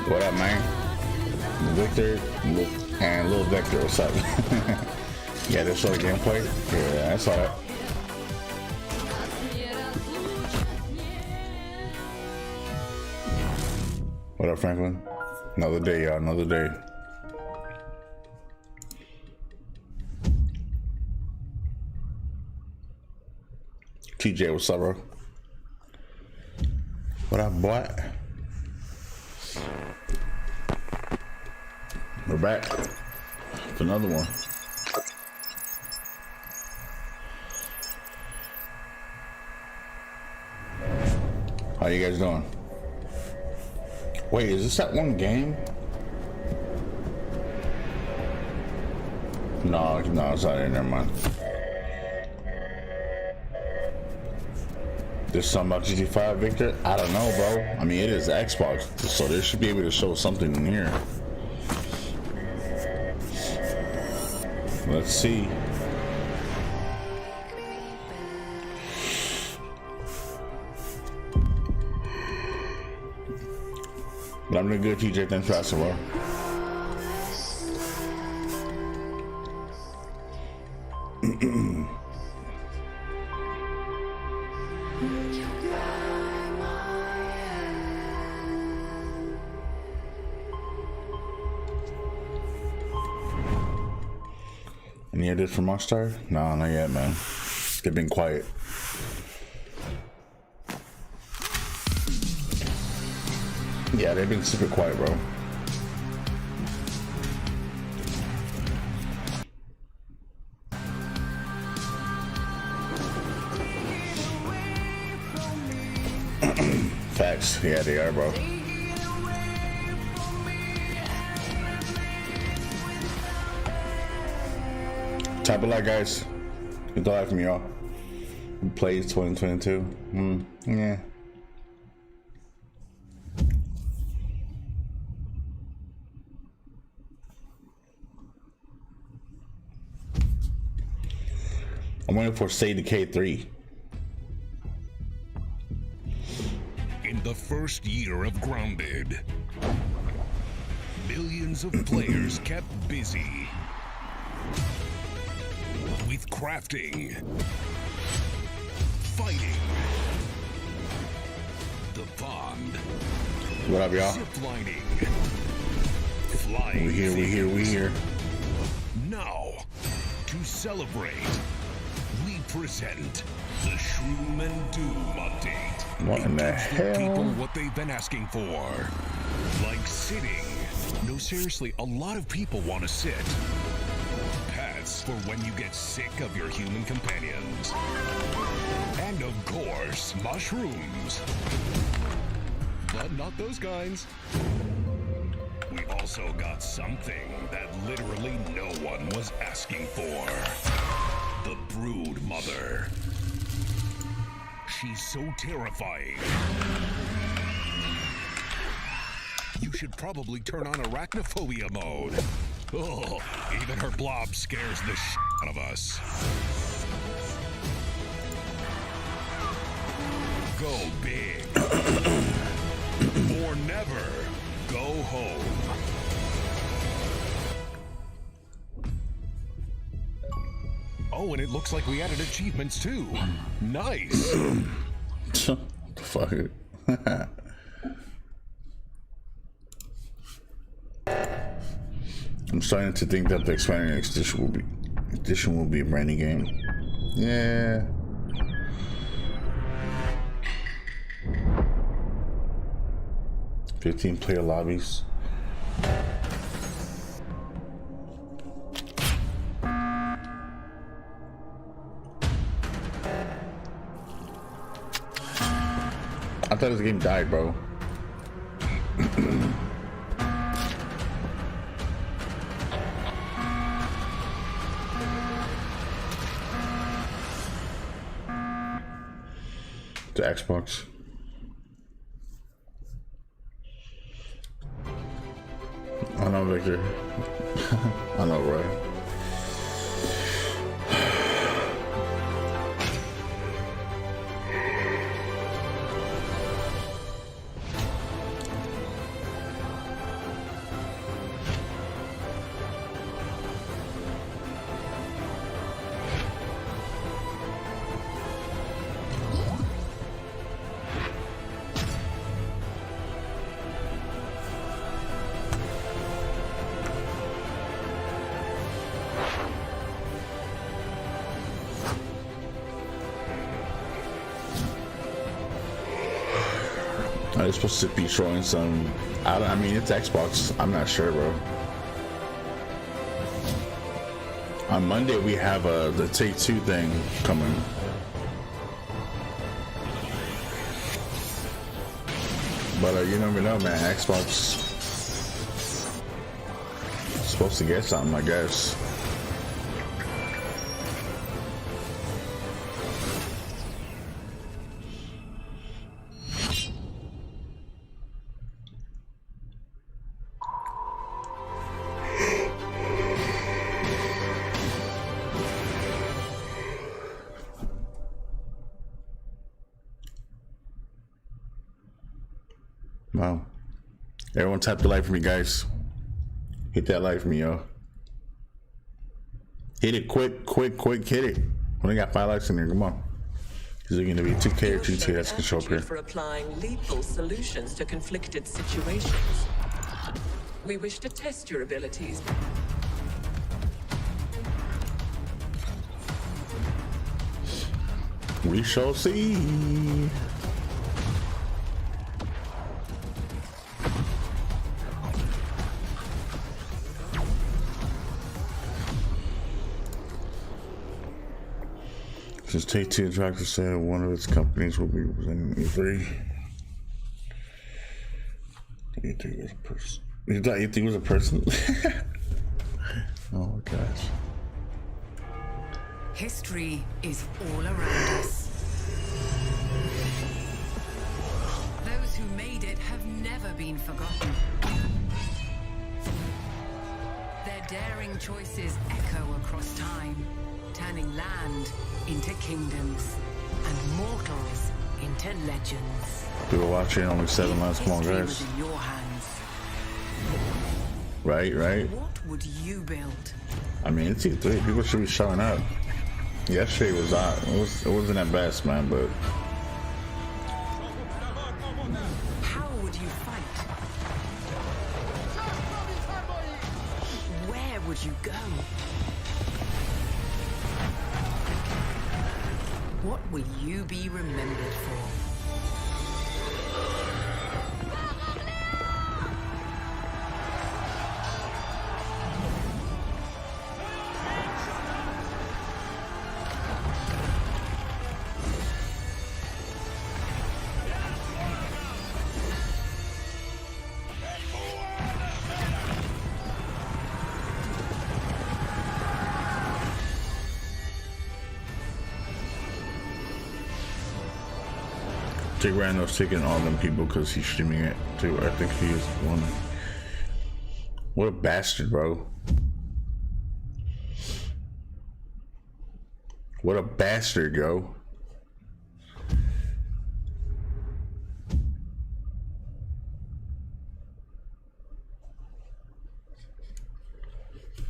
What up, man? Victor and Lil Vector, what's up? Yeah, this sort of gameplay. Yeah, I saw that. What up, Franklin? Another day, y'all. Another day. TJ, what's up, bro? What up, boy? We're back for another one. How you guys doing? Wait, is this that one game? No, it's not there. Never mind. There's something about GT5, Victor? I don't know, bro. I mean, it is Xbox, so they should be able to show something in here. Let's see. But I'm doing good, TJ. Thanks for asking, bro. Any edits from Rockstar? No, not yet, man. They've been quiet. Yeah, they've been super quiet, bro. Facts. Yeah, they are, bro. Type a lot, guys. Good to have from y'all. Who plays 2022? Yeah. I'm waiting for State Decay 3. In the first year of Grounded, millions of players kept busy with crafting, fighting, the pond, What up, y'all? ziplining, flying. We here. Now, to celebrate, we present the Shroom and Doom update. What in the It gives hell? people what they've been asking for, like sitting. No, seriously, a lot of people want to sit. Pets for when you get sick of your human companions. And of course, mushrooms. But not those kinds. We also got something that literally no one was asking for. The Brood Mother. She's so terrifying. You should probably turn on arachnophobia mode. Oh, even her blob scares the shit out of us. Go big. Or never go home. Oh, and it looks like we added achievements too. Nice. Fuck it. I'm starting to think that the expanded edition will be a brand new game. Yeah. $15-player lobbies. thought this game died, bro. The Xbox. I know, Victor. I know, right? It's supposed to be showing some. I mean, it's Xbox. I'm not sure, bro. On Monday we have the Take-Two thing coming. But you never know, man. Xbox is supposed to get something, I guess. Wow. Everyone tap the like for me, guys. Hit that like for me, yo. Hit it quick, hit it. Only got 5 likes in there, come on. Is it going to be 2K or 2T? That's going to show up here. For applying lethal solutions to conflicted situations. We wish to test your abilities. We shall see. Since Take-Two Interactive said one of its companies will be representing E3. You think it was a person? You thought you think it was a person? Oh my gosh. History is all around us. Those who made it have never been forgotten. Their daring choices echo across time, turning land into kingdoms and mortals into legends. People watching only 7 last small guys. In your hands. Right. What would you build? I mean, it's E3. People should be showing up. Yesterday was odd. It wasn't at best, man, but How would you fight? Where would you go? What will you be remembered for? Jake Randall's taking all them people because he's streaming it too. I think he is one. What a bastard, bro. What a bastard, yo.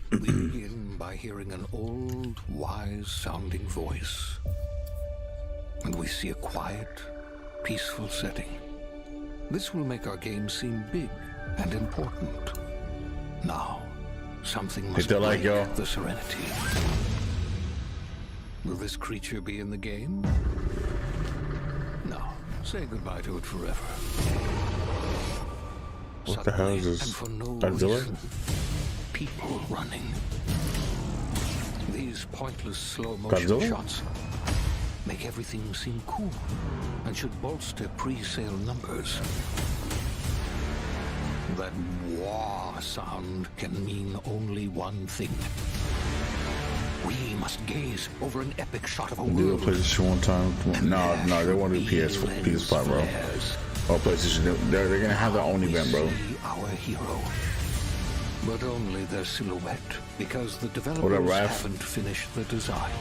We begin by hearing an old, wise-sounding voice. And we see a quiet, peaceful setting. This will make our game seem big and important. Now, something must break the serenity. Will this creature be in the game? No. Say goodbye to it forever. What the hell is this? And for no Godzilla? reason, people running. These pointless slow motion shots make everything seem cool and should bolster pre-sale numbers. That wah sound can mean only one thing. We must gaze over an epic shot of a Do a world. PlayStation one time. No, they won't do PS5, bro. Or PlayStation. They're gonna have their own event, bro. Our hero. But only their silhouette, because the developers What up, Raph? haven't finished the design,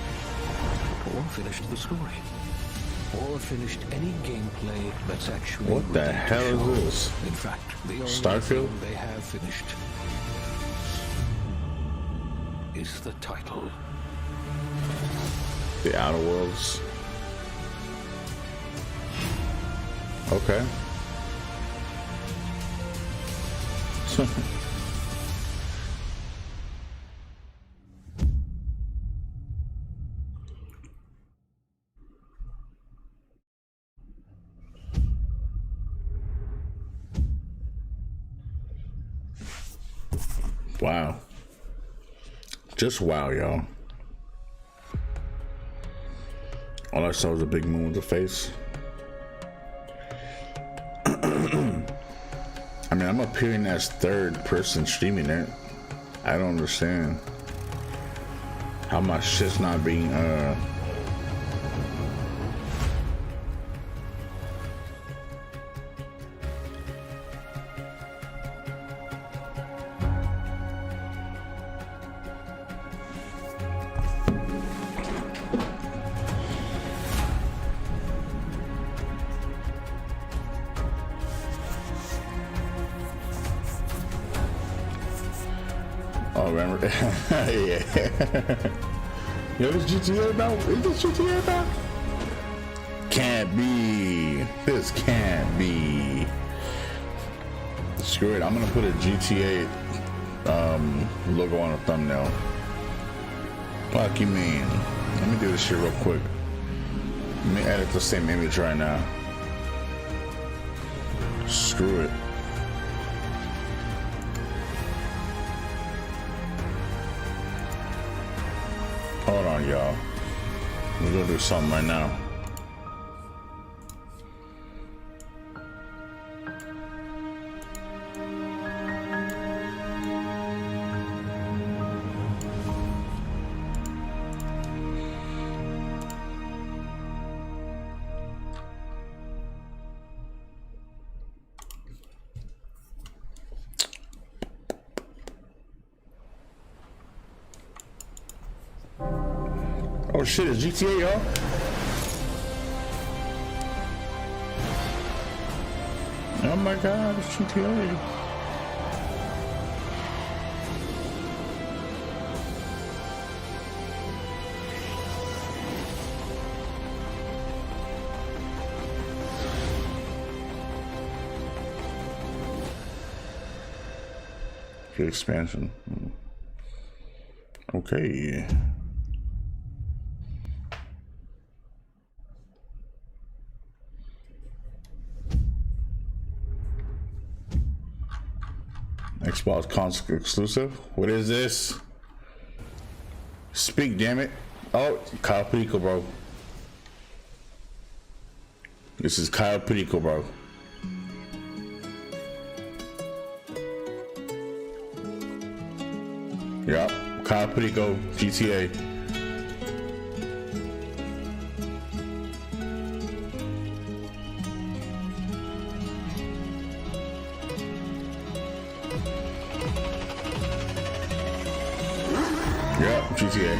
or finished the story, or finished any gameplay that's actually What the ready to hell show. is this? In fact, the only Starfield? thing they have finished is the title. The Outer Worlds. Okay. Wow. Just wow, y'all. All I saw was a big moon with the face. I mean, I'm appearing as third person streaming it. I don't understand how my shit's not being Oh, remember? Yeah. Yo, this GTA about? Is this GTA about? Can't be. This can't be. Screw it. I'm gonna put a GTA logo on a thumbnail. Fuck you mean? Let me do this shit real quick. Let me edit the same image right now. Screw it. Hold on, y'all. We're gonna do something right now. Oh shit, it's GTA, y'all. Oh my god, it's GTA. Good expansion. Okay. Xbox console exclusive. What is this? Speak, damn it. Oh, Kyle Perico, bro. This is Kyle Perico, bro. Yup, Kyle Perico, GTA. Yep, GTA.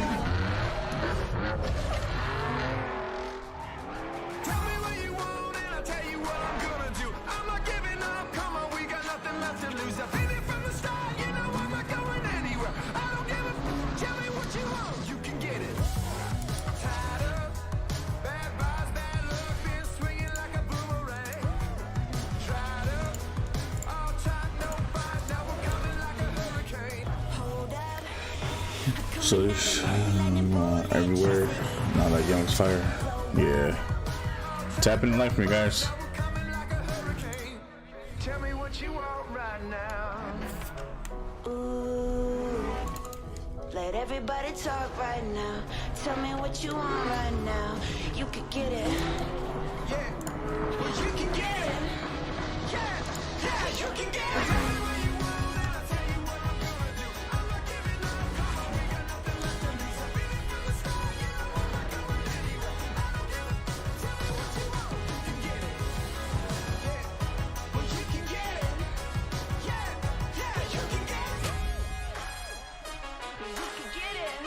Tell me what you want and I'll tell you what I'm gonna do. I'm not giving up, come on, we got nothing left to lose. I've been here from the start, you know I'm not going anywhere. I don't give a tell me what you want, you can get it. Tied up, bad vibes, bad luck, been swinging like a boomerang. Tried up, all tight, no fight, now we're coming like a hurricane. Hold up. So this everywhere. Not like Young's Fire. Yeah. Tap in the like for me, guys. Coming like a hurricane. Tell me what you want right now. Ooh, Let everybody talk right now. Tell me what you want right now. You could get it. Yeah, well, you can get it. Yeah, yeah, you can get it. Tell me what you want and I'll tell you what I'm gonna do. I'm not giving up, come on, we got nothing left to lose. I've been from the start, you know I'm not going anywhere. I don't give a tell me what you want, you can get it. Yeah, well, you can get it. Yeah, yeah, you can get it. You could get it.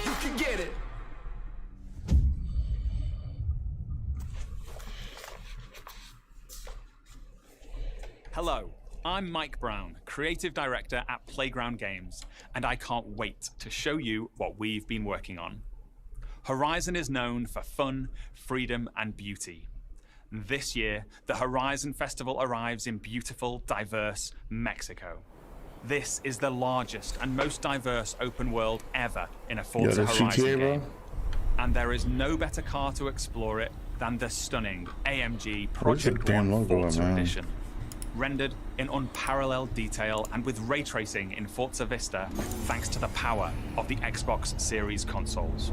You can get it. Hello, I'm Mike Brown, Creative Director at Playground Games, and I can't wait to show you what we've been working on. Horizon is known for fun, freedom, and beauty. This year, the Horizon Festival arrives in beautiful, diverse Mexico. This is the largest and most diverse open world ever in a Forza Horizon GTA, game. bro. And there is no better car to explore it than the stunning AMG Where's the Project damn One logo, Forza man? Edition. Rendered in unparalleled detail and with ray tracing in Forza Vista, thanks to the power of the Xbox Series consoles.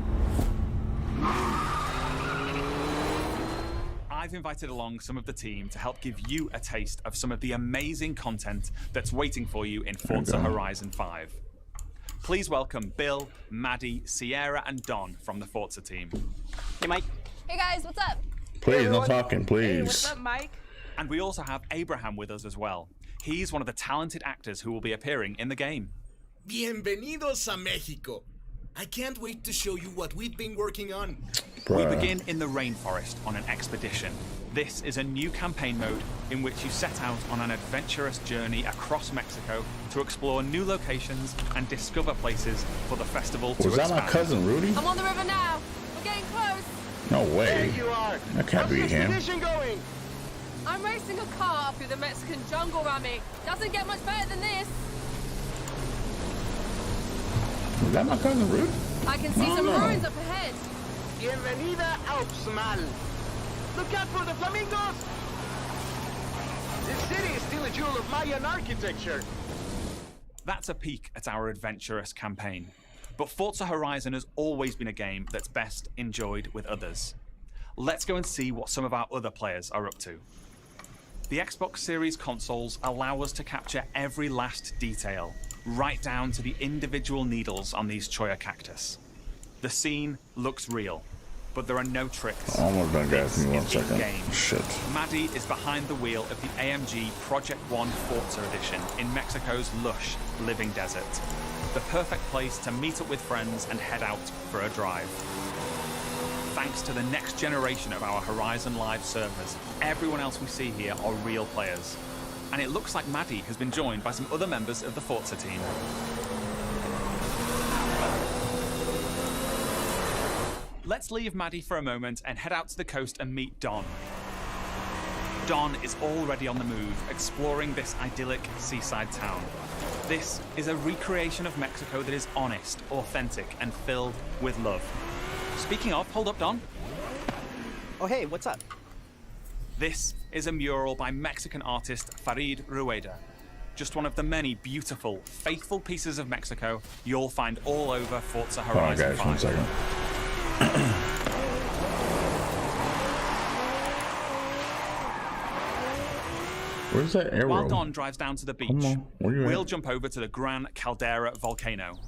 I've invited along some of the team to help give you a taste of some of the amazing content that's waiting for you in Forza Horizon 5. Please welcome Bill, Maddie, Sierra, and Don from the Forza team. Hey, Mike. Hey guys, what's up? Please, no talking, Hey, please. what's up, Mike? And we also have Abraham with us as well. He's one of the talented actors who will be appearing in the game. Bienvenidos a Mexico. I can't wait to show you what we've been working on. We begin in the rainforest on an expedition. This is a new campaign mode in which you set out on an adventurous journey across Mexico to explore new locations and discover places for the festival to Was that expand. my cousin Rudy? I'm on the river now. We're getting close. No way. There you are. That can't be him. Expedition going? I'm racing a car through the Mexican jungle, Rami. Doesn't get much better than this. Was that my cousin Rudy? I can see some no. ruins up ahead. Bienvenida Alpsmal. Look out for the flamingos! This city is still a jewel of Mayan architecture. That's a peek at our adventurous campaign. But Forza Horizon has always been a game that's best enjoyed with others. Let's go and see what some of our other players are up to. The Xbox Series consoles allow us to capture every last detail, right down to the individual needles on these cholla cactus. The scene looks real, but there are no tricks. Almost done, guys. Give me 1 This is second. in-game. Shit. Maddie is behind the wheel of the AMG Project One Forza Edition in Mexico's lush living desert. The perfect place to meet up with friends and head out for a drive. Thanks to the next generation of our Horizon Live servers, everyone else we see here are real players. And it looks like Maddie has been joined by some other members of the Forza team. Let's leave Maddie for a moment and head out to the coast and meet Don. Don is already on the move, exploring this idyllic seaside town. This is a recreation of Mexico that is honest, authentic, and filled with love. Speaking of, hold up, Don. Oh, hey, what's up? This is a mural by Mexican artist Farid Rueda. Just one of the many beautiful, faithful pieces of Mexico you'll find all over Forza Hold on, Horizon guys. 5. 1 second. Where's that arrow? While Don drives down to the beach, Come on, where you we'll at? jump over to the Gran Caldera volcano.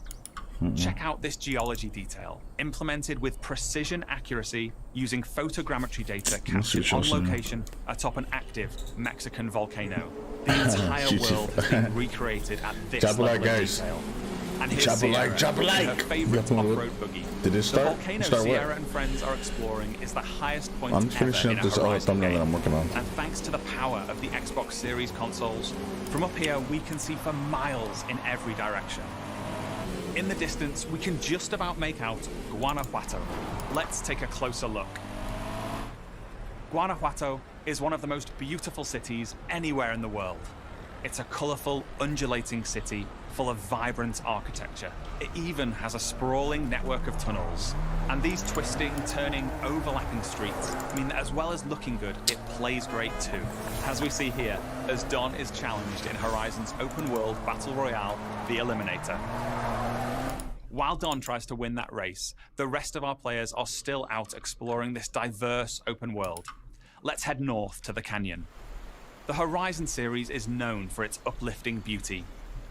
Check out this geology detail, implemented with precision accuracy using photogrammetry data captured on location atop an active Mexican volcano. The entire world has been recreated at this Drop a level like, of guys. detail. And here's Drop a like, Sierra drop a in like. her favorite Yeah, off-road buggy. Did it start? The volcano Start what? Sierra and friends are exploring is the highest point I'm ever finishing in up a this other Horizon thumbnail game. that I'm working on. And thanks to the power of the Xbox Series consoles, from up here we can see for miles in every direction. In the distance, we can just about make out Guanajuato. Let's take a closer look. Guanajuato is one of the most beautiful cities anywhere in the world. It's a colourful, undulating city full of vibrant architecture. It even has a sprawling network of tunnels. And these twisting, turning, overlapping streets mean that as well as looking good, it plays great too. As we see here, as Don is challenged in Horizon's open world battle royale, The Eliminator. While Don tries to win that race, the rest of our players are still out exploring this diverse open world. Let's head north to the canyon. The Horizon series is known for its uplifting beauty,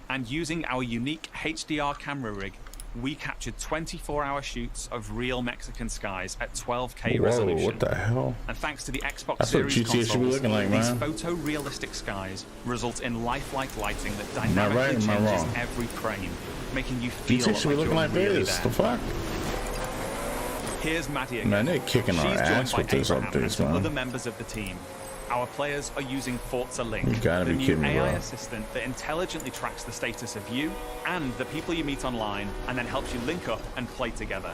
and using our unique HDR camera rig, we captured 24-hour shoots of real Mexican skies at 12K resolution. What the hell? And thanks to the Xbox That's Series what GTA should be looking like, these man. photorealistic skies result in lifelike lighting that dynamically changes every frame, making you feel GTA should be looking like really this. there. The fuck? Here's Maddie again. Man, they're kicking our She's ass joined with by this Abraham updates, and some man. other members of the team. Our players are using Forza Link, You gotta the be new kidding me, AI bro. assistant that intelligently tracks the status of you and the people you meet online, and then helps you link up and play together.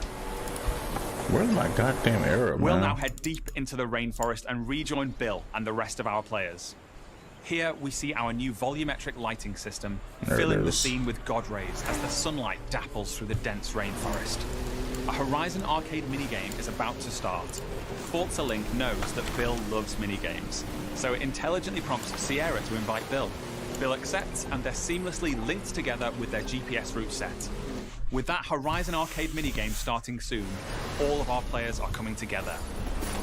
Where's my goddamn arrow, man? We'll now head deep into the rainforest and rejoin Bill and the rest of our players. Here we see our new volumetric lighting system, There it filling the is. scene with God rays as the sunlight dapples through the dense rainforest. A Horizon arcade minigame is about to start. Forza Link knows that Bill loves minigames, so it intelligently prompts Sierra to invite Bill. Bill accepts, and they're seamlessly linked together with their GPS route set. With that Horizon arcade minigame starting soon, all of our players are coming together.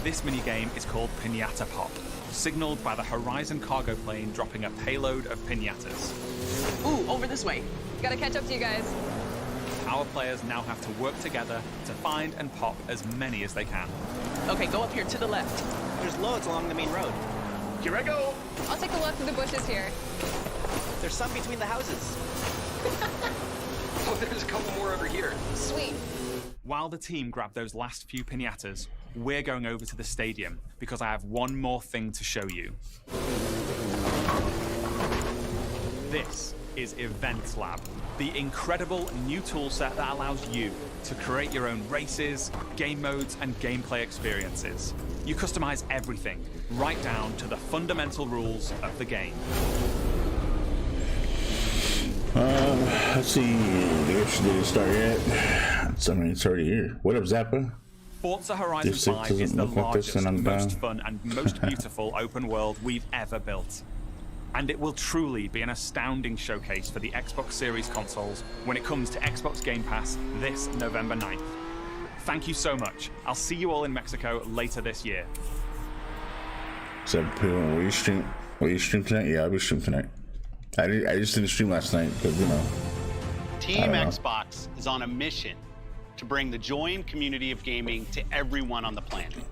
This minigame is called Pinata Pop, signaled by the Horizon cargo plane dropping a payload of pinatas. Ooh, over this way. Gotta catch up to you guys. Our players now have to work together to find and pop as many as they can. Okay, go up here to the left. There's loads along the main road. Here I go. I'll take a look through the bushes here. There's some between the houses. Oh, there's a couple more over here. Sweet. While the team grab those last few pinatas, we're going over to the stadium because I have one more thing to show you. This is Event Lab, the incredible new toolset that allows you to create your own races, game modes, and gameplay experiences. You customize everything, right down to the fundamental rules of the game. Let's see. This didn't start yet. I mean, it's already here. What up, Zappa? Forza Horizon This shit 5 is doesn't the look like this, largest, and I'm most down. fun, and most beautiful open world we've ever built. And it will truly be an astounding showcase for the Xbox Series consoles when it comes to Xbox Game Pass this November 9th. Thank you so much. I'll see you all in Mexico later this year. So, will you stream? Will you stream tonight? Yeah, I'll be streaming tonight. I just didn't stream last night because, you know. Team I don't know. Xbox is on a mission to bring the joy and community of gaming to everyone on the planet.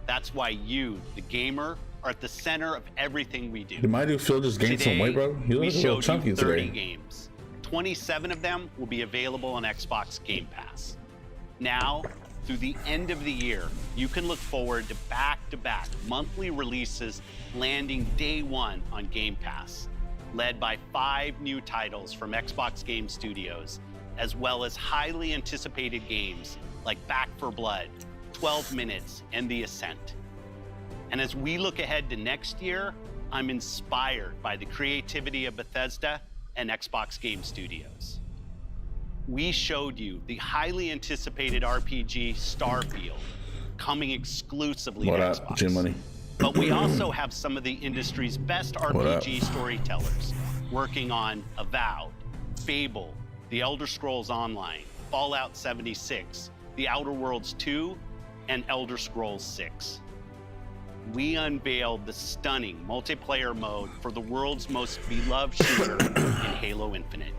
That's why you, the gamer, are at the center of everything we do. Did my dude Phil just gain some weight, bro? He we looks a little showed chunky you 30 today. games. 27 of them will be available on Xbox Game Pass. Now, through the end of the year, you can look forward to back-to-back monthly releases landing day one on Game Pass, led by 5 new titles from Xbox Game Studios, as well as highly anticipated games like Back 4 Blood, 12 Minutes, and The Ascent. And as we look ahead to next year, I'm inspired by the creativity of Bethesda and Xbox Game Studios. We showed you the highly anticipated RPG Starfield, coming exclusively What to up, Xbox. Jim Money? But we also have some of the industry's best RPG storytellers working on Avowed, Fable, The Elder Scrolls Online, Fallout 76, The Outer Worlds 2, and Elder Scrolls 6. We unveiled the stunning multiplayer mode for the world's most beloved shooter in Halo Infinite,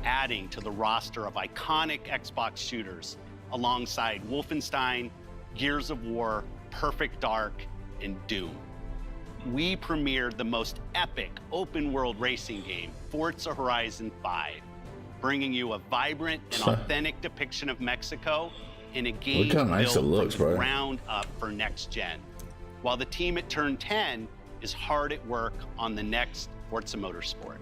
adding to the roster of iconic Xbox shooters alongside Wolfenstein, Gears of War, Perfect Dark, and Doom. We premiered the most epic open-world racing game, Forza Horizon 5, bringing you a vibrant and authentic depiction of Mexico in a game Look how nice built it looks, from the bro. ground up for next gen, while the team at Turn 10 is hard at work on the next Forza Motorsport.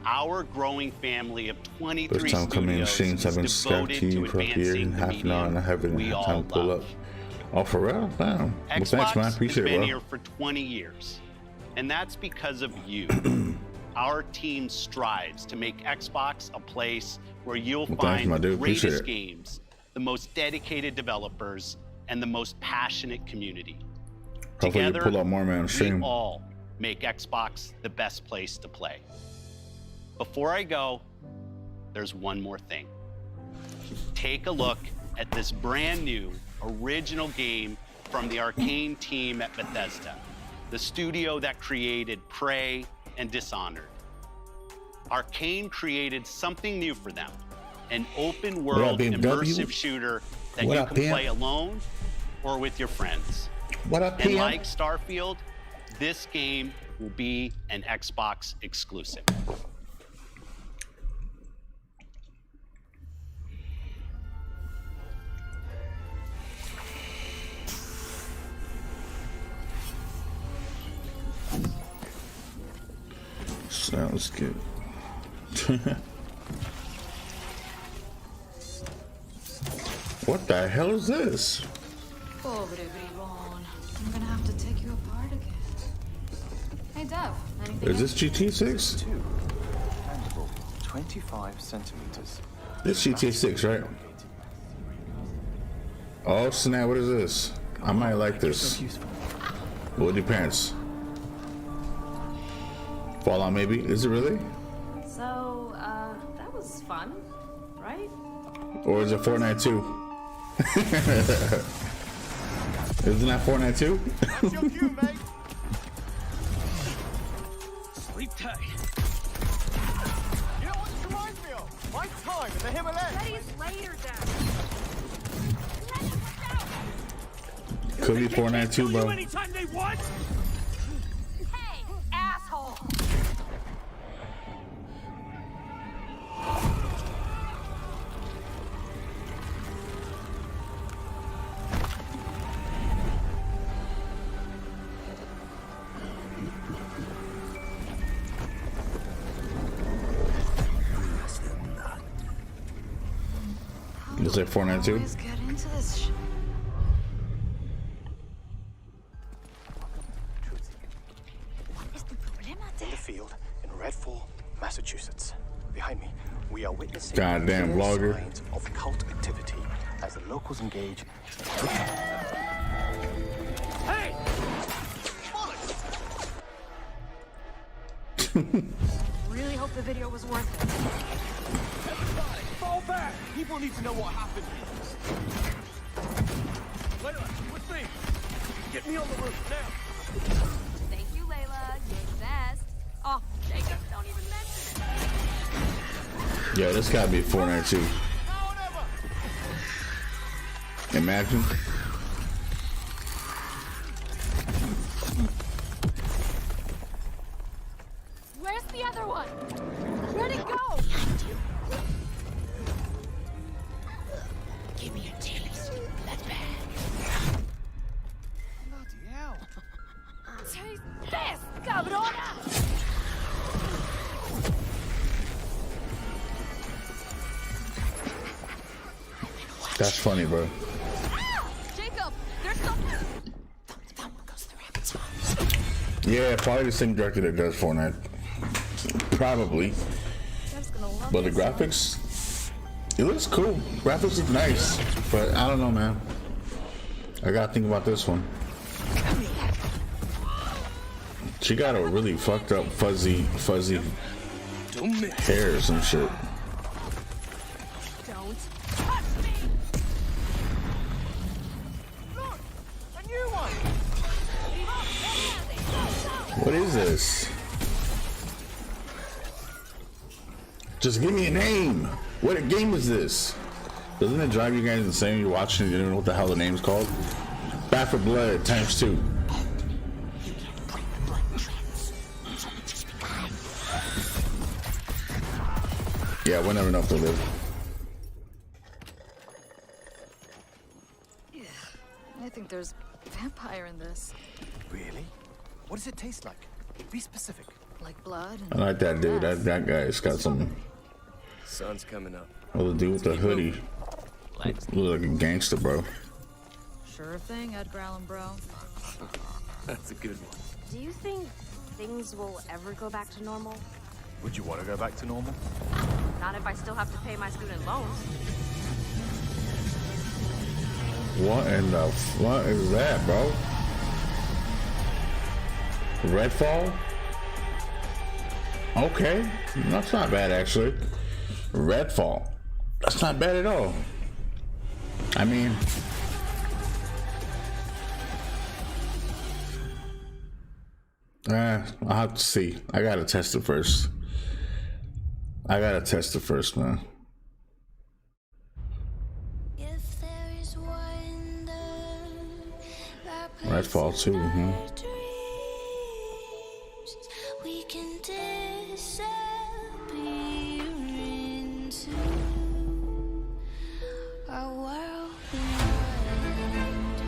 Our growing family of 23 First time coming in studios machines, I've been is Skype devoted to to you for a year advancing and the half an hour, and I haven't we had all time to pull love. up. Oh, for real? Damn. Well, thanks, man. I Xbox has appreciate been it, here bro. for 20 years, and that's because of you. our team strives to make Xbox a place where you'll Well, find my the dude. Appreciate greatest it. games, the most dedicated developers, and the most passionate community. Hopefully you Together, pull out more, man, on we stream. all make Xbox the best place to play. Before I go, there's one more thing. Take a look at this brand new original game from the Arcane team at Bethesda, the studio that created Prey and Dishonored. Arcane created something new for them, an open world BMW? immersive shooter that What you up, can PM? play alone or with your friends. What up, And PM? like Starfield, this game will be an Xbox exclusive. Sounds good. What the hell is this? Pobre bribón. I'm gonna have to take you apart again. Hey, Dev. Anything? Is this GT6? 25 centimeters. This GT6, right? Oh snap! What is this? I might like this. Well, it depends. Fallout, maybe? Is it really? So, that was fun, right? Or is it Fortnite 2? Isn't that Fortnite 2? That's your cue, mate. Sleep tight. You know what this reminds me of? My time in the Himalayas. Betty's later, Dad. Could be Fortnite 2, bro. Anytime they want. Hey, asshole. Is it Fortnite 2? Let's get into this shit. In the field in Redfall, Massachusetts. Behind me, we are witnessing Goddamn clear vlogger. signs of cult activity as the locals engage. Hey! Really hope the video was worth it. Everybody, fall back! People need to know what happened here. Layla, with me. Get me on the roof now. Thank you, Layla. You're the best. Oh, Jacob, don't even mention it. Yeah, this gotta be Fortnite 2. Imagine. Where's the other one? Where'd it go? Give me a taste. That's bad. Bloody hell. Taste this, cabrona! That's funny, bro. Jacob, there's something. Yeah, probably the same director that does Fortnite. Probably. But the graphics, it looks cool. Graphics look nice, but I don't know, man. I gotta think about this one. She got a really fucked up fuzzy hair or some shit. Don't touch me! Look! A new one! What is this? Just give me a name. What game is this? Doesn't it drive you guys insane? You're watching and you don't know what the hell the name's called? Back for Blood ×2. Yeah, we'll never know if they'll live. Yeah, I think there's vampire in this. Really? What does it taste like? Be specific. Like blood I like that dude. That guy's got some. Sun's coming up. Oh, the dude with the hoodie. Look like a gangster, bro. Sure thing, Edgar Allan bro. That's a good one. Do you think things will ever go back to normal? Would you want to go back to normal? Not if I still have to pay my student loans. What in the fuck is that, bro? Redfall? Okay, that's not bad actually. Redfall. That's not bad at all. I mean, I'll have to see. I gotta test it first. Man. Redfall 2, We can disappear into our world beyond.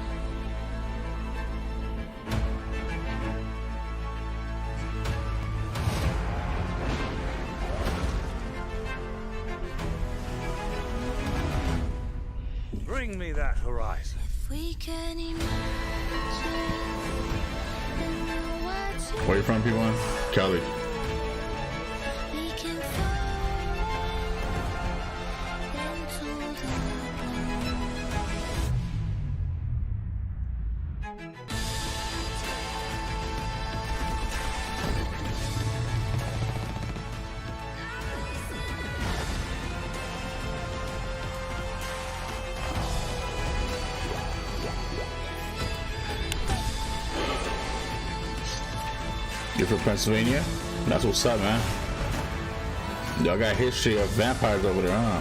Bring me that horizon. If we can imagine. Where you from, P1? Kelly. We can fall into the You're from Pennsylvania? That's what's up, man. Y'all got history of vampires over there, huh?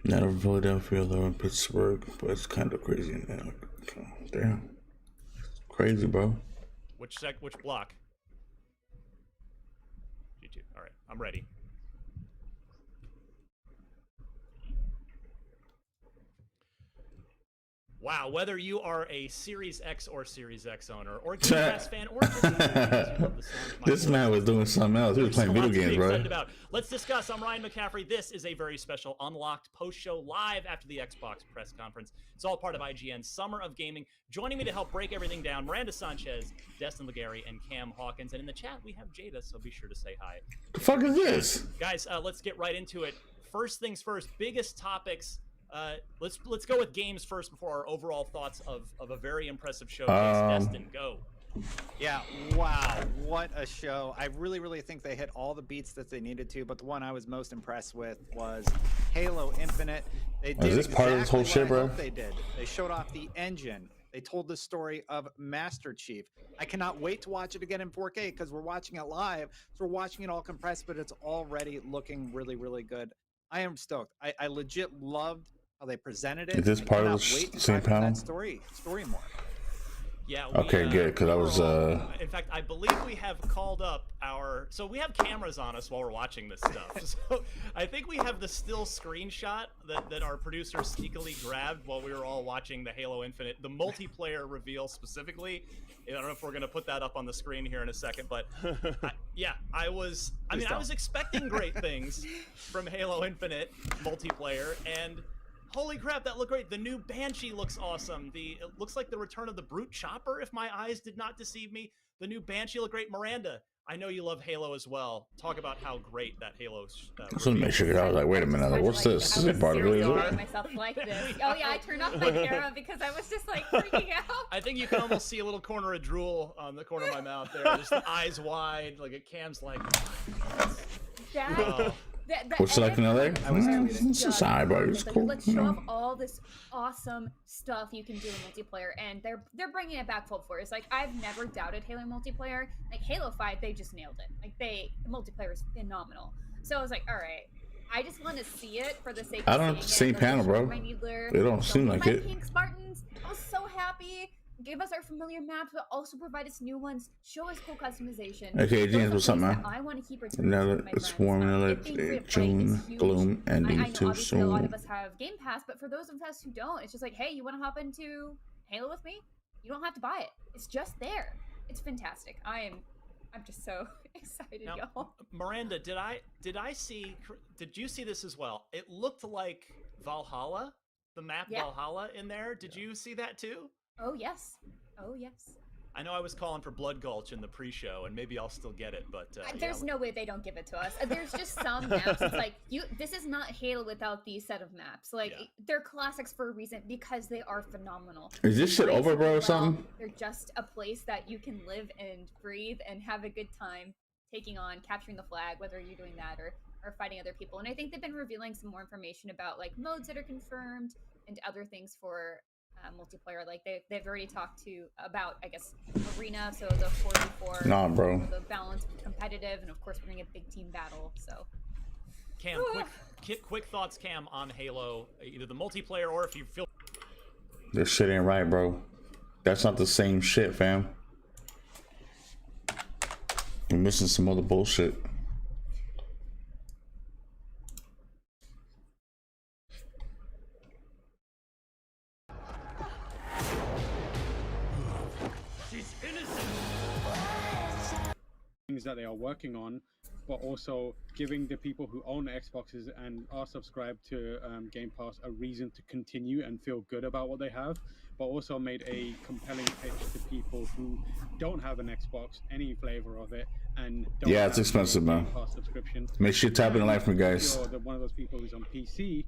Not in Philadelphia, though, in Pittsburgh, but it's kind of crazy, man. So, damn. Crazy, bro. Which block? G2. All right, I'm ready. Wow, whether you are a Series X or Series X owner, or Game Pass fan, or just you love the sound of This man was doing something else. He was playing video games, bro. About. Let's discuss. I'm Ryan McCaffrey. This is a very special Unlocked post-show live after the Xbox press conference. It's all part of IGN's Summer of Gaming. Joining me to help break everything down, Miranda Sanchez, Destin Legary, and Cam Hawkins. And in the chat, we have Jada, so be sure to say hi. The fuck is this? Guys, let's get right into it. First things first, biggest topics. Let's go with games first before our overall thoughts of a very impressive show. Destin, go. Yeah, wow, what a show. I really think they hit all the beats that they needed to, but the one I was most impressed with was Halo Infinite. They did is this part of this whole shit, bro? They did. They showed off the engine. They told the story of Master Chief. I cannot wait to watch it again in 4K because we're watching it live, so we're watching it all compressed, but it's already looking really good. I am stoked. I legit loved how they presented it. Is this part of the same panel? That story more. Yeah. Okay, good, because I was. In fact, I believe we have called up our. So we have cameras on us while we're watching this stuff. So I think we have the still screenshot that our producer sneakily grabbed while we were all watching the Halo Infinite, the multiplayer reveal specifically. I don't know if we're gonna put that up on the screen here in a second, but I was expecting great things from Halo Infinite multiplayer, and holy crap, that looked great. The new Banshee looks awesome. It looks like the return of the Brute Chopper, if my eyes did not deceive me. The new Banshee looked great. Miranda, I know you love Halo as well. Talk about how great that Halo So let me make sure. I was like, wait a minute, like, what's this? Is it part of it? Myself like this. Oh yeah, I turned off my camera because I was just like freaking out. I think you can almost see a little corner of drool on the corner of my mouth there. Just the eyes wide, like a Cam's like. What's like in LA? It's just alright, bro. It's cool. Let's show off all this awesome stuff you can do in multiplayer, and they're bringing it back full force. Like, I've never doubted Halo multiplayer. Like Halo 5, they just nailed it. Like the multiplayer is phenomenal. So I was like, all right, I just want to see it for the sake of I don't have the same panel, bro. It don't seem like it. Pink Spartans. I was so happy. Give us our familiar maps, but also provide us new ones. Show us cool customization. Okay, James, what's up, man? I want to keep returning. Now it's warm, June, gloom, ending too soon. A lot of us have Game Pass, but for those of us who don't, it's just like, hey, you want to hop into Halo with me? You don't have to buy it. It's just there. It's fantastic. I'm just so excited, y'all. Miranda, did you see this as well? It looked like Valhalla, the map Valhalla in there. Did you see that too? Oh yes. Oh yes. I know I was calling for Blood Gulch in the pre-show, and maybe I'll still get it, but there's no way they don't give it to us. There's just some maps. It's like this is not Halo without these set of maps. Like they're classics for a reason because they are phenomenal. Is this shit over, bro, or something? They're just a place that you can live and breathe and have a good time taking on, capturing the flag, whether you're doing that or fighting other people. And I think they've been revealing some more information about like modes that are confirmed and other things for multiplayer. Like they've already talked about, I guess, arena, so the 4v4, nah, bro, the balance competitive, and of course we're gonna get big team battle. So Cam, quick thoughts, Cam, on Halo, either the multiplayer or if you feel this shit ain't right, bro. That's not the same shit, fam. You're missing some other bullshit. Things that they are working on, but also giving the people who own Xboxes and are subscribed to Game Pass a reason to continue and feel good about what they have, but also made a compelling pitch to people who don't have an Xbox, any flavor of it, and don't have it's expensive, man. Game Pass subscription. Make sure you tap in the live for me, guys. If you're one of those people who's on PC,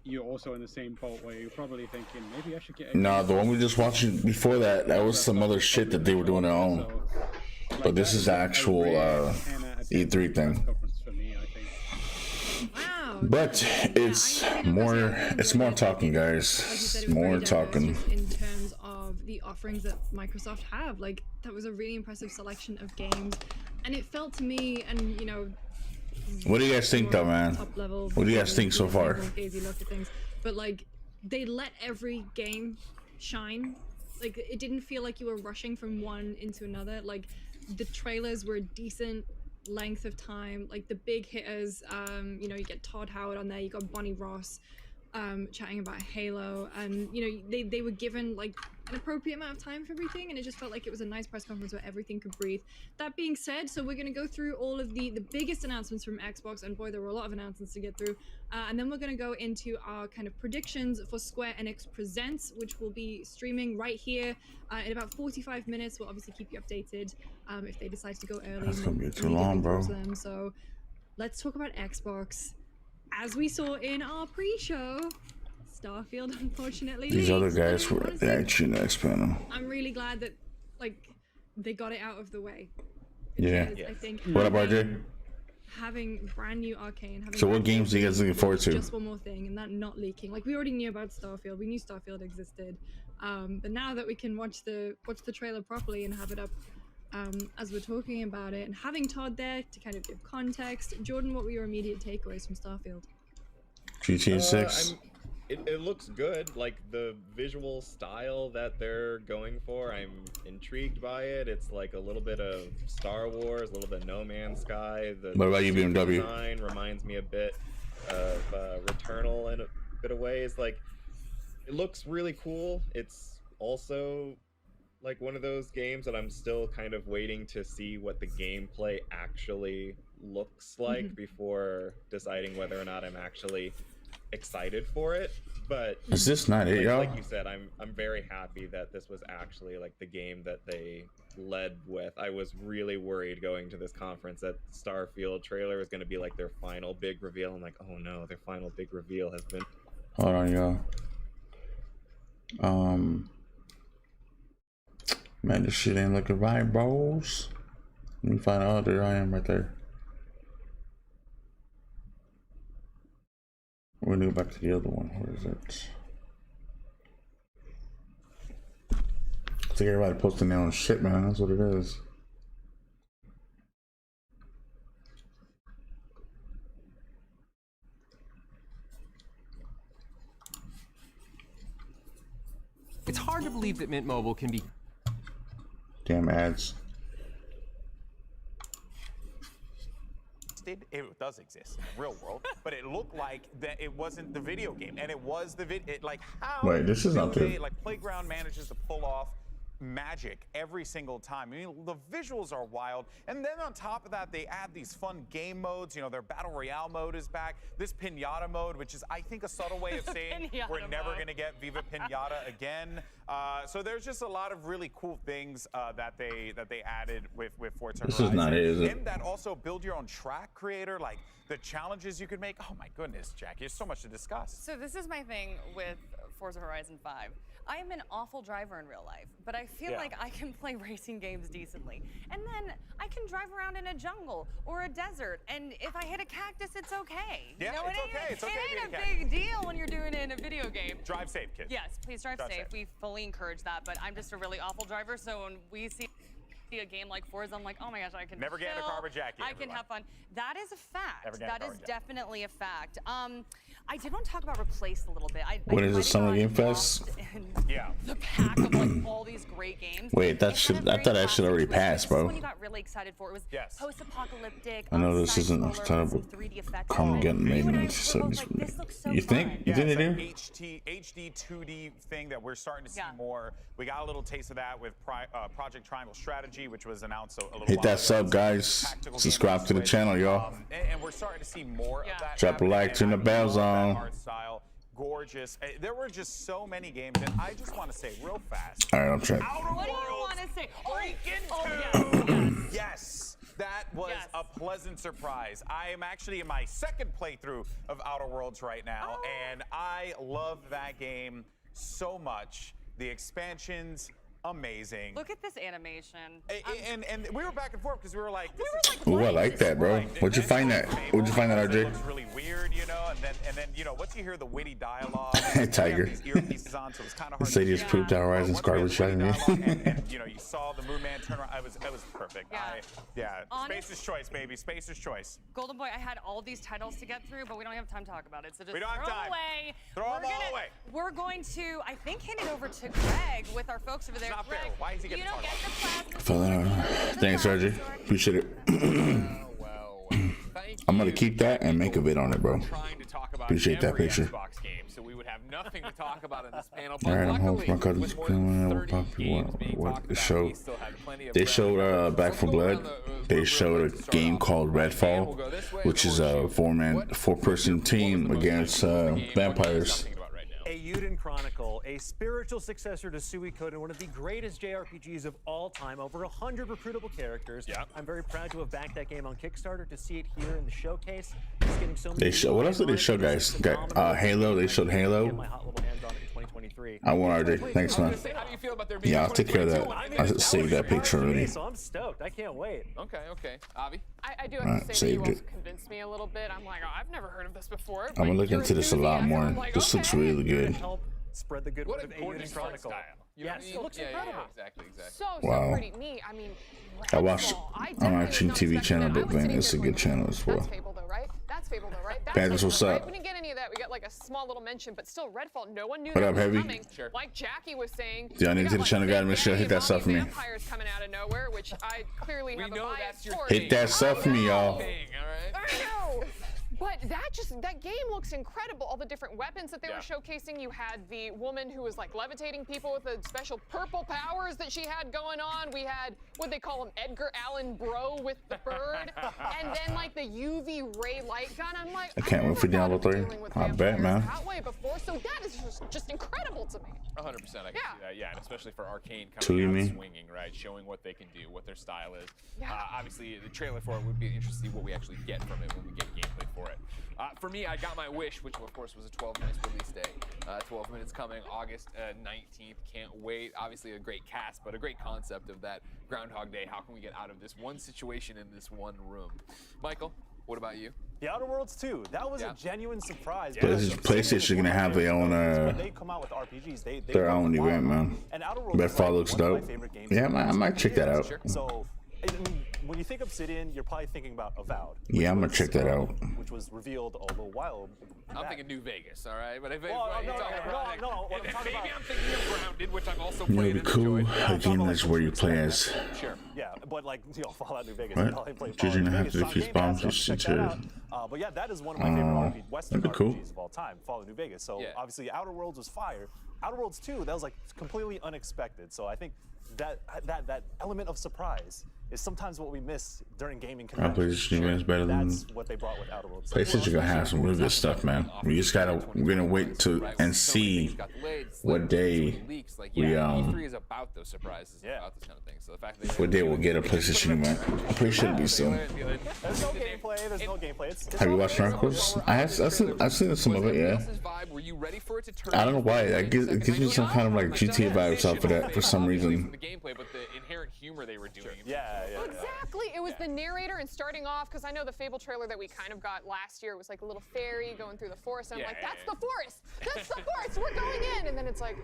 you're also in the same boat where you're probably thinking, maybe I should get. Nah, the one we just watched before that was some other shit that they were doing their own. But this is the actual E3 thing. Wow. But it's more talking, guys. More talking. In terms of the offerings that Microsoft have, like that was a really impressive selection of games, and it felt to me, and you know. What do you guys think, though, man? What do you guys think so far? But like, they let every game shine. Like, it didn't feel like you were rushing from one into another. Like, the trailers were a decent length of time. Like the big hitters, you know, you get Todd Howard on there. You got Bonnie Ross chatting about Halo, and you know, they were given like an appropriate amount of time for everything, and it just felt like it was a nice press conference where everything could breathe. That being said, so we're going to go through all of the biggest announcements from Xbox, and boy, there were a lot of announcements to get through, and then we're going to go into our kind of predictions for Square Enix Presents, which will be streaming right here in about 45 minutes. We'll obviously keep you updated if they decide to go early. That's gonna be too long, bro. So let's talk about Xbox. As we saw in our pre-show, Starfield unfortunately these other guys were actually next panel. I'm really glad that like they got it out of the way. Yeah. I think What about RJ? Having brand new Arcane. So what games are you guys looking forward to? Just one more thing, and that not leaking. Like we already knew about Starfield. We knew Starfield existed, but now that we can watch the trailer properly and have it up as we're talking about it, and having Todd there to kind of give context. Jordan, what were your immediate takeaways from Starfield? GTA 6. It looks good, like the visual style that they're going for. I'm intrigued by it. It's like a little bit of Star Wars, a little bit No Man's Sky. The what about you, BMW? Design reminds me a bit of Returnal in a bit of ways. Like, it looks really cool. It's also like one of those games that I'm still kind of waiting to see what the gameplay actually looks like before deciding whether or not I'm actually excited for it. But is this not it, y'all? Like you said, I'm very happy that this was actually like the game that they led with. I was really worried going to this conference that Starfield trailer was going to be like their final big reveal. I'm like, oh no, their final big reveal has been. Hold on, y'all. Man, this shit ain't looking right, bros. Let me find out. There I am, right there. We're gonna go back to the other one. Where is it? I think everybody posting their own shit, man. That's what it is. It's hard to believe that Mint Mobile can be... Damn ads. It does exist in the real world, but it looked like that it wasn't the video game, and it was the like how Wait, this is not they, the... like Playground manages to pull off magic every single time. I mean, the visuals are wild, and then on top of that, they add these fun game modes. You know, their battle royale mode is back. This pinata mode, which is, I think, a subtle way of saying we're never going to get Viva Pinata again. So there's just a lot of really cool things that they added with Forza Horizon. This is not it, is it? And that also build your own track creator, like the challenges you could make. Oh my goodness, Jackie, there's so much to discuss. So this is my thing with Forza Horizon 5. I am an awful driver in real life, but I feel like I can play racing games decently. And then I can drive around in a jungle or a desert, and if I hit a cactus, it's okay. Yeah, you know, it's okay. It's okay it ain't to a hit a big deal when you're doing it in a video game. Drive safe, kids. Yes, please drive safe. We fully encourage that, but I'm just a really awful driver, so when we see a game like Forza, I'm like, oh my gosh, I can never get in a car with Jackie. I can have fun. That is a fact. Never get in a That car is with Jackie. definitely a fact. I did want to talk about Replace a little bit. When is the Summer Game Fest? Yeah. The pack of like all these great games. Wait, that should... I thought that should already pass, This is bro. one you got really excited for. It was post-apocalyptic. I know this isn't a ton of getting maintenance. So you think? You think they do? HD 2D thing that we're starting to see more. We got a little taste of that with Project Triangle Strategy, which was announced a little Hit while that ago. sub, guys. Subscribe to the channel, y'all. And we're starting to see more of that. Drop a like, turn the bells on. Art style, gorgeous. There were just so many games, and I just want to say real fast. All right, I'm trying. What do you want to say? Yes, that was a pleasant surprise. I am actually in my second playthrough of Outer Worlds right now, and I love that game so much. The expansions, amazing. Look at this animation. And we were back and forth because we were like, Ooh, I like that, bro. Where'd you find that? Where'd you find that, It RJ? looks really weird, you know, and then you know, once you hear the witty dialogue, Tiger. these earpieces on, so it's kind of hard This lady just pooped out Horizon's garbage shot me. and you know, you saw the Moon Man turn around. It was perfect. Honest- Spacer's choice, baby. Spacer's choice. Golden Boy, I had all these titles to get through, but we don't have time to talk about it. So just We don't have throw time. them away. Throw them all away. We're going to, I think, hand it over to Greg with our folks over there. Not fair. Greg, Why is he you getting don't get the plasma. Thanks, RJ. Appreciate it. I'm gonna keep that and make a vid on it, bro. Appreciate that picture. Xbox game, so we would have nothing to talk about in this panel. All right, I'm home from my cousin's what they showed. They showed Back 4 Blood. They showed a game called Redfall, which is a four-person team against vampires. A Yuden Chronicle, a spiritual successor to Suikoden, one of the greatest JRPGs of all time, over 100 recruitable characters. I'm very proud to have backed that game on Kickstarter, to see it here in the showcase. It's getting so many They show what else did they show, guys? Got Halo. They showed Halo. I want RJ. Thanks, man. Yeah, I'll take care of that. I saved that picture already. So I'm stoked. I can't wait. Okay. Avi? I do have Alright, to say that you saved also it. convinced me a little bit. I'm like, oh, I've never heard of this before. I'm gonna look into this a lot more. This looks really good. Help spread the good What word a of gorgeous Yuden Chronicle. style. You know what I Yes, mean? it looks incredible. Exactly. So Wow. pretty. Me, I mean, I watched. I'm watching TV channel, but man, it's a good channel as well. that's Fable though, right? That's Fable though, right? That's Bandits, Fable, what's right? up? We didn't get any of that. We got like a small little mention, but still, Redfall. No one knew What that up, was Heavy? coming. Like Jackie was saying. Y'all need to hit the channel, guys. Make sure hit that stuff for me. Vampires coming out of nowhere, which I clearly have a bias for. Hit that stuff for me, y'all. I know. But that game looks incredible. All the different weapons that they were showcasing. You had the woman who was like levitating people with the special purple powers that she had going on. We had, what they call him, Edgar Allan Bro with the bird. And then like the UV ray light gun. I'm like, I can't wait for Diablo 3. I bet, man. that way before. So that is just incredible to me. 100%, I can see that, yeah, and especially for Arcane So coming you out mean? swinging, right, showing what they can do, what their style is. Obviously, the trailer for it would be interesting to see what we actually get from it when we get gameplay for it. For me, I got my wish, which of course was a 12 minutes release day. 12 minutes coming August 19th. Can't wait. Obviously, a great cast, but a great concept of that Groundhog Day. How can we get out of this one situation in this one room? Michael, What about you? The Outer Worlds 2, that was a genuine surprise. But this is PlayStation gonna have their own when they come out with RPGs, they their own event, man. And Outer Worlds Redfall looks dope. Yeah, I might check that out. So when you think Obsidian, you're probably thinking about Avowed. Yeah, I'm gonna check that out. Which was revealed a little while I'm thinking New Vegas, all right? But if no, what I'm talking about. Maybe I'm thinking of Grounded, which I've also You know, played it'd be and cool. enjoyed. A game that's where you play as. Sure. Yeah, but like, you know, Fallout New Vegas. What? Probably play You're gonna have to Vegas. defuse bombs just Check that out. to. But yeah, that is one of my favorite Western that'd be cool. RPGs of all time, Fallout New Vegas. So obviously, Outer Worlds was fire. Outer Worlds 2, that was like completely unexpected. So I think that element of surprise is sometimes what we miss during gaming conventions. PlayStation is better than. That's what they brought with Outer Worlds. PlayStation gonna have some really good stuff, man. We're gonna wait to and see what day we E3 is about those surprises, about this kind of thing. So the fact that what day we'll get a PlayStation event. I'm pretty sure it'll be soon. There's no gameplay. There's no gameplay. It's Have you watched Narcos? I've seen some of it. Yeah. Were you ready for it to turn? I don't know why. It gives me some kind of like GTA vibes off of that for some reason. The gameplay, but the inherent humor they were doing. Exactly. It was the narrator and starting off, because I know the Fable trailer that we kind of got last year was like a little fairy going through the forest. And I'm like, that's the forest. That's the forest. We're going in. And then it's like,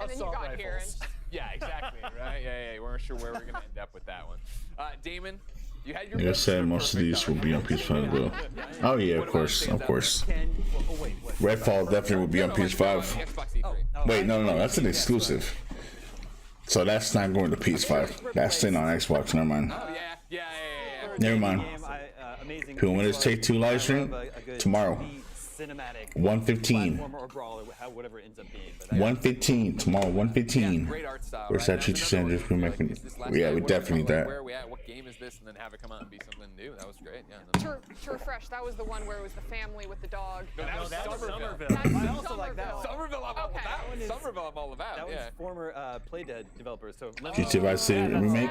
and then you got here. And Yeah, exactly. Right? Yeah. We weren't sure where we were gonna end up with that one. Damon, you had your. Like I said, most of these will be on PS5 though. Oh yeah, of course. Redfall definitely will be on PS5. Wait, no, that's an exclusive. So that's not going to PS5. That's staying on Xbox. Never mind. Never mind. Who win this Take Two live stream tomorrow? 1:15. 1:15 tomorrow. 1:15. Where's that GT Sanders? Yeah, we definitely need that. Where we at? What game is this? And then have it come out and be something new. That was great. Yeah. to refresh, that was the one where it was the family with the dog. No, that was Somerville. I also like that one. Somerville, I'm all about. Somerville, I'm all about. That was former Playdead developers. So GTA Vice City remake.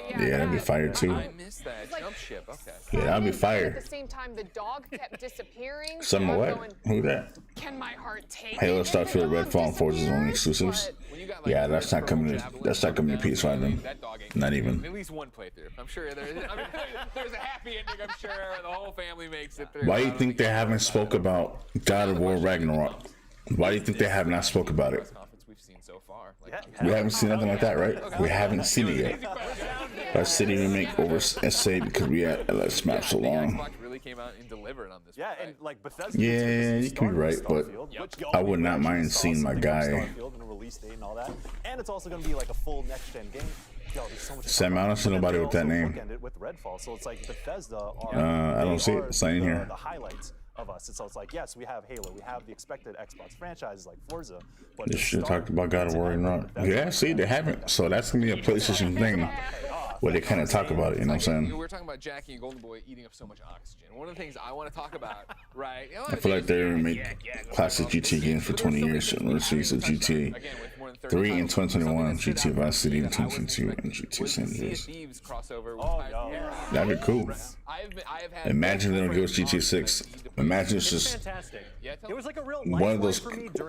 Yeah, that'd be fire too. I missed that jump ship. Okay. Yeah, that'd be At fire. the same time, the dog kept disappearing. Some of what? Who that? Can my heart take Halo, Starfield, Redfall, and Forza's only exclusives. Yeah, that's not coming to PS5 then. Not even. At least one playthrough. I'm sure there's a happy ending. I'm sure the whole family makes it through. Why do you think they haven't spoke about God of War Ragnarok? Why do you think they have not spoke about it? We've seen so far. We haven't seen nothing like that, right? We haven't seen it yet. Vice City remake over SA because we had LS map so long. Really came out and delivered on this. Yeah, and like Bethesda. Yeah, you can be right, but I would not mind seeing my guy. And all that. And it's also going to be like a full next-gen game. Yo, there's so much Sam, I don't see nobody with that name. With Redfall, so it's like Bethesda I don't see it. It's not in here. The highlights of us. So it's like, yes, we have Halo, we have the expected Xbox franchises like Forza. But They should have talked about God of War and not. Yeah, see, they haven't. So that's gonna be a PlayStation thing where they kind of talk about it. You know what I'm saying? We were talking about Jackie and Golden Boy eating up so much oxygen. One of the things I want to talk about, right? I feel like they make classic GTA games for 20 years. Let's see, so GTA 3 in 2021, GTA Vice City in 2022, and GTA San Andreas. That'd be cool. Imagine they don't give us GTA 6. Imagine it's just It was like a real one of those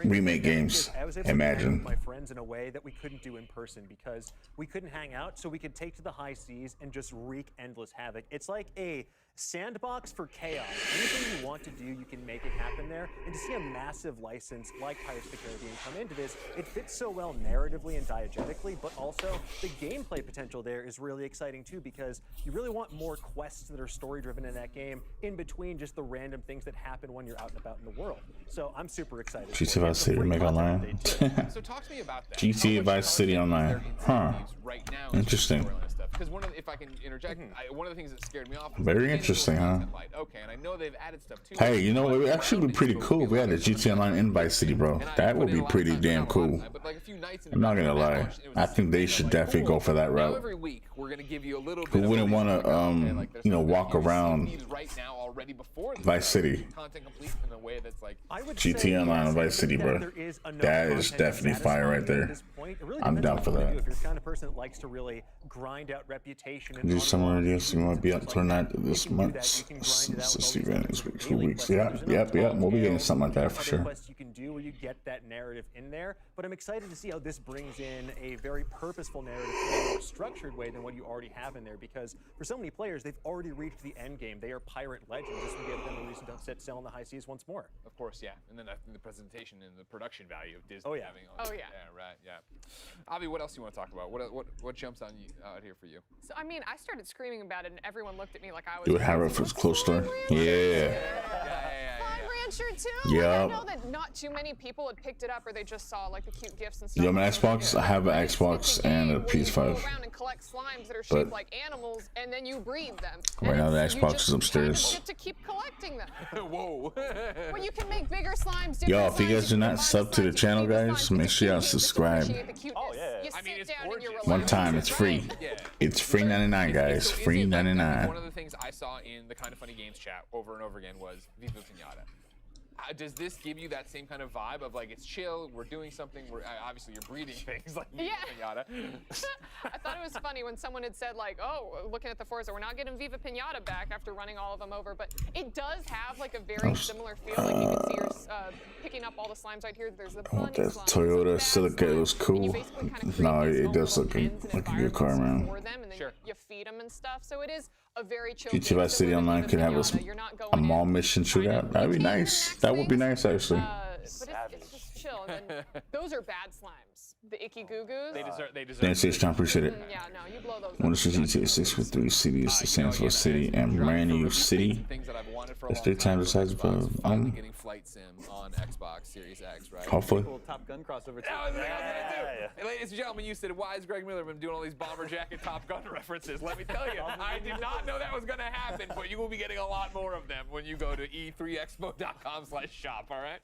remake games. Imagine. My friends in a way that we couldn't do in person because we couldn't hang out, so we could take to the high seas and just wreak endless havoc. It's like a sandbox for chaos. Anything you want to do, you can make it happen there. And to see a massive license like Pirates of the Caribbean come into this, it fits so well narratively and diegetically, but also the gameplay potential there is really exciting too, because you really want more quests that are story-driven in that game, in between just the random things that happen when you're out and about in the world. So I'm super excited. GTA Vice City remake online. So talk to me about that. GTA Vice City online. Huh. Interesting. Because if I can interject, one of the things that scared me off. Very interesting, huh? Okay, and I know they've added stuff too. Hey, you know, it would actually be pretty cool if we had a GTA Online in Vice City, bro. That would be pretty damn cool. I'm not gonna lie. I think they should definitely go for that route. Every week we're gonna give you a little bit. Who wouldn't want to, you know, walk around Vice City? GTA Online in Vice City, bro. That is definitely fire right there. I'm down for that. If you're the kind of person that likes to really grind out reputation and Do some reviews. We might be up to night this month. This event is 2 weeks. Yep. We'll be getting something like that for sure. You can do where you get that narrative in there, but I'm excited to see how this brings in a very purposeful narrative in a more structured way than what you you already have in there, because for so many players, they've already reached the end game. They are pirate legends. This would give them a reason to set sail on the high seas once more. Of course, yeah. And then I think the presentation and the production value of Disney having all Oh, yeah. Yeah, right, yeah. Avi, what else do you want to talk about? What jumps on you out here for you? So, I mean, I started screaming about it, and everyone looked at me like I was. You would have it for close store. Yeah. Rancher too? Yeah. Like, I know that not too many people had picked it up, or they just saw like the cute gifs and stuff. You have an Xbox? I have an Xbox and a PS5. Go around and collect slimes that are shaped like animals, and then you breed them. Right now the Xbox is upstairs. You get to keep collecting them. Whoa. Well, you can make bigger slimes. Yo, if you guys do not sub to the channel, guys, make sure y'all subscribe. Oh yeah. I mean, it's gorgeous. One time, it's free. It's free 99, guys. Free 99. One of the things I saw in the Kind of Funny Games chat over and over again was Viva Pinata. Does this give you that same kind of vibe of like it's chill, we're doing something, we're obviously you're breeding things like Viva Pinata? I thought it was funny when someone had said like, oh, looking at the Forza, we're not getting Viva Pinata back after running all of them over, but it does have like a very similar feel. Like you can see you're picking up all the slimes right here. There's the bunny That slime, Toyota Silica was cool. No, it does look like a good car, man. for them, and then you feed them and stuff. So it is a very chill. GTA Vice City Online could have a mall mission shootout. That'd be nice. That would be nice, actually. But it's just chill. And then those are bad slimes. The icky goo goos. They deserve. Thanks, H-Town. Appreciate it. Yeah, no, you blow those. One is GTA 6 with 3 cities, the Sandsville City and brand new city. That's 3 times the size of getting Flight Sim on Xbox Series X, right? Hopefully. Cool Top Gun crossover. Hey, ladies and gentlemen, you said, why is Greg Miller been doing all these bomber jacket Top Gun references? Let me tell you, I did not know that was going to happen, but you will be getting a lot more of them when you go to e3expo.com/shop, all right?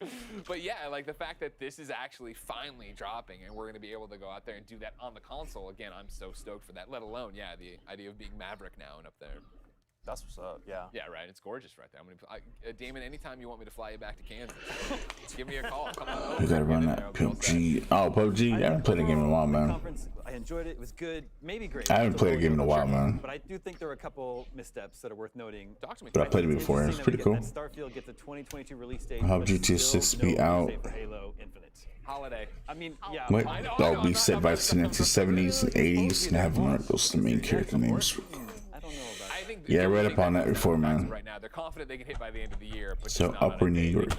But yeah, like the fact that this is actually finally dropping and we're going to be able to go out there and do that on the console, again, I'm so stoked for that, let alone, yeah, the idea of being Maverick now and up there. That's what's up, yeah. Yeah, right. It's gorgeous right there. Damon, anytime you want me to fly you back to Kansas, give me a call. Come on. You gotta run that PUBG. Oh, PUBG? I haven't played a game in a while, man. I enjoyed it. It was good. Maybe great. I haven't played a game in a while, man. But I do think there were a couple missteps that are worth noting. Talk to me. But I played it before. It was pretty cool. Starfield gets a 2022 release date. I hope GTA 6 be out. For Halo Infinite. Holiday. I mean, yeah. What? That'll be set by the 1970s and 80s and have one of those the main character names. Yeah, I read up on that before, man. Right now, they're confident they can hit by the end of the year. But So Upper New York.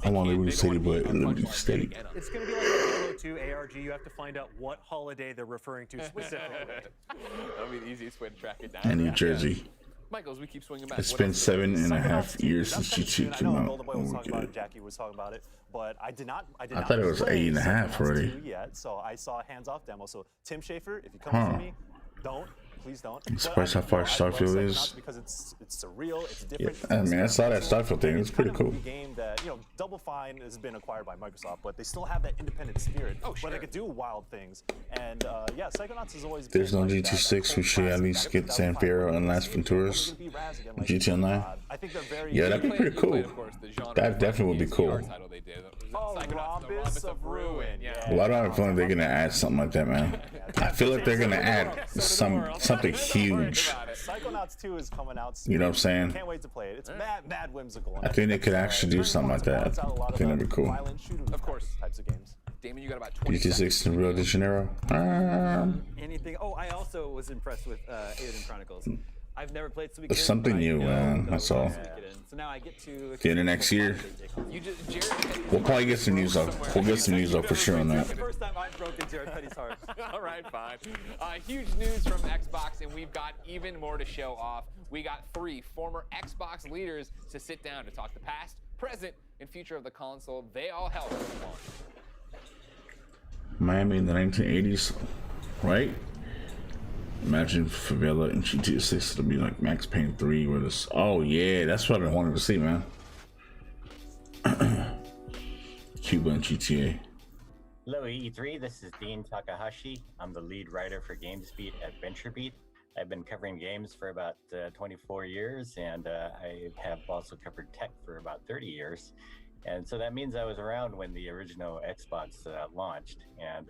I want to really city, but it would be steady. It's going to be like Halo 2 ARG. You have to find out what holiday they're referring to specifically. That'll be the easiest way to track it down. And New Jersey. Michaels, we keep swinging back. It's been 7.5 years since GTA came out. Golden Boy was talking about it, Jackie was talking about it, but I did not. I thought it was 8.5 already. Yet, so I saw a hands-off demo. So Tim Schafer, if you come for me, don't. Please don't. I'm surprised how far Starfield is. Because it's surreal, it's different. Yeah, I mean, I saw that Starfield thing. It's pretty cool. Game that, you know, Double Fine has been acquired by Microsoft, but they still have that independent spirit where they could do wild things. And yeah, Psychonauts has always. There's no GT6. We should at least get San Fierro and Las Venturas. GTA Online. Yeah, that'd be pretty cool. That definitely would be cool. Oh, Rhombus of Ruin. Well, I don't have a feeling they're gonna add something like that, man. I feel like they're gonna add something huge. Psychonauts 2 is coming out soon. You know what I'm saying? Can't wait to play it. It's mad whimsical. I think they could actually do something like that. I think that'd be cool. Of course, types of games. Damon, you got about 20 GT6 in Rio de Janeiro. Anything? Oh, I also was impressed with Eiyuden Chronicles. I've never played Suikoden. It's something new, man. That's all. So now I get to the end of next year. We'll probably get some news up. We'll get some news up for sure on that. The first time I've broken Jared Petty's heart. All right, fine. Huge news from Xbox, and we've got even more to show off. We got 3 former Xbox leaders to sit down to talk the past, present, and future of the console. They all helped launch. Miami in the 1980s, right? Imagine Favela and GTA 6. It'll be like Max Payne 3 where this. Oh yeah, that's what I wanted to see, man. Cuba and GTA. Hello E3, this is Dean Takahashi. I'm the lead writer for GamesBeat at VentureBeat. I've been covering games for about 24 years, and I have also covered tech for about 30 years. And so that means I was around when the original Xbox launched, and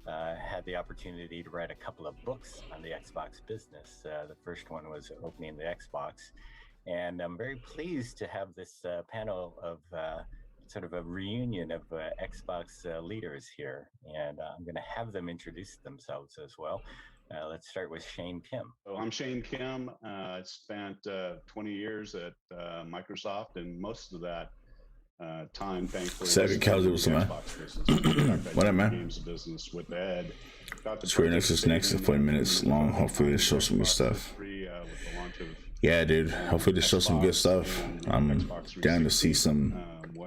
had the opportunity to write a couple of books on the Xbox business. The first one was Opening the Xbox, and I'm very pleased to have this panel of sort of a reunion of Xbox leaders here, and I'm going to have them introduce themselves as well. Let's start with Shane Kim. So I'm Shane Kim. I spent 20 years at Microsoft, and most of that time, thankfully, Second Kelsey was man. What up, man? Games business with Ed. Square Enix is next in 40 minutes long. Hopefully, they show some good stuff. Yeah, dude. Hopefully, they show some good stuff. I'm down to see some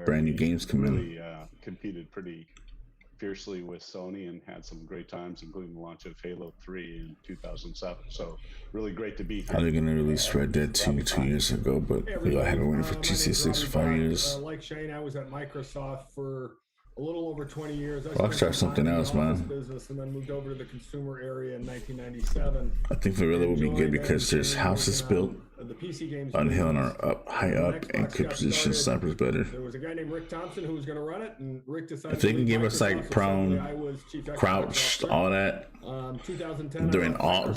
brand new games come in. Really competed pretty fiercely with Sony and had some great times, including the launch of Halo 3 in 2007. So really great to be here. How they gonna release Red Dead 2 years ago, but we all had been waiting for GT6 for 5 years. Like Shane, I was at Microsoft for a little over 20 years. Rockstar something else, man. Business and then moved over to the consumer area in 1997. I think Varela would be good because there's houses built the PC games on hill and are up high up and could position snipers better. There was a guy named Rick Thompson who was going to run it, and Rick decided if they can give us like prone, crouched, all that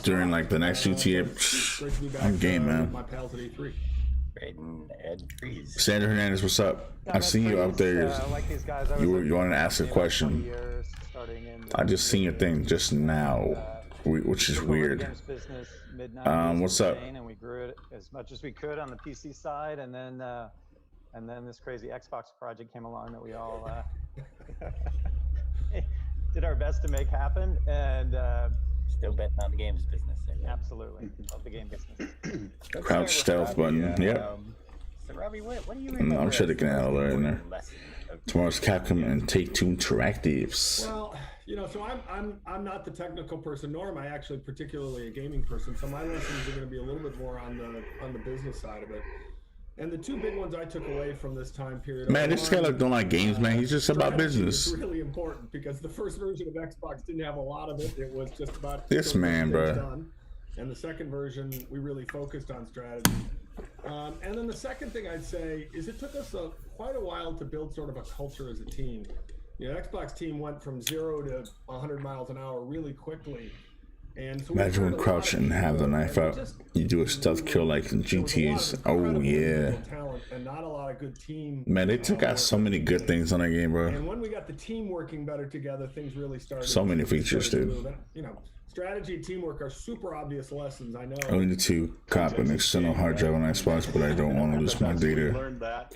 during like the next GTA, I'm game, man. My pals at E3. Sandra Hernandez, what's up? I seen you up there. You wanted to ask a question. I just seen your thing just now, which is weird. What's up? And we grew it as much as we could on the PC side, and then this crazy Xbox project came along that we all did our best to make happen, and still betting on the games business. Absolutely, love the game business. Crouch stealth button. Yep. So Robbie, what do you I'm sure they can add all that in there. Tomorrow's Capcom and Take-Two Interactives. Well, you know, so I'm not the technical person, nor am I actually particularly a gaming person. So my lessons are going to be a little bit more on the business side of it. And the two big ones I took away from this time period. Man, this guy don't like games, man. He's just about business. It's really important because the first version of Xbox didn't have a lot of it. It was just about this man, bro. Done. And the second version, we really focused on strategy. And then the second thing I'd say is it took us quite a while to build sort of a culture as a team. You know, Xbox team went from 0 to 100 miles an hour really quickly. And so imagine when crouch and have the knife out. You do a stealth kill like in GTA's. Oh yeah. And not a lot of good team. Man, they took out so many good things on that game, bro. And when we got the team working better together, things really started. So many features, dude. You know, strategy and teamwork are super obvious lessons. I know. I need to cop an external hard drive on Xbox, but I don't want to lose my data. Learned that.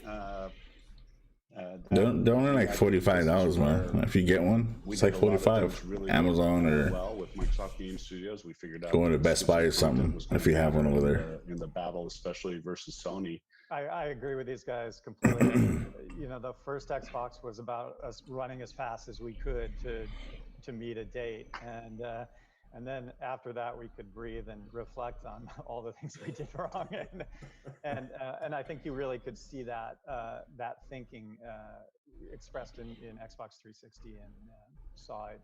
They're only like $45, man. If you get one, it's like $45. Amazon or with Microsoft Game Studios, we figured out going to Best Buy or something if you have one over there. In the battle, especially versus Sony. I agree with these guys completely. You know, the first Xbox was about us running as fast as we could to meet a date, and then after that we could breathe and reflect on all the things we did wrong, and I think you really could see that thinking expressed in Xbox 360 and saw it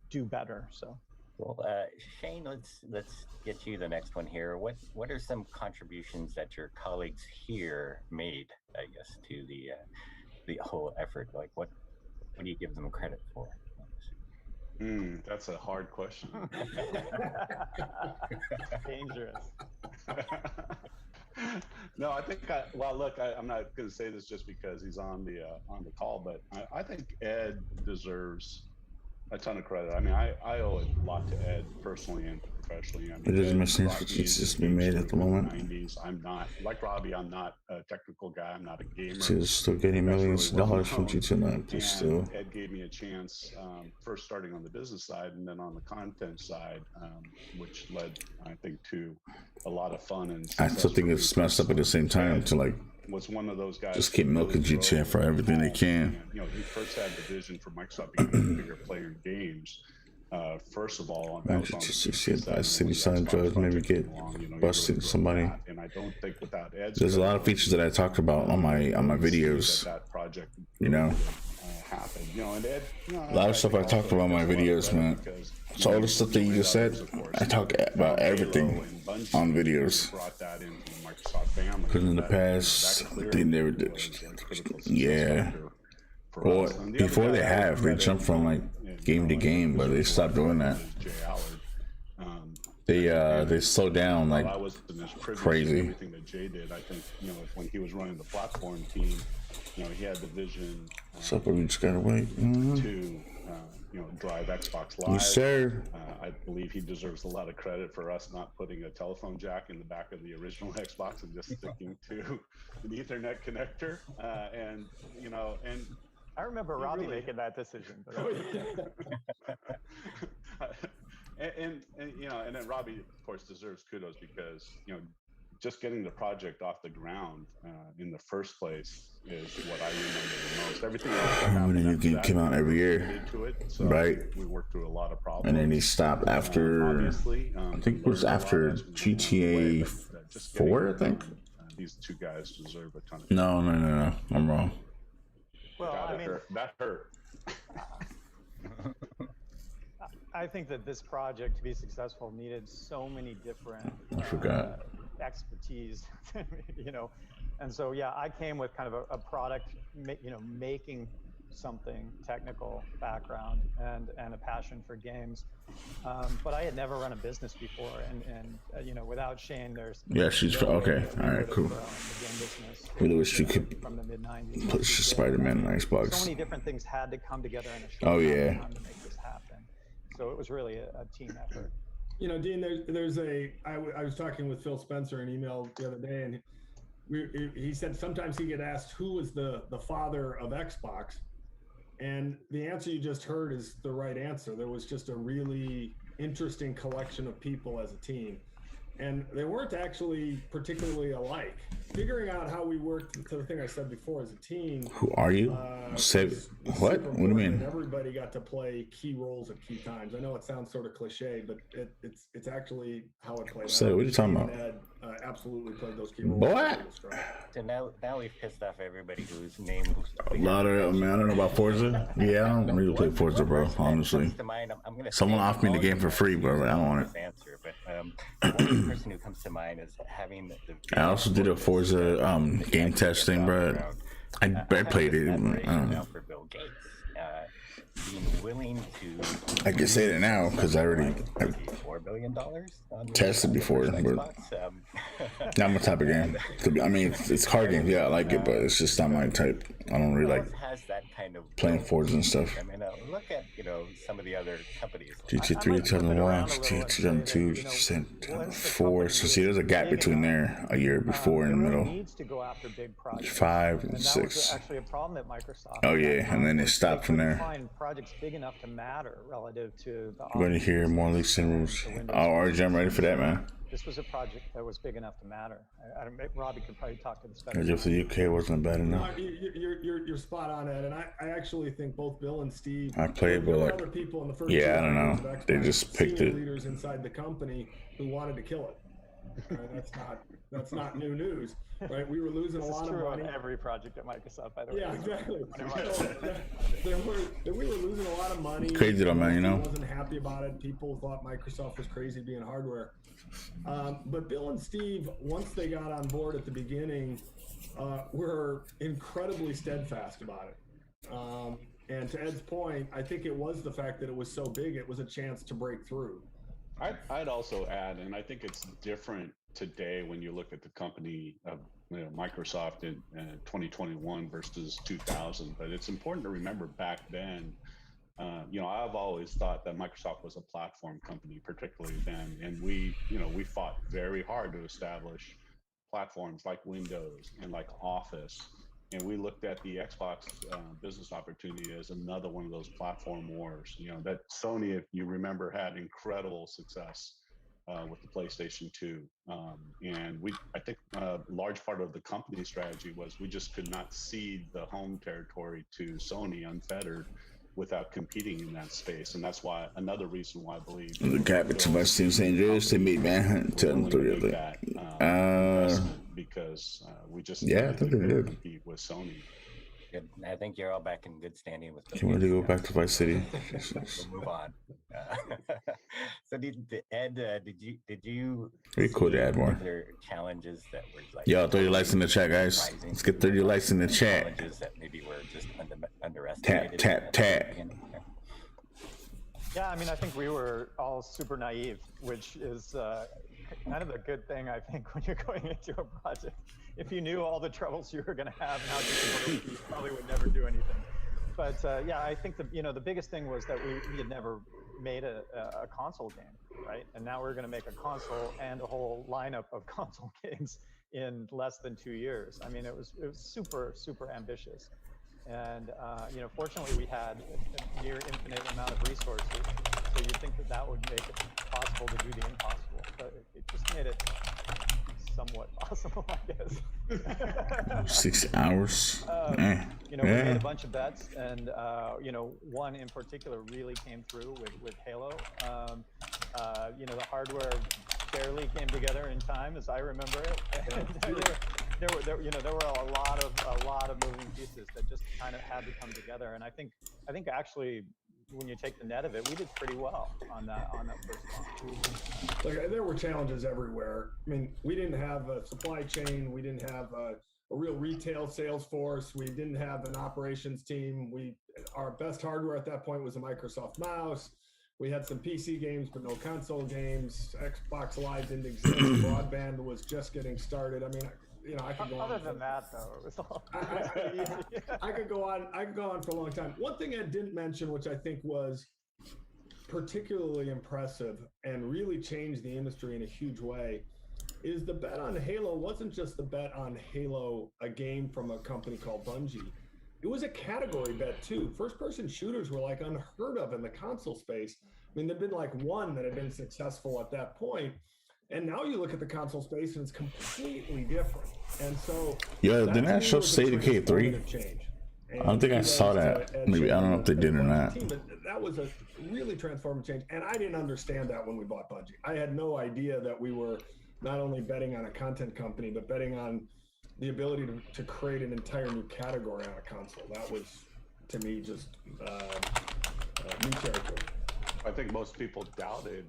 do better. So. Well, Shane, let's get you the next one here. What are some contributions that your colleagues here made, I guess, to the whole effort? Like, what do you give them credit for? That's a hard question. Dangerous. No, I think. Well, look, I'm not going to say this just because he's on the call, but I think Ed deserves a ton of credit. I mean, I owe a lot to Ed personally and professionally. I mean, it doesn't make sense for Jesus to be made at the moment. 90s. I'm not like Robbie. I'm not a technical guy. I'm not a gamer. She's still getting millions of dollars from GTA, but still. Ed gave me a chance, first starting on the business side and then on the content side, which led, I think, to a lot of fun and. I still think it's messed up at the same time to like. Was one of those guys just keep milking GTA for everything they can. You know, he first had the vision for Microsoft becoming a bigger player in games. First of all, on city side drugs, maybe get busted somebody. And I don't think without Ed's there's a lot of features that I talk about on my videos. That project, you know, happened. You know, and Ed, a lot of stuff I talked about in my videos, man. So all the stuff that you just said, I talk about everything on videos. Because in the past, they never did. Yeah. Well, before they have, they jumped from like game to game, but they stopped doing that. They slowed down like crazy. Everything that Jay did, I think, you know, when he was running the platform team, you know, he had the vision. So we just gotta wait. To drive Xbox Live. Yes, sir. I believe he deserves a lot of credit for us not putting a telephone jack in the back of the original Xbox and just sticking to an Ethernet connector. And I remember Robbie making that decision. And then Robbie, of course, deserves kudos because just getting the project off the ground in the first place is what I remember the most. Everything else when a new game came out every year, so right? We worked through a lot of problems, And then he stopped after. I think it was after GTA 4. I think. These two guys deserve a ton of. No, I'm wrong. Well, God, I mean, that hurt. I think that this project to be successful needed so many different I forgot. expertise, and so yeah, I came with kind of a product, making something technical background and a passion for games, but I had never run a business before, and without Shane, there's She's okay. All right, cool. Really wish you could from the mid-90s put Spider-Man on Xbox. So many different things had to come together in a short time to make this happen. So it was really a team effort. Dean, I was talking with Phil Spencer in email the other day, and he said sometimes he get asked who was the father of Xbox, and the answer you just heard is the right answer. There was just a really interesting collection of people as a team, and they weren't actually particularly alike. Figuring out how we worked, to the thing I said before, as a team. Who are you? Say what? What do you mean? Everybody got to play key roles at key times. I know it sounds sort of cliche, but it's actually how it played. So what are you talking about? Ed absolutely played those key roles. Boy. So now we've pissed off everybody whose name. A lot of I don't know about Forza. Yeah, I don't really play Forza, bro. Honestly, someone offered me the game for free, bro. I don't want it. Answer, but one person who comes to mind is having the I also did a Forza game testing, bro. I played it. I don't know. For Bill Gates, being willing to. I can say that now because I already $4 billion tested before, but not my type of game. I mean, it's card games. Yeah, I like it, but it's just not my type. I don't really like playing Forza and stuff. I mean, look at some of the other companies. GTA 3, 2001, GTA 2002, GTA 2004. So see, there's a gap between there, a year before in the middle. Needs to go after big projects. 5 and 6. That was actually a problem at Microsoft. Oh yeah, and then it stopped from there. Find projects big enough to matter relative to the. We're going to hear more leaks and rules. Oh, RJ, I'm ready for that, man. This was a project that was big enough to matter. Robbie could probably talk to this better. As if the UK wasn't bad enough. You're spot on, Ed, and I actually think both Bill and Steve. I played, but like, other people in the first I don't know. They just picked it. Leaders inside the company who wanted to kill it. That's not new news, right? We were losing a lot of money. On every project at Microsoft, by the way. Yeah, exactly. We were losing a lot of money. It's crazy though, man. Wasn't happy about it. People thought Microsoft was crazy being hardware. But Bill and Steve, once they got on board at the beginning, were incredibly steadfast about it. And to Ed's point, I think it was the fact that it was so big, it was a chance to break through. I'd also add, and I think it's different today when you look at the company of Microsoft in 2021 versus 2000. But it's important to remember back then, I've always thought that Microsoft was a platform company, particularly then, and we fought very hard to establish platforms like Windows and like Office. And we looked at the Xbox business opportunity as another one of those platform wars. That Sony, if you remember, had incredible success with the PlayStation 2. And I think a large part of the company strategy was we just could not cede the home territory to Sony unfettered without competing in that space. And that's why another reason why I believe the gap between West Team St. Andreas, they made Manhunt 2003 of it. Because we just I think they did compete with Sony. Good. I think you're all back in good standing with. You want to go back to Vice City? We'll move on. So, Ed, did you? Pretty cool to add more. Other challenges that were like. Yo, 30 likes in the chat, guys. Let's get 30 likes in the chat. Challenges that maybe were just underestimated. Tap. Yeah, I mean, I think we were all super naive, which is kind of a good thing, I think, when you're going into a project. If you knew all the troubles you were going to have and how difficult it would be, you probably would never do anything. But yeah, I think the biggest thing was that we had never made a console game, right? And now we're going to make a console and a whole lineup of console games in less than 2 years. I mean, it was super, super ambitious. And fortunately, we had a near infinite amount of resources. So you'd think that would make it possible to do the impossible. But it just made it somewhat possible, I guess. 6 hours. We made a bunch of bets, and one in particular really came through with Halo. The hardware barely came together in time, as I remember it. And there were a lot of moving pieces that just kind of had to come together. And I think actually, when you take the net of it, we did pretty well on that first launch. Like, there were challenges everywhere. I mean, we didn't have a supply chain. We didn't have a real retail sales force. We didn't have an operations team. Our best hardware at that point was a Microsoft mouse. We had some PC games, but no console games. Xbox Live didn't exist. Broadband was just getting started. I mean, I could go on. Other than that, though, it was all. I could go on. I could go on for a long time. One thing I didn't mention, which I think was particularly impressive and really changed the industry in a huge way, is the bet on Halo wasn't just the bet on Halo, a game from a company called Bungie. It was a category bet too. First-person shooters were like unheard of in the console space. I mean, there'd been like one that had been successful at that point. And now you look at the console space and it's completely different. And so, yeah, didn't that show State of K3? I don't think I saw that. Maybe I don't know if they did or not. That was a really transformative change, and I didn't understand that when we bought Bungie. I had no idea that we were not only betting on a content company, but betting on the ability to create an entire new category on a console. That was, to me, just new territory. I think most people doubted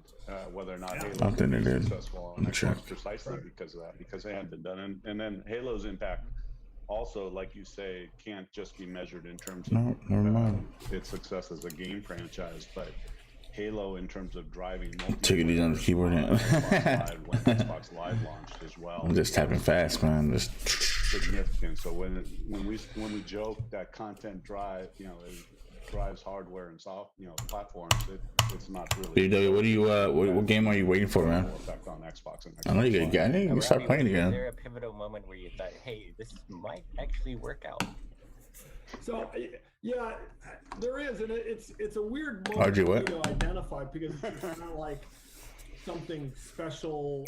whether or not Halo I think would they be did. successful on Xbox precisely because of that, because they hadn't been done. And then Halo's impact also, like you say, can't just be measured in terms of its success as a game franchise, but Halo in terms of driving taking these on the keyboard. when Xbox Live launched as well. I'm just tapping fast, man. Just significant. So when we joke that content drives hardware and platforms, it's not really. BW, what do you what game are you waiting for, man? Effect on Xbox and I know you got. I think you can start playing again. Was there a pivotal moment where you thought, "Hey, this might actually work out"? So yeah, there is, and it's a weird moment to identify because it's not like something special.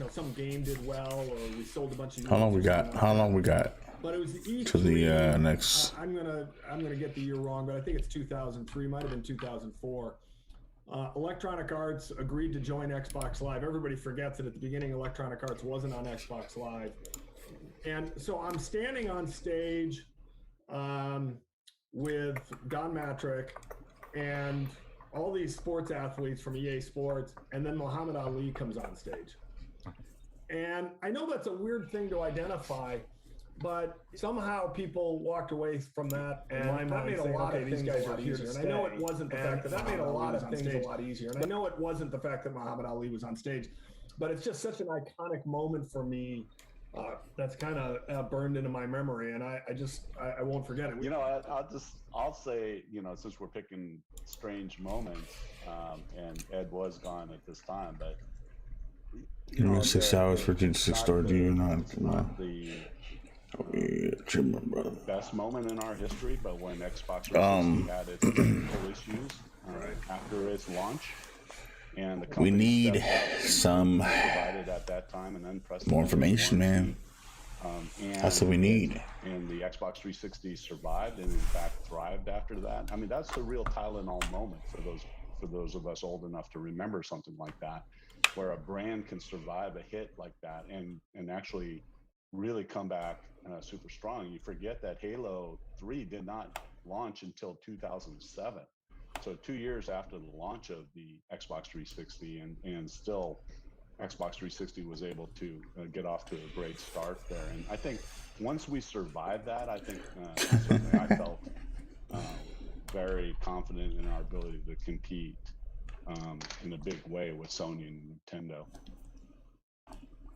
Some game did well, or we sold a bunch of. How long we got? But it was the E3, to the next. I'm gonna get the year wrong, but I think it's 2003. Might have been 2004. Electronic Arts agreed to join Xbox Live. Everybody forgets that at the beginning, Electronic Arts wasn't on Xbox Live, and so I'm standing on stage with Don Matrick and all these sports athletes from EA Sports, and then Muhammad Ali comes on stage. And I know that's a weird thing to identify, but somehow people walked away from that, and that made a lot of things a lot easier. And I know it wasn't the fact that made a lot of things a lot easier. And I know it wasn't the fact that Muhammad Ali was on stage, but it's just such an iconic moment for me. That's kind of burned into my memory, and I won't forget it. I'll say, since we're picking strange moments, and Ed was gone at this time, but 6 hours for 6 door. Do you not? The best moment in our history, but when Xbox 360 had its technical issues after its launch, and the we need some provided at that time, and then more information, man. That's what we need. And the Xbox 360 survived, and in fact thrived after that. I mean, that's the real Tylenol moment for those of us old enough to remember something like that, where a brand can survive a hit like that and actually really come back super strong. You forget that Halo 3 did not launch until 2007. So 2 years after the launch of the Xbox 360, and still Xbox 360 was able to get off to a great start there. And I think once we survived that, I think certainly I felt very confident in our ability to compete in a big way with Sony and Nintendo.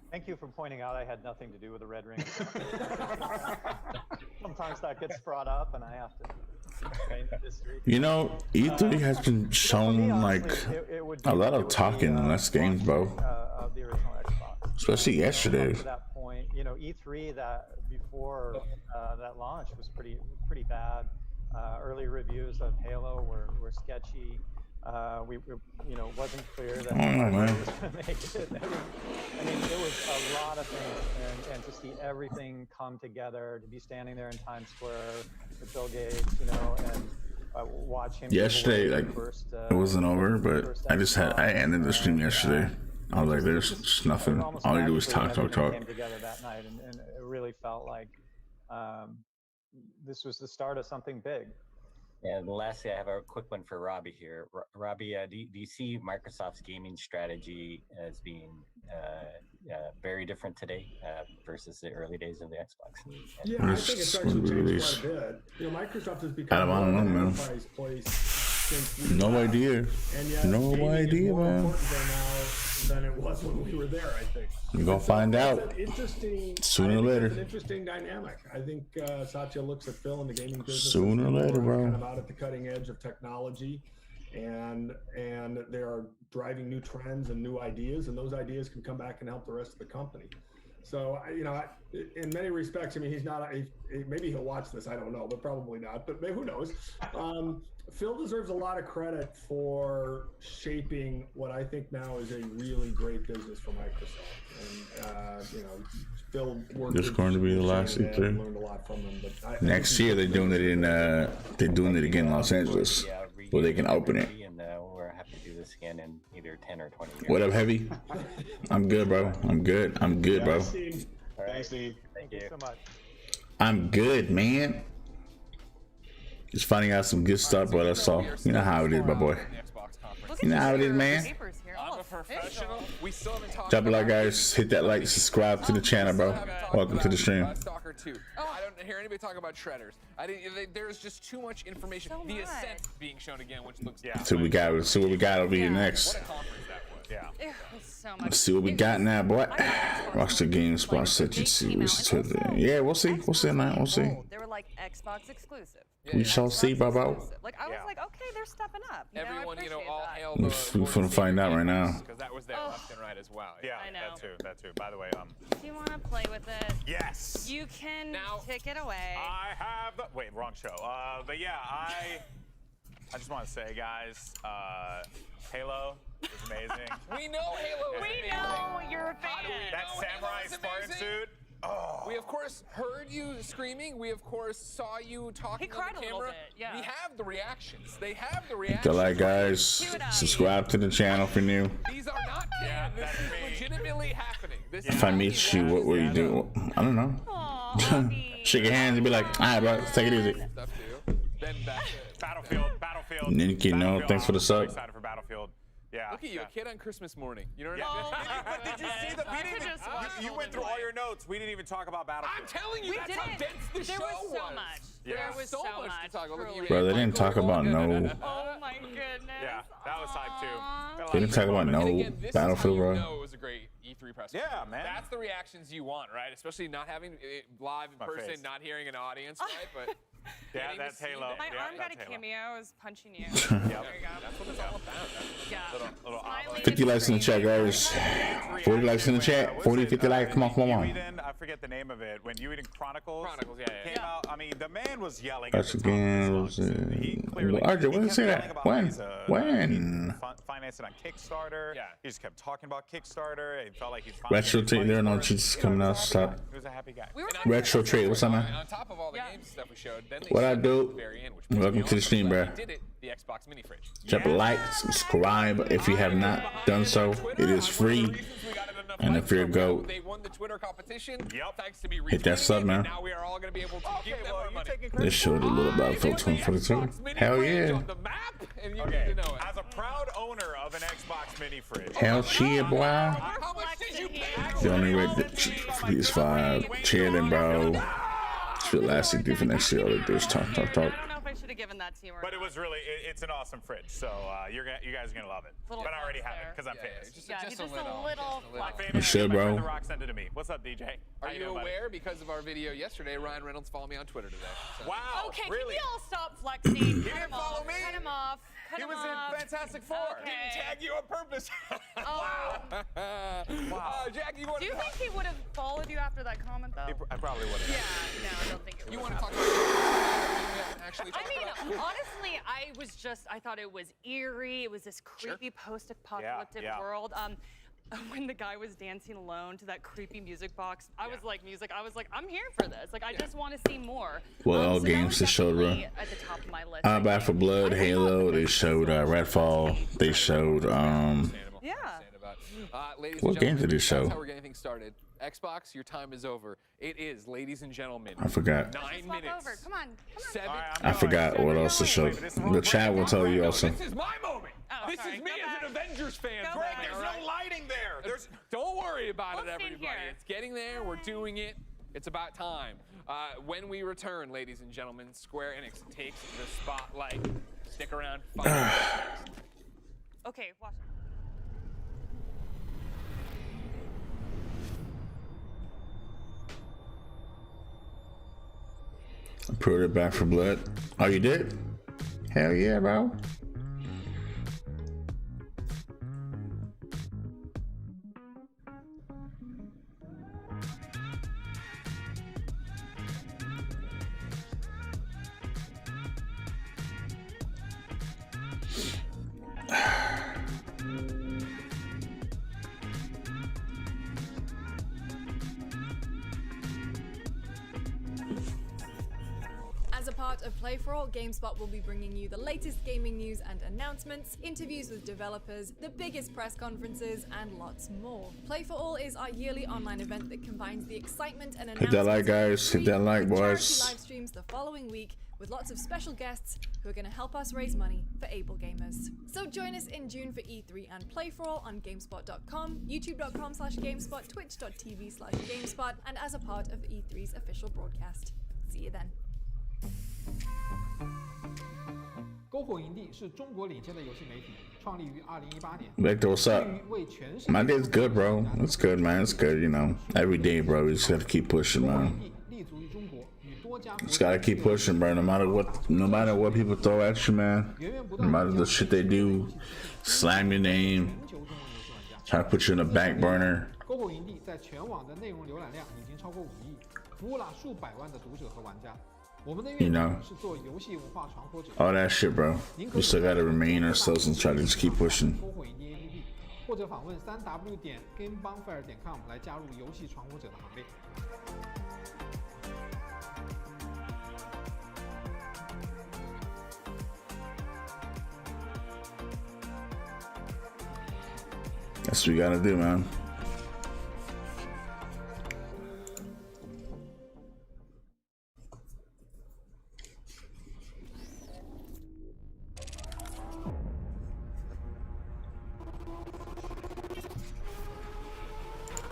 Thank you for pointing out I had nothing to do with the Red Ring. Sometimes that gets brought up, and I have to You know, E3 has been shown like a lot of talking and less games, bro. Of the original Xbox. Especially yesterday. Up to that point, you know, E3 that before that launch was pretty bad. Early reviews of Halo were sketchy. We you know, wasn't clear that man. was going to make it. I mean, it was a lot of things, and to see everything come together, to be standing there in Times Square with Bill Gates, you know, and watch him. Yesterday, like, it wasn't over, but I ended the stream yesterday. I was like, there's just nothing. All you do is talk. Came together that night, and it really felt like this was the start of something big. And lastly, I have a quick one for Robbie here. Robbie, do you see Microsoft's gaming strategy as being very different today versus the early days of the Xbox? Yeah, I think it's actually changed quite a bit. You know, Microsoft has become I don't know, man. enterprise place since we No idea. And yet, No gaming is idea, more man. important there now than it was when we were there, I think. You're gonna find It's out an interesting, sooner or I think later. It's an interesting dynamic. I think Satya looks at Phil in the gaming business. Sooner or as later, people who are bro. Kind of out at the cutting edge of technology, and they are driving new trends and new ideas, and those ideas can come back and help the rest of the company. So, you know, in many respects, I mean, he's not. Maybe he'll watch this. I don't know, but probably not. But who knows? Phil deserves a lot of credit for shaping what I think now is a really great business for Microsoft. And you know, Phil worked. This is going to be the last Shane and E3. learned a lot from them. But I Next think year they're doing it in again in Los Angeles, where they can open it. And we're happy to do this again in either 10 or 20 years. What up, Heavy? I'm good, bro. I'm good, bro. Thanks, Steve. Thank you so much. I'm good, man. Just finding out some good stuff, but that's all. You know how it is, my boy. You know how it is, man. I'm a professional. We still haven't talked Drop a like, guys. Hit that like, subscribe to the channel, bro. Welcome to the stream. Stalker 2. I don't hear anybody talk about shredders. There's just too much information. The Ascent being shown again, which looks. See what we got. See what we got over here next. What a conference that was. Yeah. It was so much. Let's see what we got now, boy. Rockstar Games Spot said you see. Yeah, we'll see. We'll see, man. We'll see. They were like Xbox exclusive. We shall see, Baba. Like I was like, okay, they're stepping up. Everyone, you know, all hail We're gonna find out right now. because that was there left and right as well. Yeah, I know. that too. By the way, Do you want to play with it? yes. You can take it away. I have the wait, wrong show. But yeah, I just want to say, guys, Halo is amazing. We know Halo is amazing. We know you're a fan. That samurai Spartan suit. Oh. We of course heard you screaming. We of course saw you talking He cried on a the little camera. bit, yeah. We have the reactions. They have the Hit reactions. the like, guys. Subscribe to the channel for new. These are not canned. This is legitimately happening. This If I meet you, what will you do? I don't know. Shake your hands and be like, all right, bro, take it easy. Stuff too. Then back to Battlefield. Nikki, no, thanks for the I'm sub. excited for Battlefield. Yeah. Look at you, a kid on Christmas morning. You know what Yeah. I mean? But did you see the? We didn't even, you went through all your notes. We didn't even talk about Battlefield. I'm telling you, that's how dense the There show was so was. much. Yeah. There was so much. to talk about. Look at you, Bro, they didn't talk about no. Oh my goodness. Yeah, that was hype too. They didn't talk about no Battlefield, bro. No, it was a great E3 press. Yeah, conference. man. That's the reactions you want, right? Especially not having it live in My person, face. not hearing an audience, right? But Yeah, getting to that's see Halo. that. My Yeah, arm got a that's Halo. cameo. I was punching you. Yep. There you go. That's what it's all about. Yeah. Little Smiling 50 likes in the chat, guys. 40 likes in the chat. 40, 50 likes. Come on, come on. Ueden, I forget the name of it. When Ueden Chronicles yeah. came out, I mean, the man was yelling. That's again. RJ, when did you say that? When? When? Financed it on Kickstarter. Yeah. He just kept talking about Kickstarter. It felt like he's finally Retro Trade. There are no cheats coming out. Stop. He was a happy guy. Retro Trade. What's up, man? On top of all the games stuff we showed, then they What I showed do? at the very end, which was Welcome to the stream, bro. they did it, the Xbox mini fridge. Drop a like, subscribe if you have not done so. It is free. And if you're a goat, They won the Twitter competition. Yep. Thanks to me hit that sub, man. Now we are all going to be able to give them our money. This showed a little Battlefield 2042. Hell yeah. On the map, and you need to know it. As a proud owner of an Xbox mini fridge. Hell yeah, boy. How much did you pay? The only way to PS5, chilling, bro. It's elastic do for next year. All they do is talk. I don't know if I should have given that that team or But it not. was really, it's an awesome fridge. So you guys are going to love it. Little But I already flex have it there. because I'm famous. Yeah, just a little My flex. famous Shit, my bro. friend The Rock sent it to me. What's up, DJ? Are How you doing, buddy? aware? Because of our video yesterday, Ryan Reynolds followed me on Twitter today. So. Wow. Okay, really? can we all stop flexing? He Cut didn't him follow off. me. Cut him off. Cut He him was off. in Fantastic Four. Okay. Didn't tag you on purpose. Oh. Wow. Jackie, you want Do you think he would have followed you after that comment, though? I probably would have. Yeah, no, I don't think it would. You want to talk about we haven't actually talked I mean, about? honestly, I thought it was eerie. It was this creepy post-apocalyptic Yeah. world. When the guy was dancing alone to that creepy music box, I was like, I'm here for this. Like, I just want to see more. Well, all So that games was they showed, bro. definitely at the top of my list. Back for Blood, Halo. They showed Redfall. They showed Yeah. Ladies What and game did gentlemen, it show? That's how we're getting things started. Xbox, your time is over. It is, ladies and gentlemen. I forgot. 9 9 minutes. minutes. Come on. Seven. I forgot what else to show. The chat will tell you also. This is my moment. Oh, this sorry. is me Go as an back. Avengers fan. Go Greg, back. there's no lighting there. Don't worry about it, We'll stand everybody. here. It's getting there. We're doing it. It's about time. When we return, ladies and gentlemen, Square Enix takes the spotlight. Stick around. Okay, watch. I put it Back for Blood. Oh, you did? Hell yeah, bro. As a part of Play for All, GameSpot will be bringing you the latest gaming news and announcements, interviews with developers, the biggest press conferences, and lots more. Play for All is our yearly online event that combines the excitement and announcements. Hit that like, guys. Hit that like, with charity boys. live streams the following week with lots of special guests who are going to help us raise money for able gamers. So join us in June for E3 and Play for All on GameSpot.com, YouTube.com/GameSpot, Twitch.tv/GameSpot, and as a part of E3's official broadcast. See you then. 篝火营地是中国领先的游戏媒体，创立于2018年。 Victor, what's up? My day's good, bro. It's good, man. It's good, you know. Every day, bro. We just have to keep pushing, man. 立足于中国，与多家 Just gotta keep pushing, bro. No matter what people throw at you, man. No matter the shit they do, slam your name, try to put you in the back burner. 篝火营地在全网的内容浏览量已经超过5亿，服务了数百万的读者和玩家。我们的 You 愿 know, 景是做游戏文化传播者。 all that shit, bro. We still gotta remain ourselves and try to just keep pushing. 篝火营地 APP， 或者访问3w.gamebonfire.com 来加入游戏传播者的行列。 That's what we gotta do, man.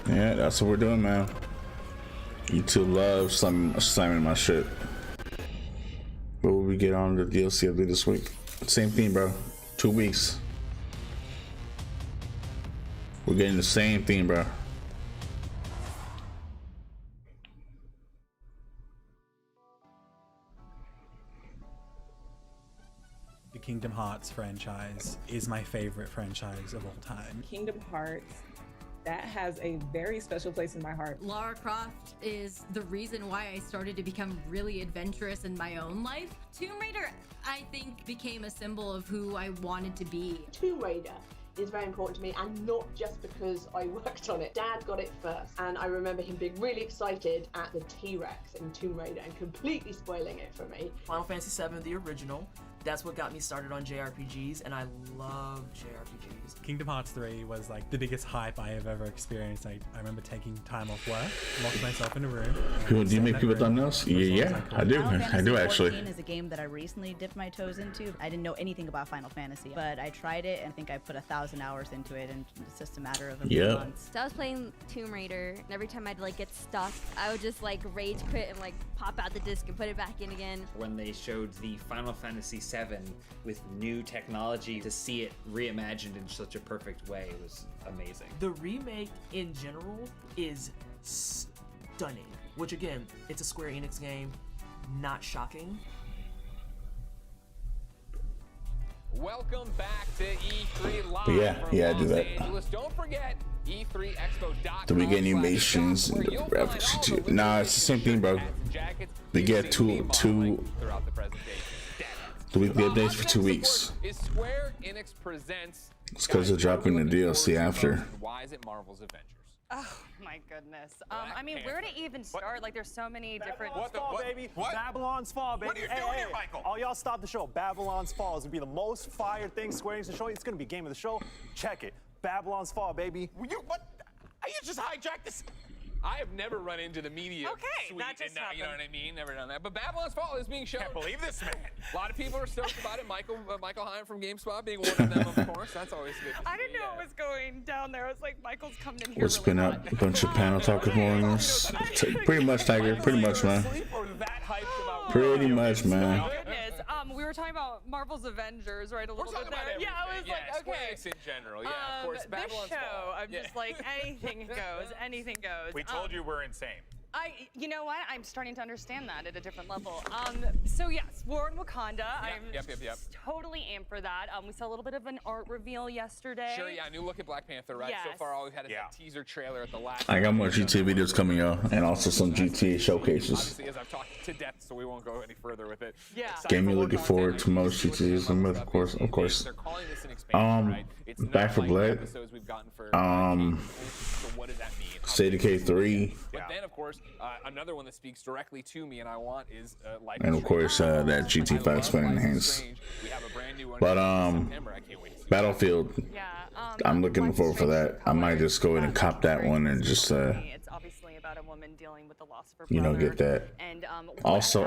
Yeah, that's what we're doing, man. YouTube loves slamming my shit. What will we get on the DLC update this week? Same thing, bro. 2 weeks. We're getting the same thing, bro. The Kingdom Hearts franchise is my favorite franchise of all time. Kingdom Hearts, that has a very special place in my heart. Lara Croft is the reason why I started to become really adventurous in my own life. Tomb Raider, I think, became a symbol of who I wanted to be. Tomb Raider is very important to me, and not just because I worked on it. Dad got it first, and I remember him being really excited at the T-Rex in Tomb Raider and completely spoiling it for me. Final Fantasy VII, the original, that's what got me started on JRPGs, and I love JRPGs. games. Kingdom Hearts 3 was like the biggest hype I have ever experienced. I remember taking time off work, locked myself in a room. Do you make people thumbnails? Yeah, I do. I do actually. Final Fantasy 14 is a game that I recently dipped my toes into. I didn't know anything about Final Fantasy, but I tried it and I think I put 1,000 hours into it, and it's just a matter of a few months. So I was playing Tomb Raider, and every time I'd like get stuck, I would just like rage quit and like pop out the disc and put it back in again. When they showed the Final Fantasy VII with new technology, to see it reimagined in such a perfect way was amazing. The remake in general is stunning, which again, it's a Square Enix game, not shocking. Welcome back to E3 Live from I do Los that. Angeles. Don't forget E3Expo.com. Do we get animations and the graphics too? Nah, it's the same thing, bro. They get two the weekly updates for 2 weeks. Is Square Enix presents. It's because they're dropping the DLC after. Why is it Marvel's Avengers? Oh my goodness. I mean, where to even start? Like, there's so many different. Babylon's Fall, baby. Babylon's Fall, baby. What are you doing here, Michael? All y'all stop the show. Babylon's Fall is gonna be the most fire thing Square Enix is showing. It's gonna be game of the show. Check it. Babylon's Fall, baby. What? You just hijacked this. I have never run into the media suite, that just and you know what I mean? Never done that. But Babylon's Fall is being shown. Can't believe this, man. A lot of people are stoked about it. Michael Heim from GameSpot being one of them, of course. That's always good to see. I didn't know it was going down there. I was like, Michael's coming in here. What's been up? A bunch of panel talking mornings. Pretty much, Tiger. Pretty much, man. Pretty much, man. Oh, goodness. We were talking about Marvel's Avengers, right? A little bit there. Yeah, I was like, okay. Square Enix in general, yeah, of course. Babylon's This show, Fall. I'm just like, anything goes, anything goes. We told you we're insane. You know what? I'm starting to understand that at a different level. So yes, War in Wakanda. Yep. Totally amped for that. We saw a little bit of an art reveal yesterday. Sure, yeah, new look at Black Panther, right? Yes. So far, all we've had is that teaser trailer at the last. I got more GTA videos coming, y'all, and also some GTA showcases. Obviously, as I've talked to death, so we won't go any further with it. Yeah. Game you're looking forward to most GTAs, and of course. They're calling this an expansion, right? It's Back for not like Blood. episodes we've gotten for So what does that mean? State of K3. But then, of course, another one that speaks directly to me and I want is Life And is of course, that GT5 Spin Enhanced. But Battlefield, I'm looking forward for that. I might just go ahead and cop that one and just It's obviously about a woman dealing with the loss of her you know, brother. get that. And Also,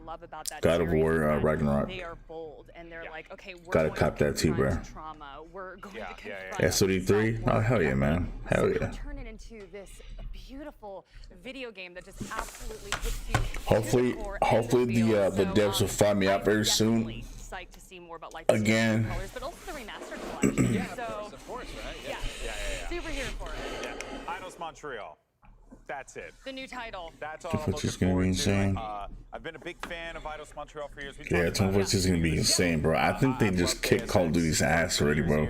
love about that God of series War, is that Ragnarok. They are bold and they're like, okay, we're Gotta going cop to that too, bro. confront trauma. We're going to confront SOD3? Oh, hell yeah, man. Hell yeah. turn it into this beautiful video game that just absolutely hits you. Hopefully the devs will find me out very soon. Psyched to see more about Life Again. Colors, but also the remastered collection. Yeah, so, of course, right? Yeah. Super here for it. Yeah. Eidos Montreal. That's it. The new title. That's all The I'm fuck looking is gonna be forward insane. to. I've been a big fan of Eidos Montreal for years. Yeah, Tom Voice is gonna be insane, bro. I think they just kicked Call of Duty's ass already, bro.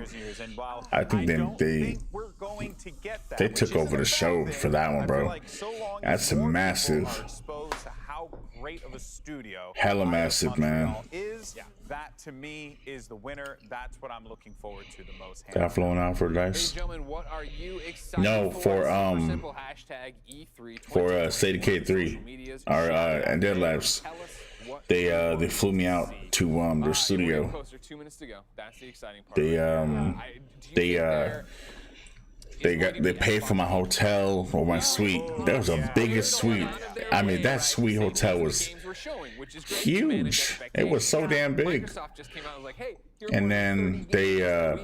I think they took over the show for that one, bro. That's massive. Great of a studio. Hella massive, man. That to me is the winner. That's what I'm looking forward to the most. Got flowing out for dice. Gentlemen, what are you excited No, for simple hashtag E3 for State of K3, and Dead Labs. They flew me out to their studio. 2 minutes to go. That's the exciting part. They paid for my hotel or my suite. That was the biggest suite. I mean, that suite hotel was huge. It was so damn big. And then they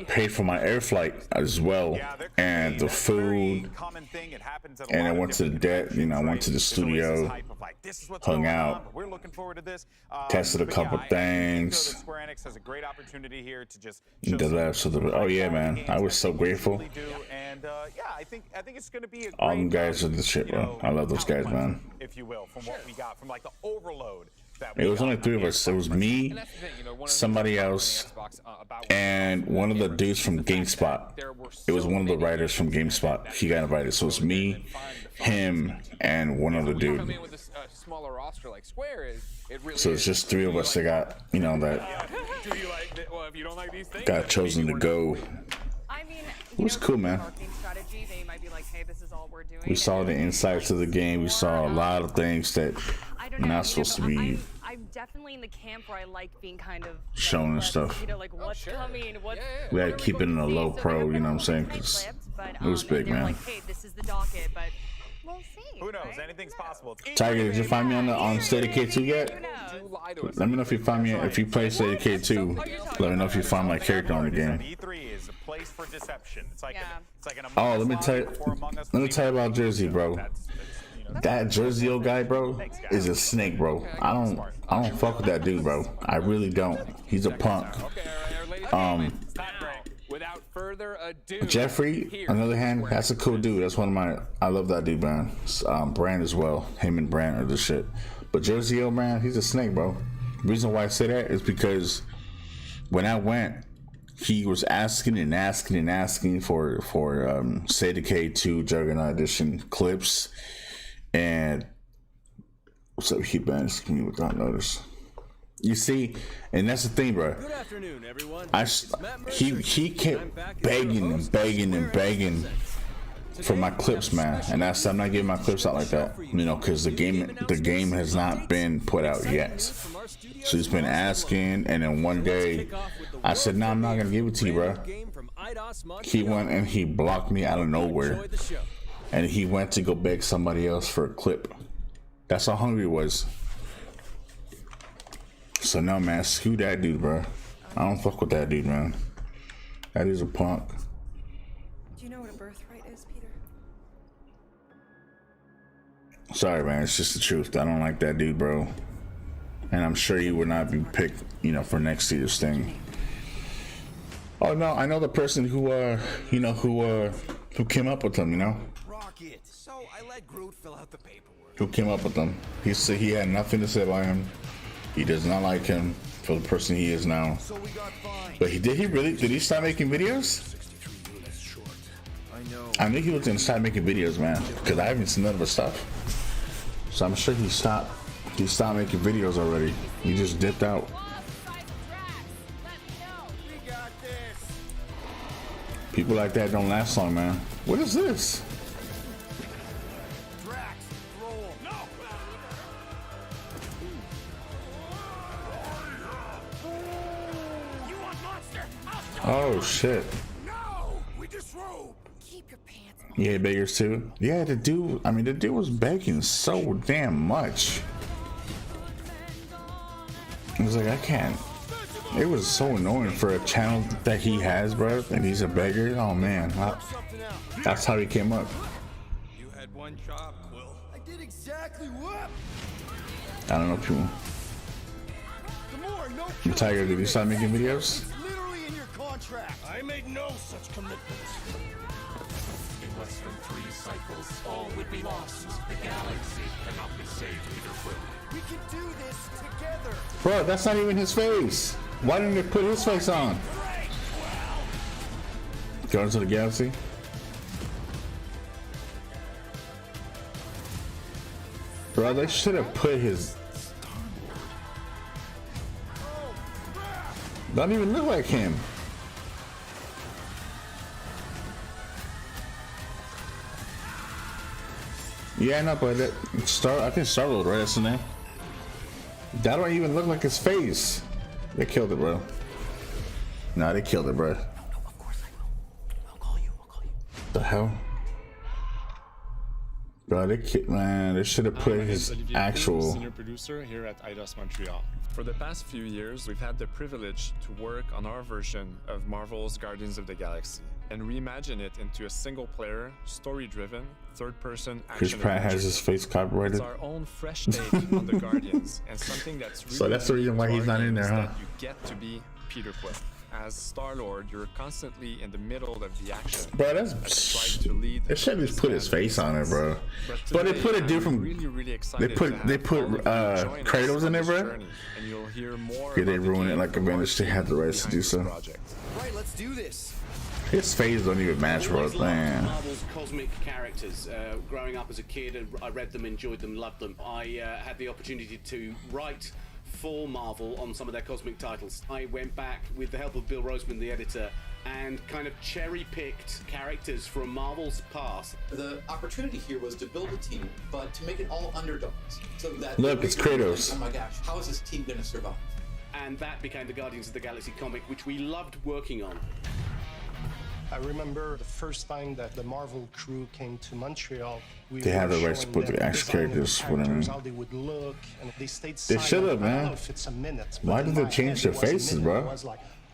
paid for my air flight as well, and the food. And I went to I went to the studio, hung out, tested a couple things. The labs, oh yeah, man, I was so grateful. I think it's going to be all them guys are the shit, bro. I love those guys, man. If you will, from what we got, from like the overload. It was only 3 of us. It was me, somebody else, and one of the dudes from GameSpot. It was one of the writers from GameSpot. He got invited. So it was me, him, and one other dude. So it's just 3 of us that got, that got chosen to go. I mean, It was cool, man. marketing strategy, they might be like, hey, this is all we're doing. We saw the insights of the game. We saw a lot of things that are not supposed to be I'm definitely in the camp where I like being kind of shown and stuff. You know, like what's coming, what's We had to keep it in a low pro, you know what I'm saying? 'Cause it was big, man. like, hey, this is the docket, but we'll see. Who knows? Anything's possible. Tiger, did you find me on State of K2 yet? Let me know if you find me if you play State of K2. Let me know if you find my character on the game. E3 is a place for deception. It's like an Oh, let me tell you about Jersey, bro. That Jersey old guy, bro, is a snake, bro. I don't fuck with that dude, bro. I really don't. He's a punk. Without further ado, Jeffrey, on the other hand, that's a cool dude. That's one of my. I love that dude, man. Brand as well. Him and Brand are the shit. But Jersey old man, he's a snake, bro. The reason why I say that is because when I went, he was asking for State of K2 Juggernaut Edition clips. And what's up, he banished me without notice. You see, and that's the thing, bro. Good afternoon, everyone. He kept begging for my clips, man. And I said I'm not giving my clips out like that, you know, because the game has not been put out yet. So he's been asking, and then one day I said, "No, I'm not gonna give it to you, bro." He went and he blocked me out of nowhere. And he went to go beg somebody else for a clip. That's how hungry he was. So no, man, screw that dude, bro. I don't fuck with that dude, man. That is a punk. Do you know what a birthright is, Peter? Sorry, man. It's just the truth. I don't like that dude, bro. And I'm sure he would not be picked, you know, for next year's thing. Oh no, I know the person who, who came up with him, you know. So I let Groot fill out the paperwork. Who came up with them? He said he had nothing to say about him. He does not like him for the person he is now. So we got fined. But did he start making videos? I knew he was gonna start making videos, man, because I haven't seen none of his stuff. So I'm sure he stopped making videos already. He just dipped out. People like that don't last long, man. What is this? Oh shit. No, we disrobe. Keep your pants on. Yeah, beggars too. Yeah, the dude was begging so damn much. I was like, I can't. It was so annoying for a channel that he has, bro, and he's a beggar. Oh man, that's how he came up. You had one job, Quill. I did exactly what? I don't know, people. Tiger, did you start making videos? I made no such commitments. In less than 3 cycles, all would be lost. The galaxy cannot be saved, Peter Quill. We can do this together. Bro, that's not even his face. Why didn't they put his face on? Guardians of the Galaxy? Bro, they should have put his... Doesn't even look like him. Yeah, no, but I think Star-Lord, right? That's the name. That don't even look like his face. They killed it, bro. Nah, they killed it, bro. No, of course I will. I'll call you. The hell? Bro, they should have put his actual... Senior producer here at IDOS Montreal. For the past few years, we've had the privilege to work on our version of Marvel's Guardians of the Galaxy and reimagine it into a single-player, story-driven, third-person action Chris Pratt has his face copyrighted. It's our own fresh take on the Guardians, and something that's really so that's the reason why he's not in there, huh? You get to be Peter Quill. As Star-Lord, you're constantly in the middle of the action. Bro, that's... They should just put his face on it, bro. But they put a different... They put Kratos in there, bro. Yeah, they ruined it like Avengers. They had the rights to do so. Right, let's do this. His face don't even match, bro. Man. Marvel's cosmic characters. Growing up as a kid, I read them, enjoyed them, loved them. I had the opportunity to write for Marvel on some of their cosmic titles. I went back with the help of Bill Roseman, the editor, and kind of cherry-picked characters from Marvel's past. The opportunity here was to build a team, but to make it all underdogs. So that look, it's Kratos. Like, oh my gosh, how is this team going to survive? And that became the Guardians of the Galaxy comic, which we loved working on. I remember the first time that the Marvel crew came to Montreal. They had the rights to put the actual characters, whatever. How they would look, and they stayed They should have, man. If it's a minute, why did they change their faces, bro?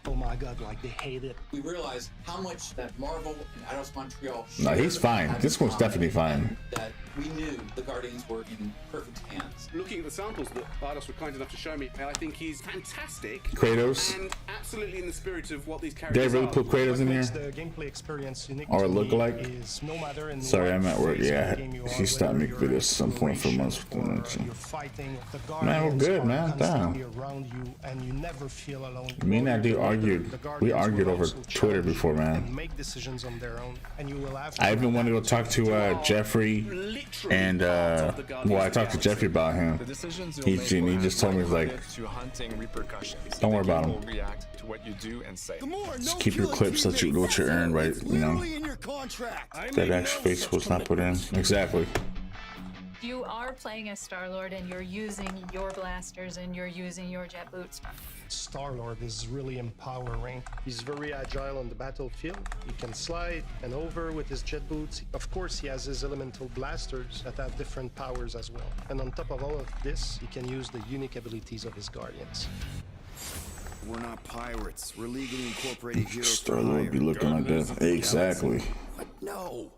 Oh my god, like they hate it. We realized how much that Marvel and Eidos Montreal. No, he's fine. This one's definitely fine. That we knew the Guardians were in perfect hands. Looking at the samples that Eidos were kind enough to show me, I think he's fantastic. Kratos. And absolutely in the spirit of what these characters Did they really put Kratos in here? The gameplay experience unique or to look me alike? is no matter in Sorry, I'm at work. Yeah, he stopped making videos at some point for months. Man, we're good, man. Damn. And you never feel alone. Me and that dude argued. We argued over Twitter before, man. Make decisions on their own, and you will have I even wanted to go talk to Jeffrey, and well, I talked to Jeffrey about him. He just told me, like, don't worry about him. Just keep your clips that you what you earned, right? You know, that actual face was not put in. Exactly. You are playing as Star-Lord and you're using your blasters and you're using your jet boots. Star-Lord is really empowering. He's very agile on the battlefield. He can slide and over with his jet boots. Of course, he has his elemental blasters that have different powers as well. And on top of all of this, he can use the unique abilities of his guardians. We're not pirates. We're legally incorporated heroes. Star-Lord be looking like that. Exactly. No.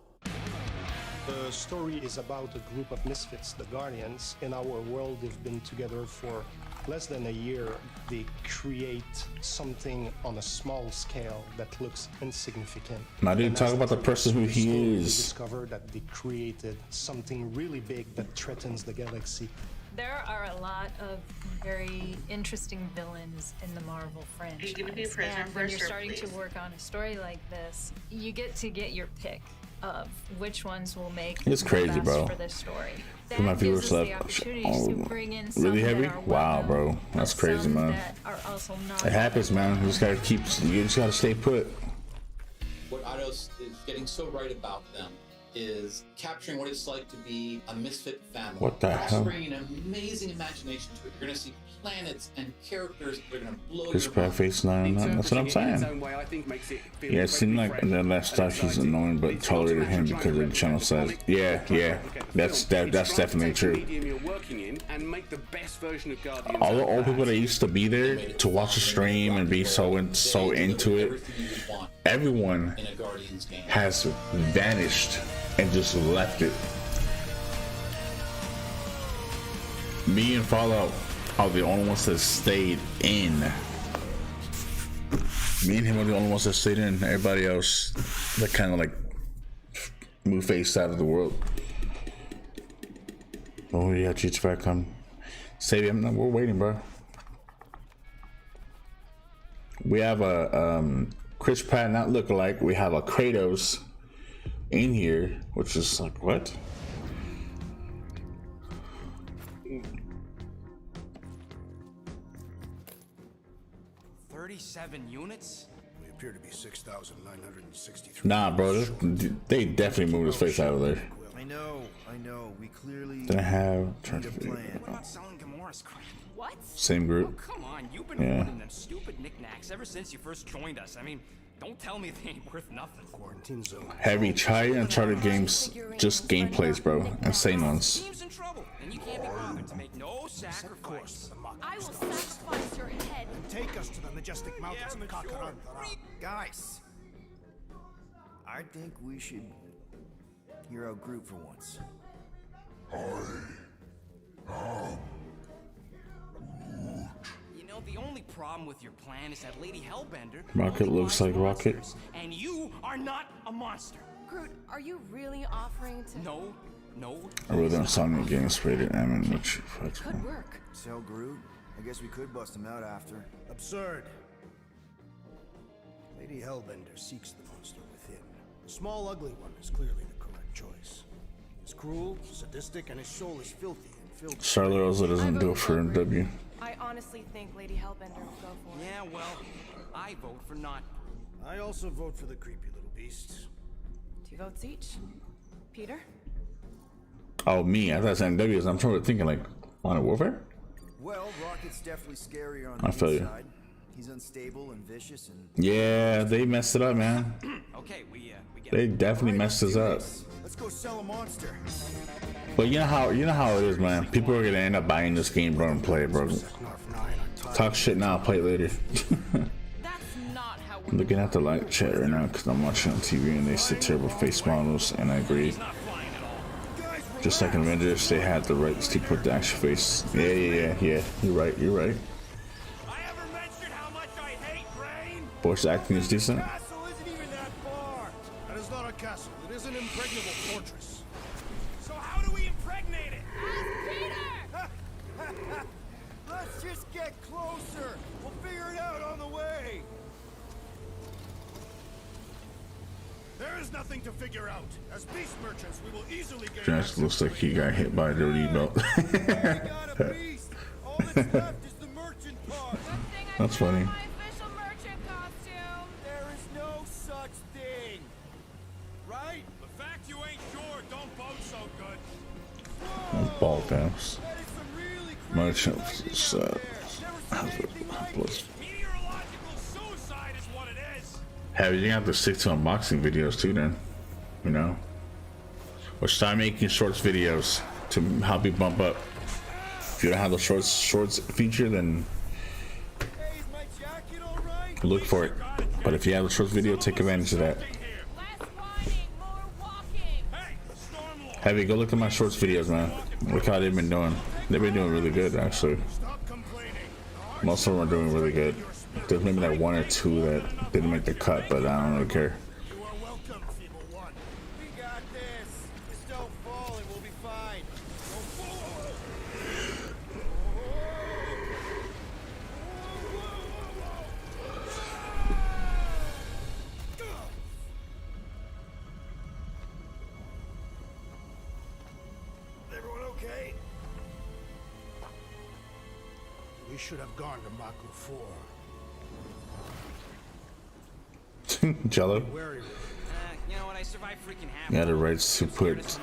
The story is about a group of misfits, the Guardians. In our world, they've been together for less than a year. They create something on a small scale that looks insignificant. I didn't talk about the person who he is. Discover that they created something really big that threatens the galaxy. There are a lot of very interesting villains in the Marvel franchise. And when you're starting to work on a story like this, you get to get your pick of which ones will make it's crazy, bro. For this story. My viewers left really heavy. Wow, bro, that's crazy, man. It happens, man. You just gotta you just gotta stay put. What Eidos is getting so right about them is capturing what it's like to be a misfit family. What the hell? Bringing an amazing imagination to it. You're gonna see planets and characters that are gonna blow His your mind. face 9, that's what I'm saying. Yeah, it seemed like in that last stuff he's annoying, but tolerated him because of the channel size. Yeah, that's definitely true. All the old people that used to be there to watch the stream and be so into it, everyone has vanished and just left it. Me and Fallout are the only ones that stayed in. Me and him are the only ones that stayed in. Everybody else that kind of like moved face out of the world. Oh yeah, GT5 come. Save him. We're waiting, bro. We have a Chris Pratt not lookalike. We have a Kratos in here, which is like what? Units? We appear to be 6,963. Nah, bro, they definitely moved his face out of there. I know. We clearly Then I have We're not selling Gamora's crap. What? Same group. Oh, come on, you've been holding them stupid knickknacks ever since you first joined us. I mean, don't tell me they ain't worth nothing. Quarantine zone. Heavy China Uncharted games, just gameplays, bro. Insane ones. Team's in trouble, and you can't be bothered to make no sacrifice. I will sacrifice your head. Take us to the majestic mountains of Kakarantara. Guys, I think we should hear our group for once. You know, the only problem with your plan is that Lady Hellbender Rocket looks like Rocket. and you are not a monster. Groot, are you really offering to? No. I really don't sound like games rated M in which Could work. Tell Groot. I guess we could bust him out after. Absurd. Lady Hellbender seeks the monster within. The small, ugly one is clearly the correct choice. He's cruel, sadistic, and his soul is filthy and filled. Charlotte also doesn't do it for MW. I honestly think Lady Hellbender will go for it. Yeah, well, I vote for not. I also vote for the creepy little beast. 2 votes each. Peter? Oh, me. I thought NW's. I'm trying to thinking like Modern Warfare. Well, Rocket's definitely scarier on I the feel you. inside. He's unstable and vicious and Yeah, they messed it up, man. okay, we get They definitely messed us up. Let's go sell a monster. But you know how it is, man. People are gonna end up buying this game, bro, and play it, bro. Talk shit now, play it later. I'm looking at the live chat right now because I'm watching on TV and they say terrible face models, and I agree. Just like in Avengers, they had the rights to put the actual face. Yeah. You're right. Voice acting is decent. Castle isn't even that far. That is not a castle. It is an impregnable fortress. So how do we impregnate it? Peter! Let's just get closer. We'll figure it out on the way. There is nothing to figure out. As beast merchants, we will easily gain Just looks like he got hit by a dirty belt. All that's left is the merchant part. That's funny. There is no such thing. Right? The fact you ain't sure don't bode so good. Ball taps. Merchant. Have you have to stick to unboxing videos too, then, you know, or start making shorts videos to help you bump up. If you don't have the shorts feature, then look for it. But if you have a shorts video, take advantage of that. Heavy, go look at my shorts videos, man. Look how they've been doing. They've been doing really good, actually. Most of them are doing really good. There's maybe like 1 or 2 that didn't make the cut, but I don't really care. Everyone okay? We should have gone to Maku 4. Jello. You know what? I survived freaking half. You had the rights to put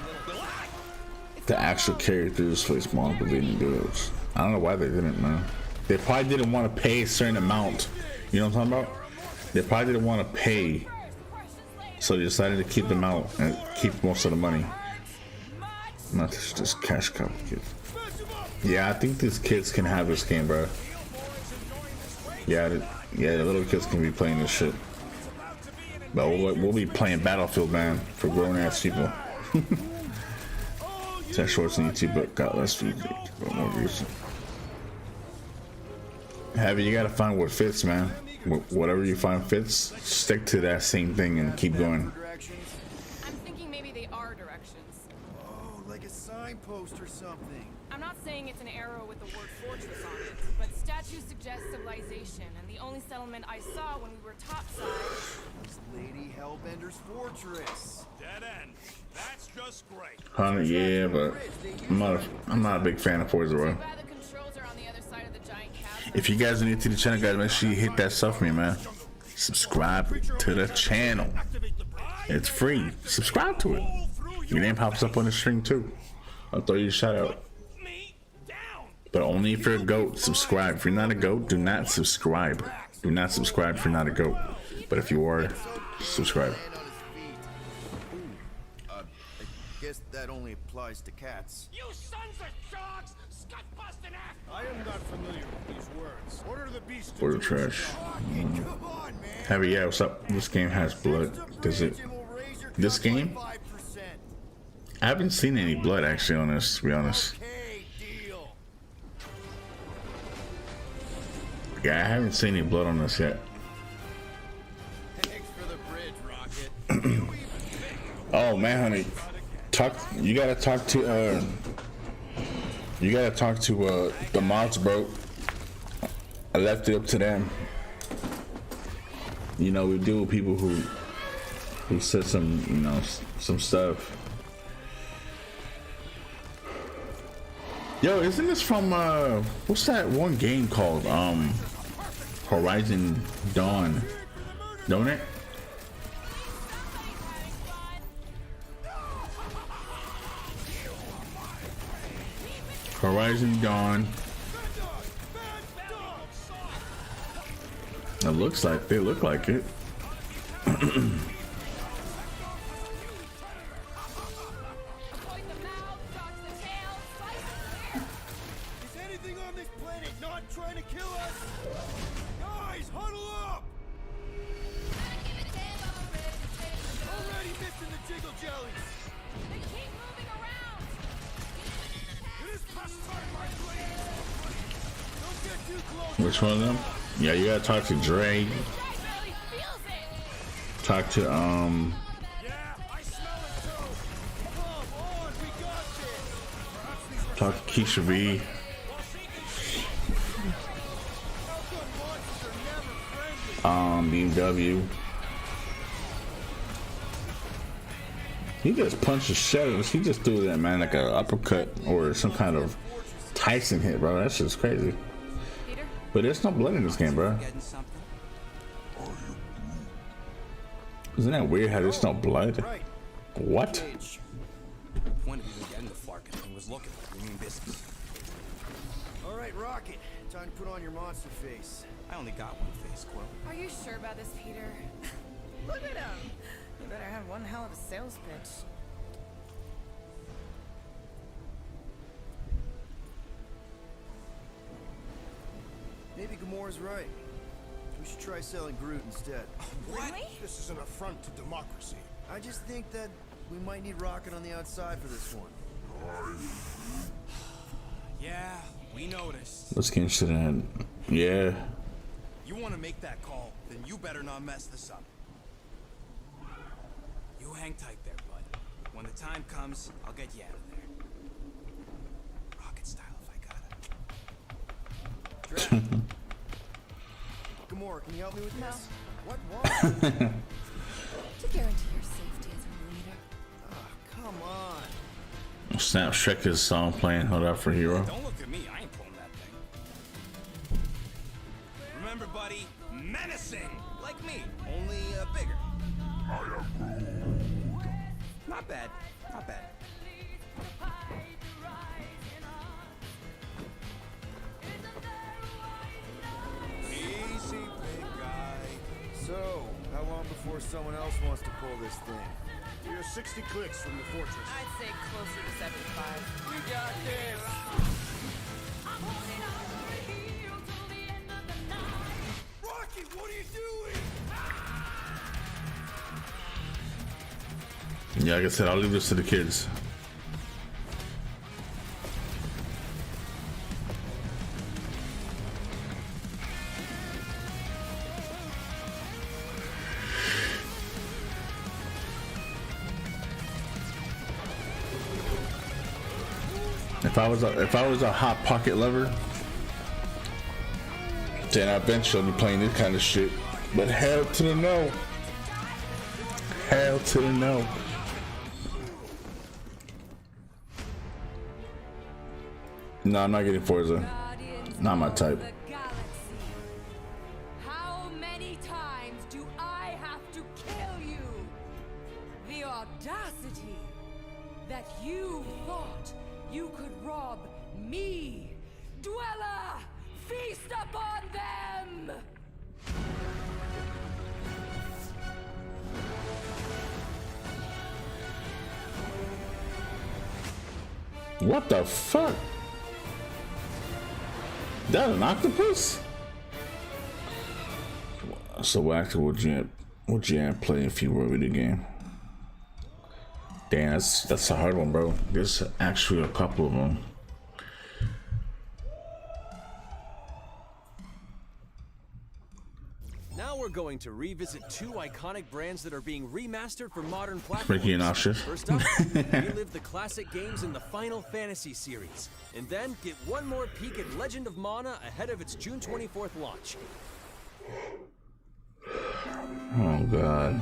the actual characters face model, but they didn't do it. I don't know why they didn't, man. They probably didn't want to pay a certain amount. You know what I'm talking about? They probably didn't want to pay, so they decided to keep them out and keep most of the money. Not just cash cow kid. Yeah, I think these kids can have this game, bro. Yeah, the little kids can be playing this shit. But we'll be playing Battlefield, man, for grown ass people. That shorts on YouTube, but got less views. More views. Heavy, you gotta find what fits, man. Whatever you find fits, stick to that same thing and keep going. I'm thinking maybe they are directions. Oh, like a signpost or something. I'm not saying it's an arrow with the word fortress on it, but statues suggest civilization, and the only settlement I saw when we were topside was Lady Hellbender's fortress. Dead end. That's just great. Yeah, but I'm not a big fan of Forza Royale. If you guys are new to the channel, guys, make sure you hit that stuff for me, man. Subscribe to the channel. It's free. Subscribe to it. Your name pops up on the stream too. I'll throw you a shout out. But only if you're a goat, subscribe. If you're not a goat, do not subscribe. Do not subscribe if you're not a goat. But if you are, subscribe. I guess that only applies to cats. You sons of dogs! Scut busting ass! I am not familiar with these words. Order the beast to Order trash. Heavy, yeah, what's up? This game has blood. Does it? This game? I haven't seen any blood actually on this, to be honest. Yeah, I haven't seen any blood on this yet. Oh man, honey, you gotta talk to the mods, bro. I left it up to them. You know, we deal with people who said some, you know, some stuff. Yo, isn't this from what's that one game called? Horizon Dawn, don't it? Horizon Dawn. It looks like they look like it. Which one of them? Yeah, you gotta talk to Dre. Talk to talk to Keisha V. BMW. He just punched the shit out of us. He just threw that man like a uppercut or some kind of Tyson hit, bro. That shit's crazy. But there's no blood in this game, bro. Isn't that weird how there's no blood? What? When did we get in the Flarkin thing was looking for you mean business. Alright, Rocket. Time to put on your monster face. I only got one face, Quill. Are you sure about this, Peter? Look at him. You better have one hell of a sales pitch. Maybe Gamora's right. We should try selling Groot instead. What? Really? This is an affront to democracy. I just think that we might need Rocket on the outside for this one. Yeah, we noticed. Let's get into that. Yeah. You want to make that call, then you better not mess this up. You hang tight there, bud. When the time comes, I'll get you out of there. Rocket style if I got it. Gamora, can you help me with this? What? To guarantee your safety as a leader. Come on. Snap Shrek is song playing. Hold up for Hero. Don't look at me, I ain't pulling that thing. Remember, buddy, menacing! Like me, only bigger. Not bad, not bad. Easy, big guy. So, how long before someone else wants to pull this thing? You're 60 clicks from the fortress. I'd say closer to 75. We got this! Rocky, what are you doing? Yeah, like I said, I'll leave this to the kids. If I was a hot pocket lover, then I eventually be playing this kind of shit. But hell to the no. Hell to the no. No, I'm not getting Forza. Not my type. How many times do I have to kill you? The audacity that you thought you could rob me. Dweller, feast upon them! What the fuck? That an octopus? So what actually would you play if you were with the game? Damn, that's a hard one, bro. There's actually a couple of them. Now we're going to revisit two iconic brands that are being remastered for modern Freaky and platforms. Osher. First up, relive the classic games in the Final Fantasy series, and then get one more peek at Legend of Mana ahead of its June 24th launch. Oh god.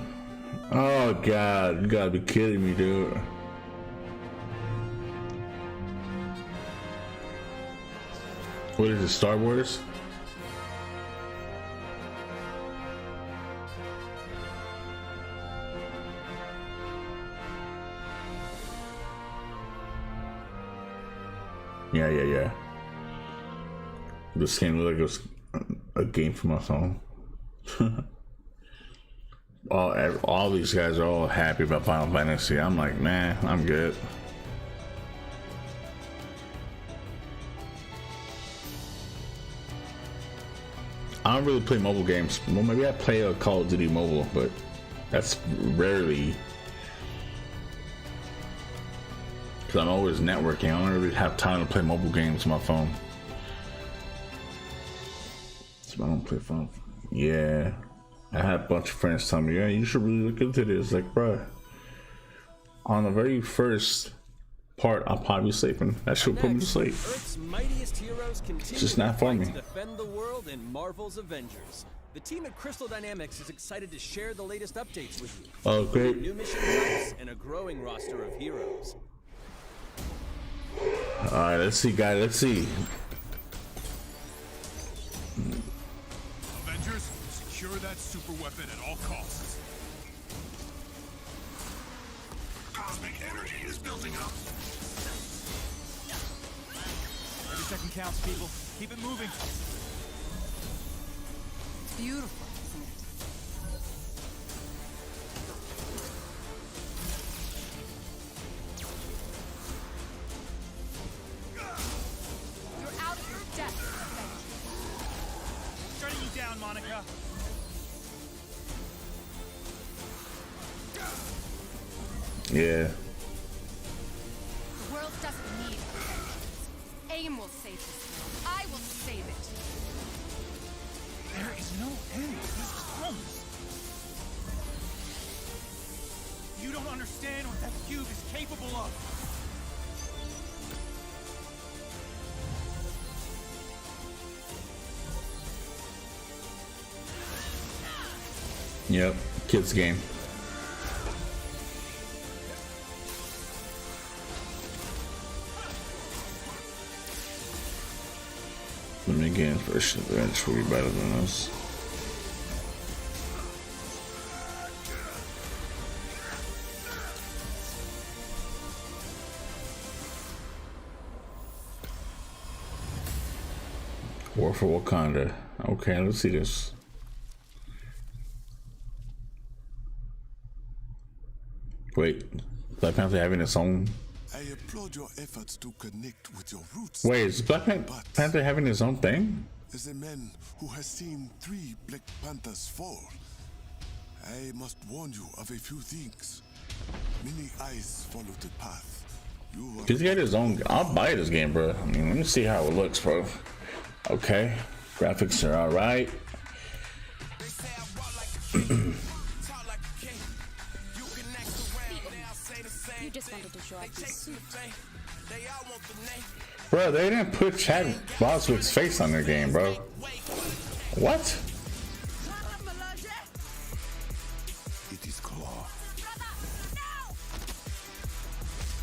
Oh god, you gotta be kidding me, dude. What is it, Star Wars? Yeah. This game looked like it was a game for my phone. all these guys are all happy about Final Fantasy. I'm like, man, I'm good. I don't really play mobile games. Well, maybe I play a Call of Duty mobile, but that's rarely. Because I'm always networking. I don't really have time to play mobile games on my phone. So I don't play phone. Yeah. I had a bunch of friends tell me, yeah, you should really look into this. Like, bruh, on the very first part, I'll probably be sleeping. That should put me to sleep. Earth's mightiest heroes continue It's just not for me. to defend the world in Marvel's Avengers. The team at Crystal Dynamics is excited to share the latest updates with you. Oh, great. New mission types and a growing roster of heroes. Alright, let's see, guys. Let's see. Avengers, secure that super weapon at all costs. Cosmic energy is building up. Every second counts, people. Keep it moving. It's beautiful, isn't it? You're out of your depth, Avengers. Shutting you down, Monica. Yeah. The world doesn't need Avengers. AIM will save this world. I will save it. There is no end to these crumbs. You don't understand what that cube is capable of. Yep. Kids game. Let me get in first. Advantage will be better than us. War for Wakanda. Okay, let's see this. Wait, Black Panther having its own. I applaud your efforts to connect with your roots. Wait, is Black Panther having his own thing? As a man who has seen 3 Black Panthers fall, I must warn you of a few things. Many eyes follow the path. He's got his own. I'll buy this game, bro. I mean, let me see how it looks, bro. Okay, graphics are all right. You just wanted to show off your suit. Bro, they didn't put Chad Boswick's face on their game, bro. What? It is Claw.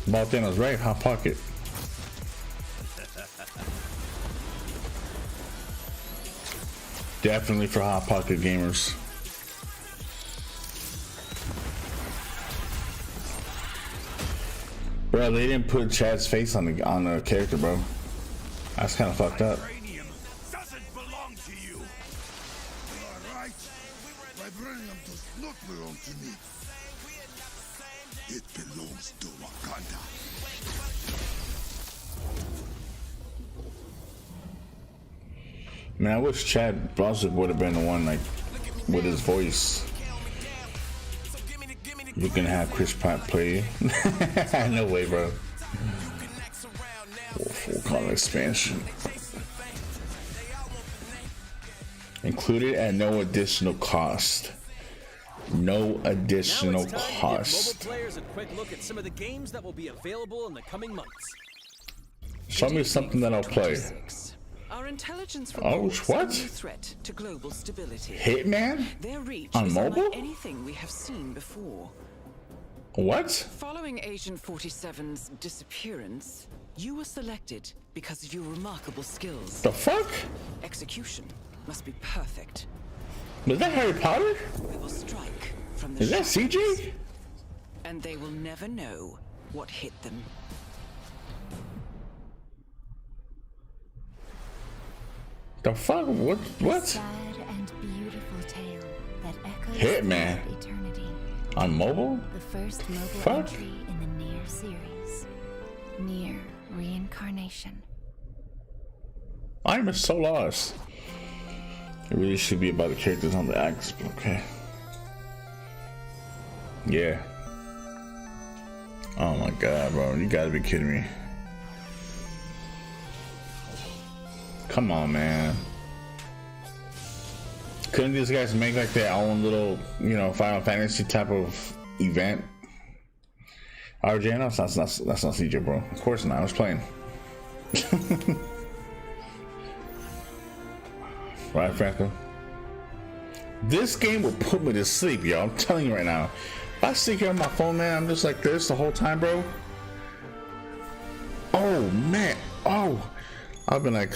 Bought Thanos right, Hot Pocket. Definitely for Hot Pocket gamers. Bro, they didn't put Chad's face on the character, bro. That's kind of fucked up. Doesn't belong to you. You are right. Vibranium does not belong to me. It belongs to Wakanda. Man, I wish Chad Boswick would have been the one, like, with his voice. You can have Chris Pratt play. No way, bro. Full color expansion. Included at no additional cost. No additional cost. Mobile players a quick look at some of the games that will be available in the coming months. Show me something that I'll play. Our intelligence reports what? A new threat to global stability. Hitman? Their reach on is mobile? unlike anything we have seen before. What? Following Agent 47's disappearance, you were selected because of your remarkable skills. The fuck? Execution must be perfect. Is that Harry Potter? We will strike from the Is that CG? And they will never know what hit them. The fuck? What? Sad and beautiful tale that echoes Hitman eternity. on mobile? The first mobile Fuck. entry in the Nier series. Nier Reincarnation. I'm so lost. It really should be about the characters on the acts, but okay. Yeah. Oh my god, bro. You gotta be kidding me. Come on, man. Couldn't these guys make like their own little, you know, Final Fantasy type of event? RJ, no, that's not CJ, bro. Of course not. I was playing. Right, Franco? This game will put me to sleep, yo. I'm telling you right now. If I sit here on my phone, man, I'm just like this the whole time, bro. Oh, man. Oh. I've been like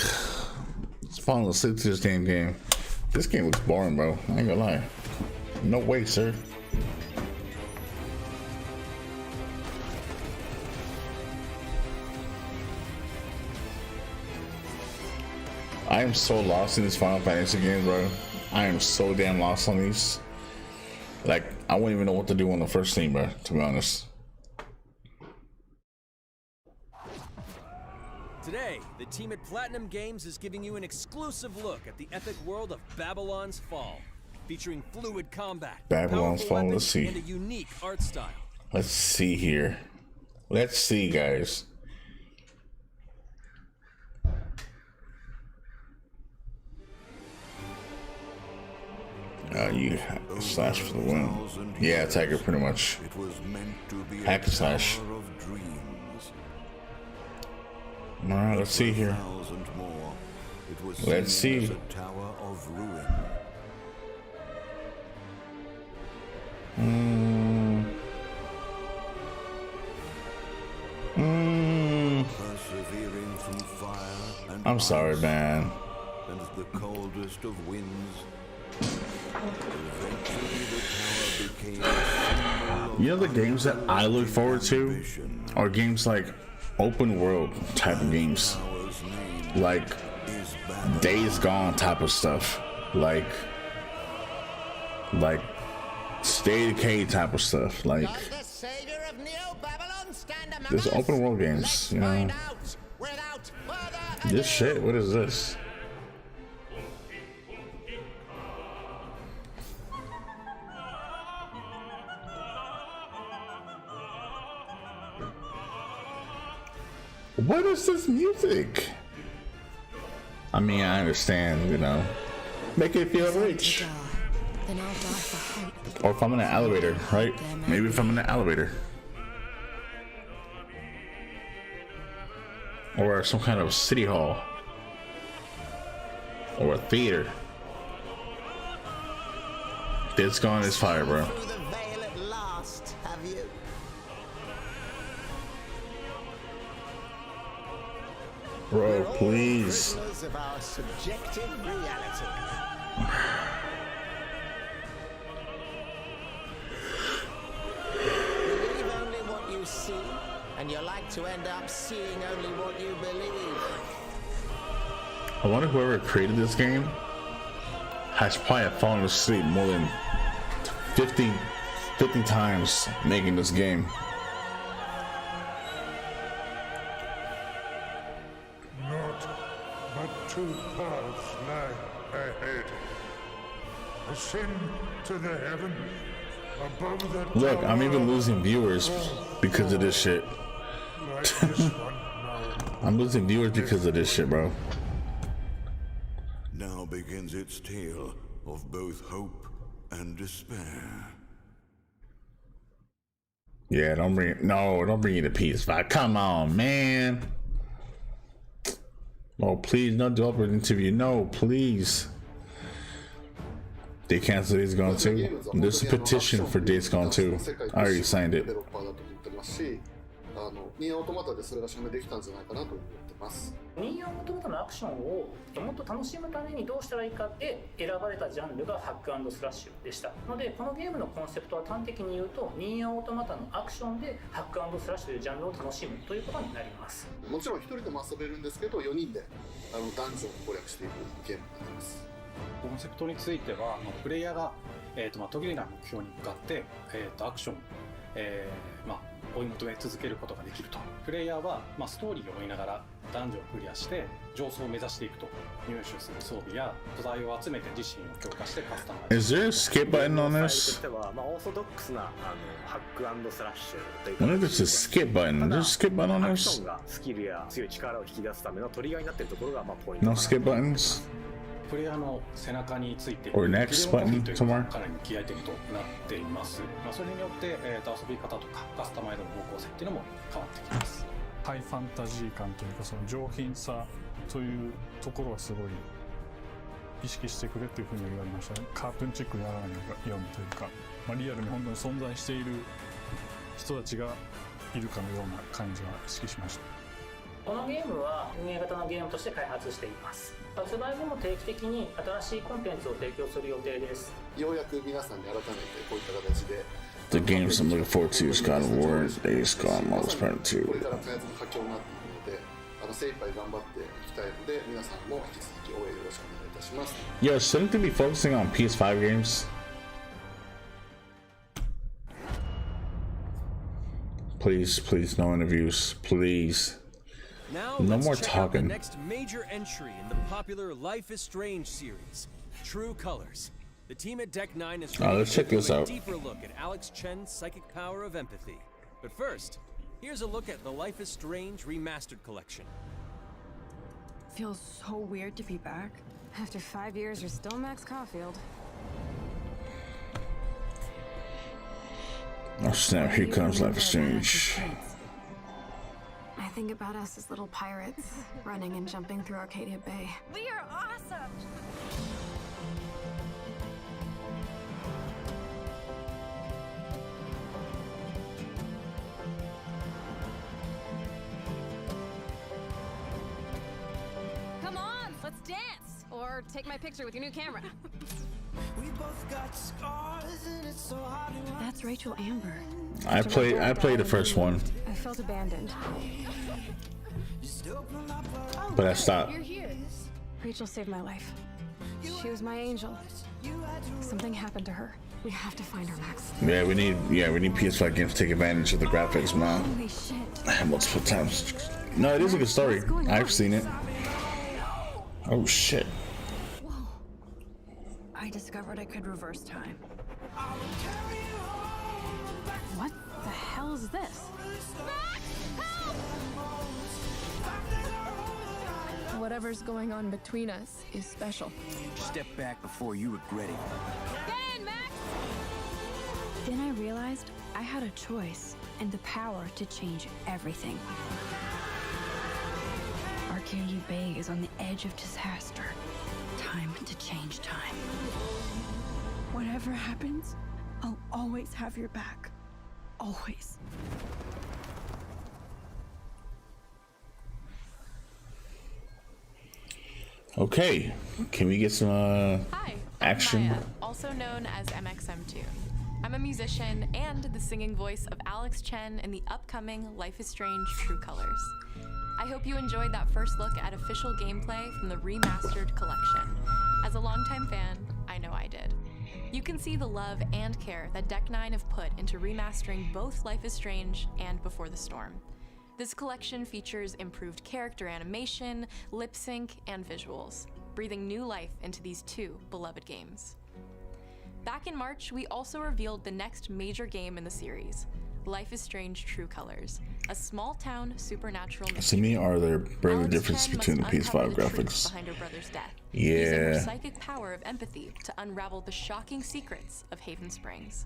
falling asleep to this damn game. This game looks boring, bro. I ain't gonna lie. No way, sir. I am so lost in this Final Fantasy game, bro. I am so damn lost on these. Like, I wouldn't even know what to do on the first scene, bro, to be honest. Today, the team at Platinum Games is giving you an exclusive look at the epic world of Babylon's Fall, featuring fluid combat, Babylon's Fall, let's see. and a unique art style. Let's see here. Let's see, guys. You slash for the win. Yeah, Tiger, pretty much. Hack and slash. Alright, let's see here. Let's see. I'm sorry, man. The coldest of winds. You know, the games that I look forward to are games like open world type of games, like Days Gone type of stuff, like State of Decay type of stuff, like this open world games, you know. This shit, what is this? What is this music? I mean, I understand, you know. Make it feel rich. Or if I'm in an elevator, right? Maybe if I'm in an elevator. Or some kind of city hall. Or a theater. It's gone is fire, bro. Bro, please. Of our subjective reality. Believe only what you see, and you're like to end up seeing only what you believe. I wonder whoever created this game has probably fallen asleep more than 50 times making this game. Two paths lie ahead. Ascend to the heaven above the Look, I'm even losing viewers because of this shit. I'm losing viewers because of this shit, bro. Now begins its tale of both hope and despair. Yeah, don't bring you the PS5. Come on, man. Oh, please, no developer interview. No, please. They canceled Days Gone 2. There's a petition for Days Gone 2. I already signed it. ニーアオートマタでそれが証明できたんじゃないかなと思ってます。ニーアオートマタのアクションをもっと楽しむためにどうしたらいいかで選ばれたジャンルがハック&スラッシュでしたので、このゲームのコンセプトは端的に言うとニーアオートマタのアクションでハック&スラッシュというジャンルを楽しむということになります。もちろん1人でも遊べるんですけど、4人でダンジョンを攻略していくゲームになります。コンセプトについてはプレイヤーが、途切れない目標に向かって、アクション、追い求め続けることができると。プレイヤーは、ストーリーを追いながらダンジョンをクリアして上層を目指していくと。入手する装備や素材を集めて自身を強化してカスタマイズ。 Is there a skip button on と this? しては、オーソドックスなハック&スラッシュという What if it's a skip button? Is there a skip button on アクショ this? ンがスキルや強い力を引き出すためのトリガーになっているところがポイント No かな。 skip buttons? プレイヤーの背中について Or next button という somewhere? かなりキーアイテムとなっています。それによって、遊び方とかカスタマイズの方向性っていうのも変わってきます。ハイファンタジー感というか、その上品さというところはすごい意識してくれというふうに言われましたね。カートゥーンチックにならないようにというか、リアルに本当に存在している人たちがいるかのような感じは意識しました。このゲームは運営型のゲームとして開発しています。発売後も定期的に新しいコンテンツを提供する予定です。ようやく皆さんに改めてこういった形で The games I'm looking forward to is God of War, Days Gone, Marvel's Part 2. これから開発の佳境になっているので、精一杯頑張っていきたいので、皆さんも引き続き応援よろしくお願いいたします。 Yo, shouldn't they be focusing on PS5 games? Please, no interviews, please. Now No let's more check out the talking. next major entry in the popular Life is Strange series, True Colors. The team at Deck 9 is ready let's check to this take a out. deeper look at Alex Chen's psychic power of empathy. But first, here's a look at the Life is Strange Remastered Collection. Feels so weird to be back. After 5 years, you're still Max Caulfield. Oh snap, here comes Life is Strange. I think about us as little pirates, running and jumping through Arcadia Bay. We are awesome! Come on, let's dance! Or take my picture with your new camera. That's Rachel Amber. I played the first one, I felt abandoned. but I stopped. You're here. Rachel saved my life. She was my angel. Something happened to her. We have to find her, Max. Yeah, we need PS5 games to take advantage of the graphics, man. Holy shit. Multiple times. No, it is a good story. I've seen it. Oh shit. I discovered I could reverse time. What the hell is this? Whatever's going on between us is special. Step back before you regret it. Get in, Max! Then I realized I had a choice and the power to change everything. Arcadia Bay is on the edge of disaster. Time to change time. Whatever happens, I'll always have your back. Always. Okay, can we get some Hi, action? I'm Maya, also known as MXM2. I'm a musician and the singing voice of Alex Chen in the upcoming Life is Strange True Colors. I hope you enjoyed that first look at official gameplay from the remastered collection. As a longtime fan, I know I did. You can see the love and care that Deck 9 have put into remastering both Life is Strange and Before the Storm. This collection features improved character animation, lip sync, and visuals, breathing new life into these two beloved games. Back in March, we also revealed the next major game in the series, Life is Strange True Colors, a small-town supernatural mystery. To me, are there barely difference between the PS5 graphics? Behind her brother's death, Yeah. using her psychic power of empathy to unravel the shocking secrets of Haven Springs.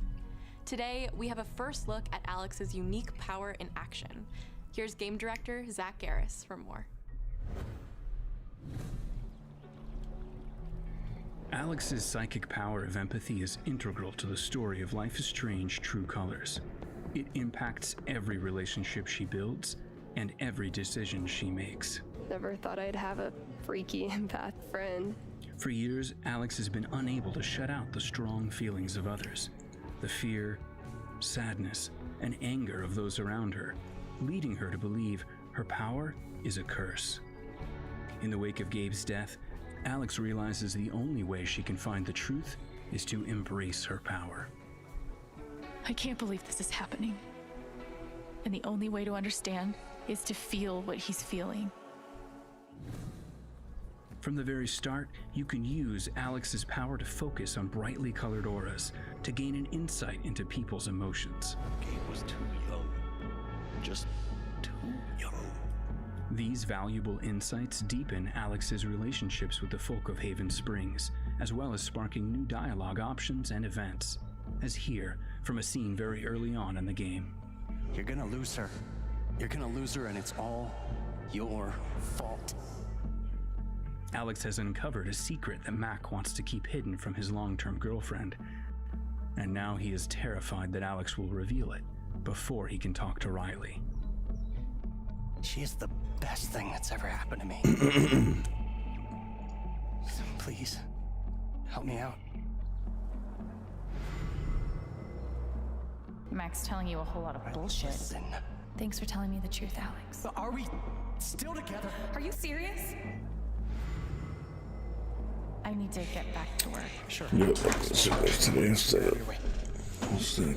Today, we have a first look at Alex's unique power in action. Here's game director Zach Garris for more. Alex's psychic power of empathy is integral to the story of Life is Strange True Colors. It impacts every relationship she builds and every decision she makes. Never thought I'd have a freaky empath friend. For years, Alex has been unable to shut out the strong feelings of others, the fear, sadness, and anger of those around her, leading her to believe her power is a curse. In the wake of Gabe's death, Alex realizes the only way she can find the truth is to embrace her power. I can't believe this is happening. And the only way to understand is to feel what he's feeling. From the very start, you can use Alex's power to focus on brightly colored auras to gain an insight into people's emotions. Gabe was too young. Just too young. These valuable insights deepen Alex's relationships with the folk of Haven Springs, as well as sparking new dialogue options and events, as here from a scene very early on in the game. You're gonna lose her. You're gonna lose her, and it's all your fault. Alex has uncovered a secret that Mac wants to keep hidden from his long-term girlfriend, and now he is terrified that Alex will reveal it before he can talk to Riley. She is the best thing that's ever happened to me. Please, help me out. Mac's telling you a whole lot of bullshit. Listen. Thanks for telling me the truth, Alex. But are we still together? Are you serious? I need to get back to work. Sure. Yep, instead.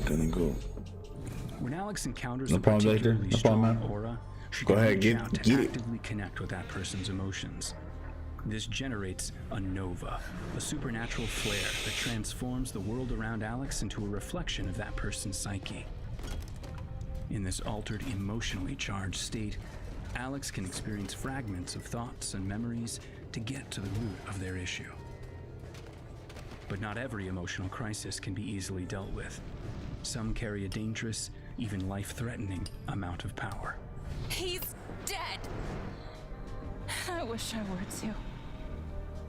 Gonna go. When Alex encounters No a problem, Victor. particularly No problem, strong man. aura, she Go can ahead, reach get out to it. actively connect with that person's emotions. This generates a nova, a supernatural flare that transforms the world around Alex into a reflection of that person's psyche. In this altered, emotionally charged state, Alex can experience fragments of thoughts and memories to get to the root of their issue. But not every emotional crisis can be easily dealt with. Some carry a dangerous, even life-threatening amount of power. He's dead! I wish I were too.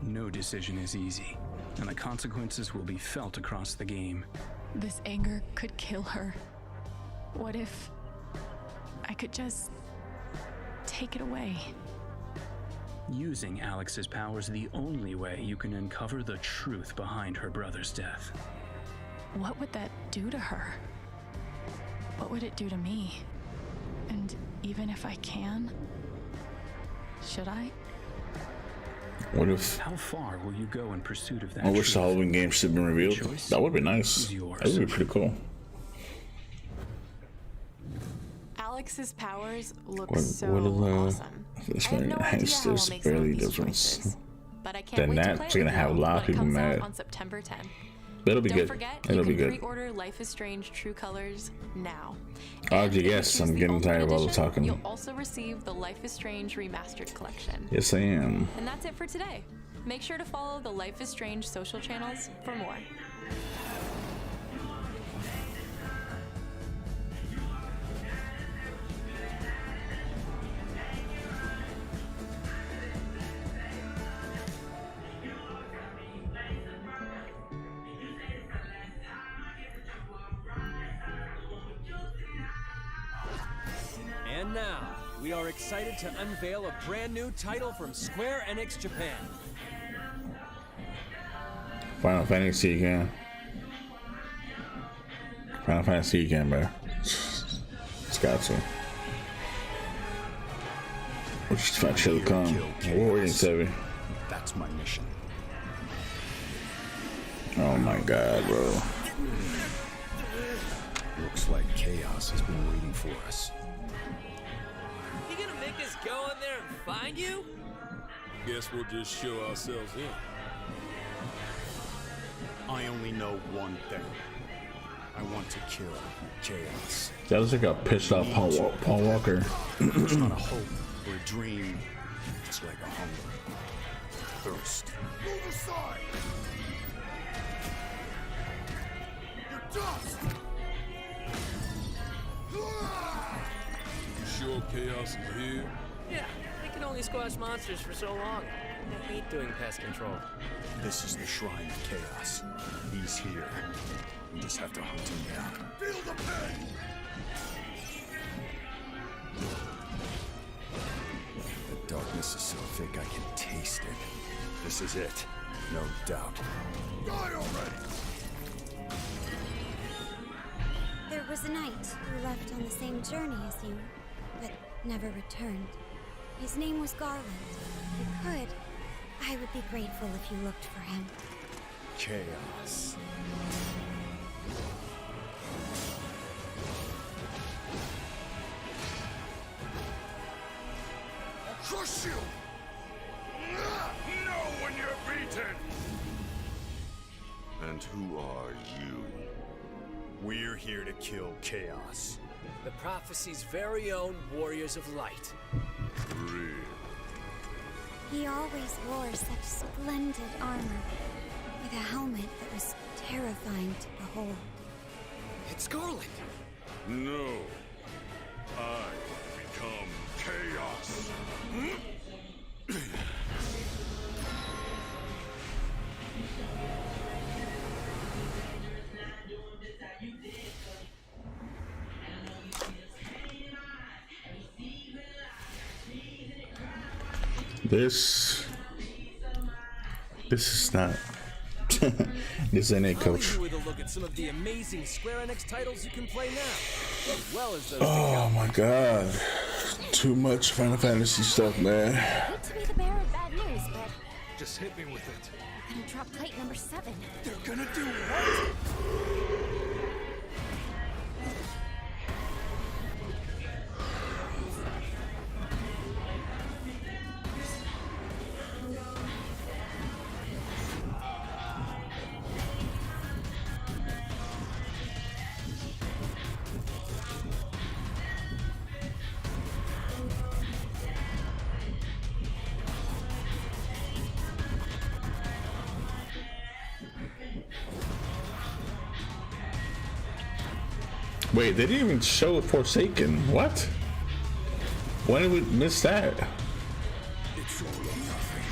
No decision is easy, and the consequences will be felt across the game. This anger could kill her. What if I could just take it away? Using Alex's power is the only way you can uncover the truth behind her brother's death. What would that do to her? What would it do to me? And even if I can, should I? What if? How far will you go in pursuit of that? I wish the truth? Halloween game should have been revealed. That would be nice. That would be pretty cool. Alex's powers look What so awesome. This I have one no idea has how I'll this make some of barely these difference. choices, but I can't Then wait to play that's it gonna with have a you lot of when it people comes out mad. on September 10th. It'll be Don't good. forget, It'll you be can good. pre-order Life is Strange True Colors now. Yes, I'm getting tired of all the talking. You'll also receive the Life is Strange Remastered Collection. Yes, I am. And that's it for today. Make sure to follow the Life is Strange social channels for more. And now, we are excited to unveil a brand new title from Square Enix Japan. Final Fantasy again. Final Fantasy again, bro. It's got to. Which should come. We're waiting, Seven. That's my mission. Oh my god, bro. Looks like chaos has been waiting for us. You gonna make us go in there and find you? Guess we'll just show ourselves in. I only know one thing. I want to kill chaos. That looks like a pissed off Paul Walker. It's not a hope or a dream. It's like a hunger. Thirst. Move aside! You're dust! You sure chaos is here? Yeah, we can only squash monsters for so long. I hate doing pest control. This is the shrine of chaos. He's here. We just have to hunt him down. Feel the pain! darkness is so thick I can taste it. This is it, no doubt. Die already! There was a knight who left on the same journey as you, but never returned. His name was Garland. If you could, I would be grateful if you looked for him. Chaos. I'll crush you! Know when you're beaten! And who are you? We're here to kill Chaos. The prophecy's very own Warriors of Light. Real. He always wore such splendid armor, with a helmet that was terrifying to behold. It's Garland! No. I become chaos. This is not. This ain't it, coach. With a look at some of the amazing Square Enix titles you can play now, as well as those. Oh my god. Too much Final Fantasy stuff, man. I hate to be the bearer of bad news, but Just hit me with it. we're gonna drop plate number 7. They're gonna do what? Wait, they didn't even show Forsaken. What? When did we miss that? It's all or nothing.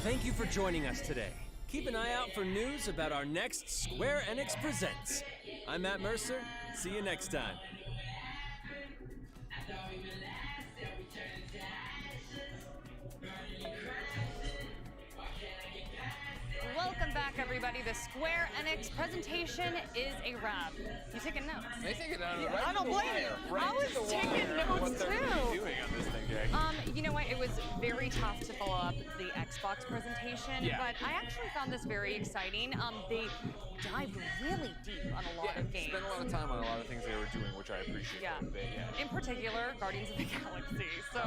Thank you for joining us today. Keep an eye out for news about our next Square Enix Presents. I'm Matt Mercer. See you next time. Welcome back, everybody. The Square Enix presentation is a wrap. You taking notes? They take it out. I don't blame you. I was taking notes too. Doing on this thing, Jake? You know what? It was very tough to follow up the Xbox presentation, but I actually found this very exciting. They dived really deep on a lot of games. Spent a lot of time on a lot of things they were doing, which I appreciate. Yeah. In particular, Guardians of the Galaxy. So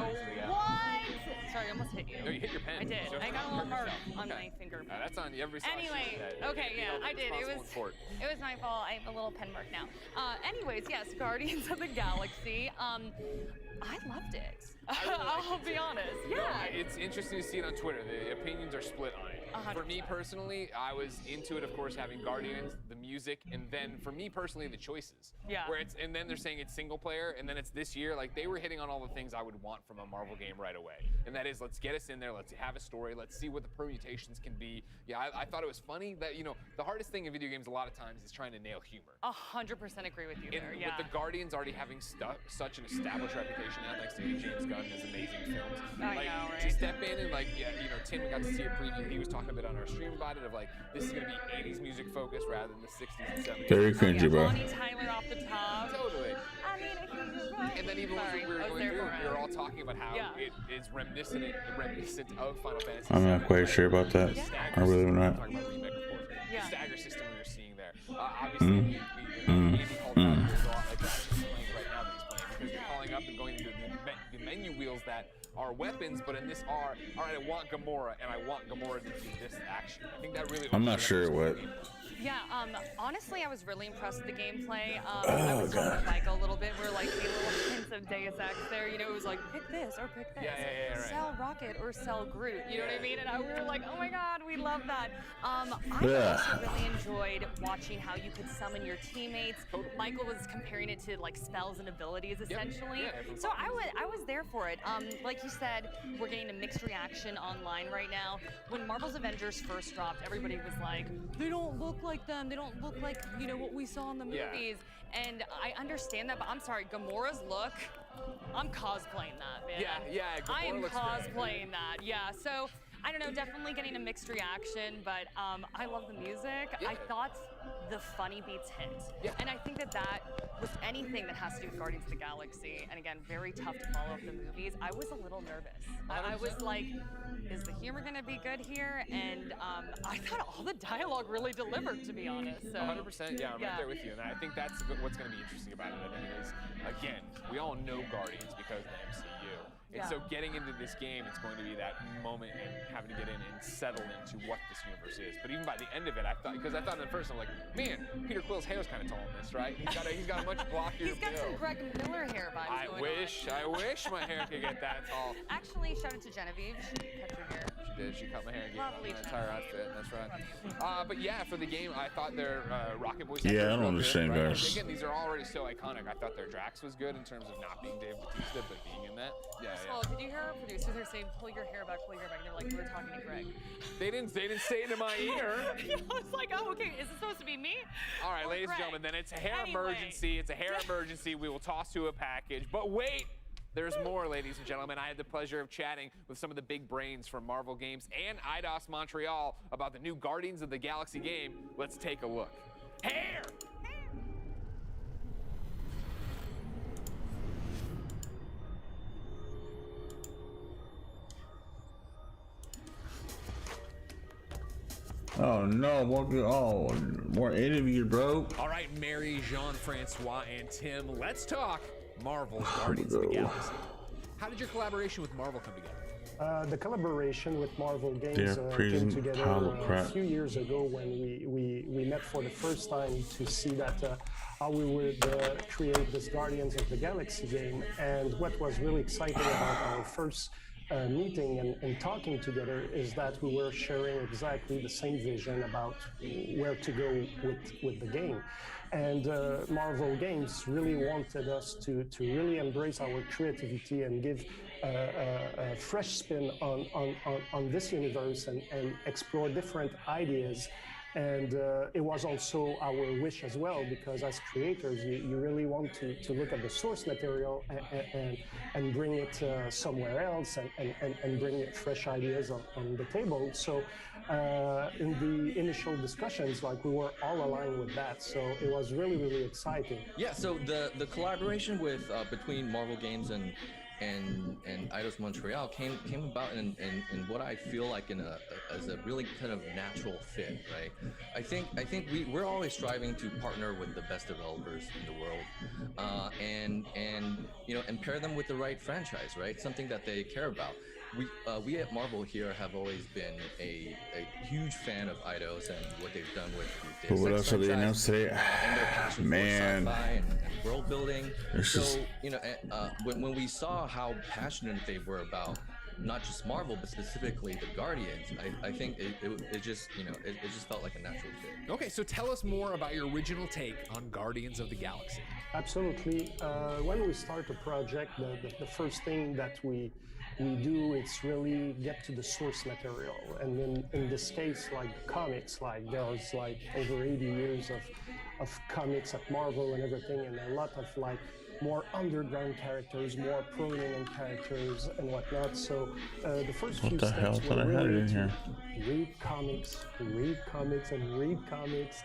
What? Sorry, I almost hit you. No, you hit your pen. I did. You I got a little mark on Okay. my finger. That's on you. Every Anyway, okay, yeah, I did. It was my fault. I have a little pen mark now. Anyways, yes, Guardians of the Galaxy. I loved it. I'll be honest. Yeah. No, it's interesting to see it on Twitter. The opinions are split on it. 100%. For me personally, I was into it, of course, having Guardians, the music, and then for me personally, the choices. Yeah. Where it's and then they're saying it's single player, and then it's this year. Like they were hitting on all the things I would want from a Marvel game right away. And that is, let's get us in there, let's have a story, let's see what the permutations can be. Yeah, I thought it was funny that the hardest thing in video games a lot of times is trying to nail humor. 100% agree with you there. And Yeah. with the Guardians already having such an established reputation now, thanks to James Gunn and his amazing films. I like know, to right? step in and Tim got to see a preview. He was talking a bit on our stream about it of like this is gonna be 80s music focused rather than the 60s and 70s. Very cringy, bro. Bonnie Tyler off the top. Totally. I mean, I think you're right. And then even when we were going through, we were all talking about how it is reminiscent of Final Fantasy. I'm not quite sure about that. I really am not. Talking about remake, of course. The stagger system we were seeing there. Obviously, Andy called out there's a lot like that playing right now that he's playing because you're calling up and going into the menu wheels that are weapons, but in this are all right. I want Gamora, and I want Gamora to do this action. I think that really. I'm not sure what. Yeah, honestly, I was really impressed with the gameplay. I was talking with Michael a little bit. We're like the little hints of Deus Ex there. It was like, pick this or pick this. Yeah, right. Sell Rocket or sell Groot. You know what I mean? And we were like, oh my God, we love that. I also really enjoyed watching how you could summon your teammates. Michael was comparing it to like spells and abilities essentially. So I was there for it. Like like you said, we're getting a mixed reaction online right now. When Marvel's Avengers first dropped, everybody was like, they don't look like them. They don't look like, you know, what we saw in the movies. And I understand that, but I'm sorry, Gamora's look, I'm cosplaying that, man. Yeah, I am Gamora looks great. cosplaying that, yeah. So, I don't know, definitely getting a mixed reaction, but I love the music. I thought the funny beats hit. And I think that with anything that has to do with Guardians of the Galaxy, and again, very tough to follow up the movies, I was a little nervous. I was like, is the humor gonna be good here? And I thought all the dialogue really delivered, to be honest. So, 100%, yeah, I'm right there with you. And I think that's what's gonna be interesting about it. I think is, again, we all know Guardians because of the MCU. And so getting into this game, it's going to be that moment and having to get in and settle into what this universe is. But even by the end of it, I thought at first, I'm like, man, Peter Quill's hair's kind of tall in this, right? He's got a much blockier He's got some Greg Miller hair vibes going I wish my hair could get that tall. Actually, shout out to Genevieve. She cut your hair. She did. She cut my hair and gave Lovely me an entire outfit. That's right. But yeah, for the game, I thought their Rocket Boy. Yeah, I don't understand, good, right? guys. Again, these are already so iconic. I thought their Drax was good in terms of not being Dave Bautista, but being in that. Yeah. Oh, did you hear our producers are saying, pull your hair back, pull your hair back? And they're like, we're talking to Greg. They didn't say it in my ear. I was like, oh, okay, is this supposed to be me? All right, ladies and gentlemen, then it's a hair emergency. It's a hair emergency. We will toss to a package. But wait, there's more, ladies and gentlemen. I had the pleasure of chatting with some of the big brains from Marvel Games and Eidos Montreal about the new Guardians of the Galaxy game. Let's take a look. Hair! Oh no, more interviews, bro. All right, Mary, Jean-Francois, and Tim, let's talk Marvel's Guardians of the Galaxy. How did your collaboration with Marvel come together? The collaboration with Marvel Games came together a few years ago when we met for the first time to see that how we would create this Guardians of the Galaxy game. And what was really exciting about our first meeting and talking together is that we were sharing exactly the same vision about where to go with the game. And Marvel Games really wanted us to really embrace our creativity and give a fresh spin on this universe and explore different ideas. And it was also our wish as well, because as creators, you really want to look at the source material and bring it somewhere else and bring fresh ideas on the table. So in the initial discussions, like, we were all aligned with that. So it was really, really exciting. Yeah, so the collaboration with between Marvel Games and Eidos Montreal came about in what I feel like as a really kind of natural fit, right? I think we're always striving to partner with the best developers in the world, and pair them with the right franchise, right? Something that they care about. We at Marvel here have always been a huge fan of Eidos and what they've done with the But what else are they announced today? and their passion Man. for sci-fi and world building. It's So just- when we saw how passionate they were about not just Marvel but specifically the Guardians, I think it just felt like a natural fit. Okay, so tell us more about your original take on Guardians of the Galaxy. Absolutely. When we start a project, the first thing that we do is really get to the source material. And then in this case, like comics, like there's like over 80 years of comics at Marvel and everything, and a lot of like more underground characters, more prominent characters and whatnot. So the first few What the hell steps did I were have really in to here? read comics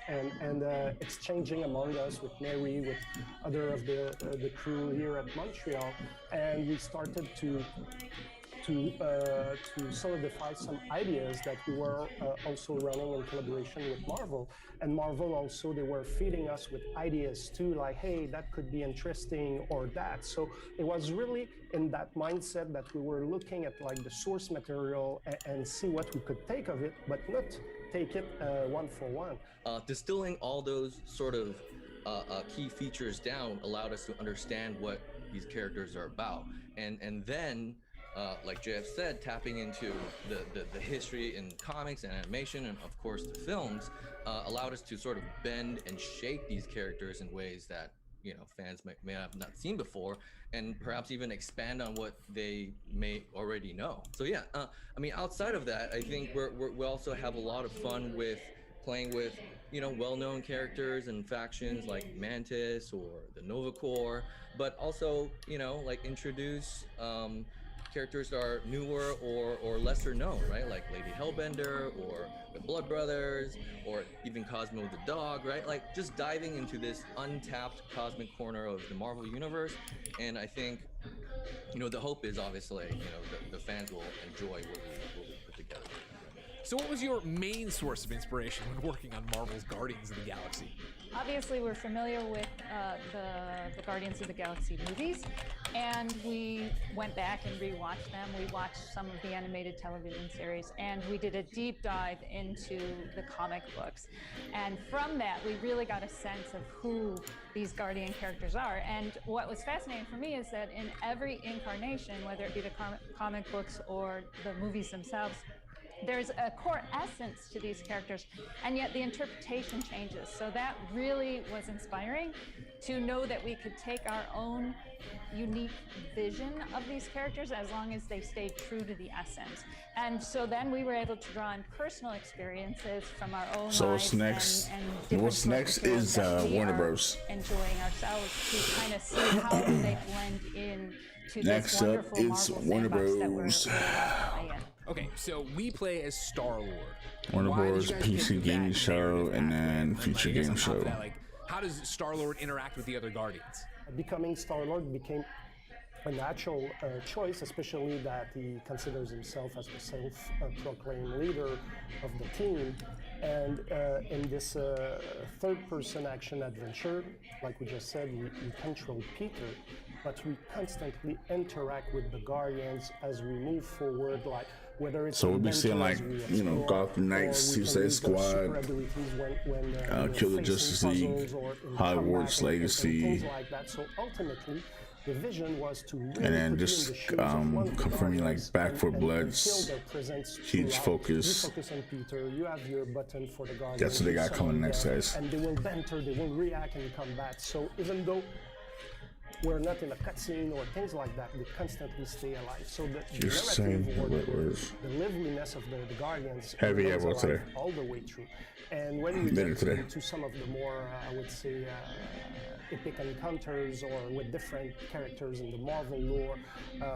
and exchanging among us with Mary, with other of the crew here at Montreal, and we started to solidify some ideas that we were also running in collaboration with Marvel. And Marvel also, they were feeding us with ideas too, like, hey, that could be interesting or that. So it was really in that mindset that we were looking at like the source material and see what we could take of it, but not take it one for one. Distilling all those sort of key features down allowed us to understand what these characters are about, and then like Jeff said, tapping into the history in comics and animation and of course the films allowed us to sort of bend and shape these characters in ways that fans may have not seen before, and perhaps even expand on what they may already know. So yeah, I mean, outside of that, I think we also have a lot of fun with playing with well-known characters and factions like Mantis or the Nova Corps, but also like introduce characters that are newer or lesser known, right? Like Lady Hellbender or the Blood Brothers or even Cosmo the Dog, right? Like just diving into this untapped cosmic corner of the Marvel Universe. And I think, the hope is obviously, the fans will enjoy what we put together. So what was your main source of inspiration when working on Marvel's Guardians of the Galaxy? Obviously, we're familiar with the Guardians of the Galaxy movies, and we went back and rewatched them. We watched some of the animated television series, and we did a deep dive into the comic books. And from that, we really got a sense of who these Guardian characters are. And what was fascinating for me is that in every incarnation, whether it be the comic books or the movies themselves, there's a core essence to these characters, and yet the interpretation changes. So that really was inspiring to know that we could take our own unique vision of these characters as long as they stayed true to the essence. And so then we were able to draw on personal experiences from our own So lives what's next? and What's next is Warner Bros. Enjoying ourselves to kind of see how do they blend in to Next this up wonderful is Marvel Warner sandbox that Bros. Okay, so we play as Star-Lord. Warner Why did Bros. you guys PC pick gaming that show narrative and pathway? then future I guess game on top of show. that, how does Star-Lord interact with the other Guardians? Becoming Star-Lord became a natural choice, especially that he considers himself as the self-proclaimed leader of the team. And in this third-person action adventure, like we just said, we control Peter, but we constantly interact with the Guardians as we move forward, like whether it's So we'll be seeing like Gotham Knights, Suicide Squad, Killer Justice League, Hogwarts Legacy, things like that. So ultimately, the vision was to really and then just confirming like Back for Blood's huge focus. You focus on Peter, you have your button for the Guardians. That's what they got coming next, guys. And they will banter, they will react and combat. So even though we're not in a cutscene or things like that, we constantly stay alive. So the narrative or the liveliness of the Guardians Heavy remains airwell today. all the way through. And when we get into some of the more, I would say, epic encounters or with different characters in the Marvel lore,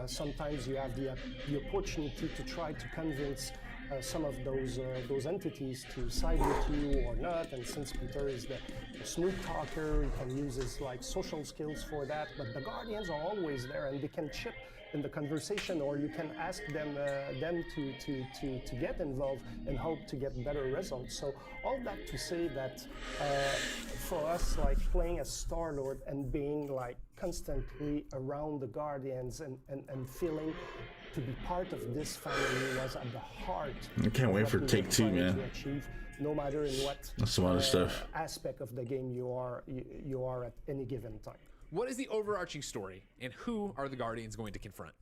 sometimes you have the opportunity to try to convince some of those entities to side with you or not. And since Peter is the smooth talker, he can use his like social skills for that. But the Guardians are always there, and they can chip in the conversation, or you can ask them to get involved and hope to get better results. So all that to say that for us, like playing as Star-Lord and being like constantly around the Guardians and feeling to be part of this family was at the heart. I can't wait for Take Two, man. To achieve, no matter in what That's some other stuff. aspect of the game you are at any given time. What is the overarching story, and who are the Guardians going to confront?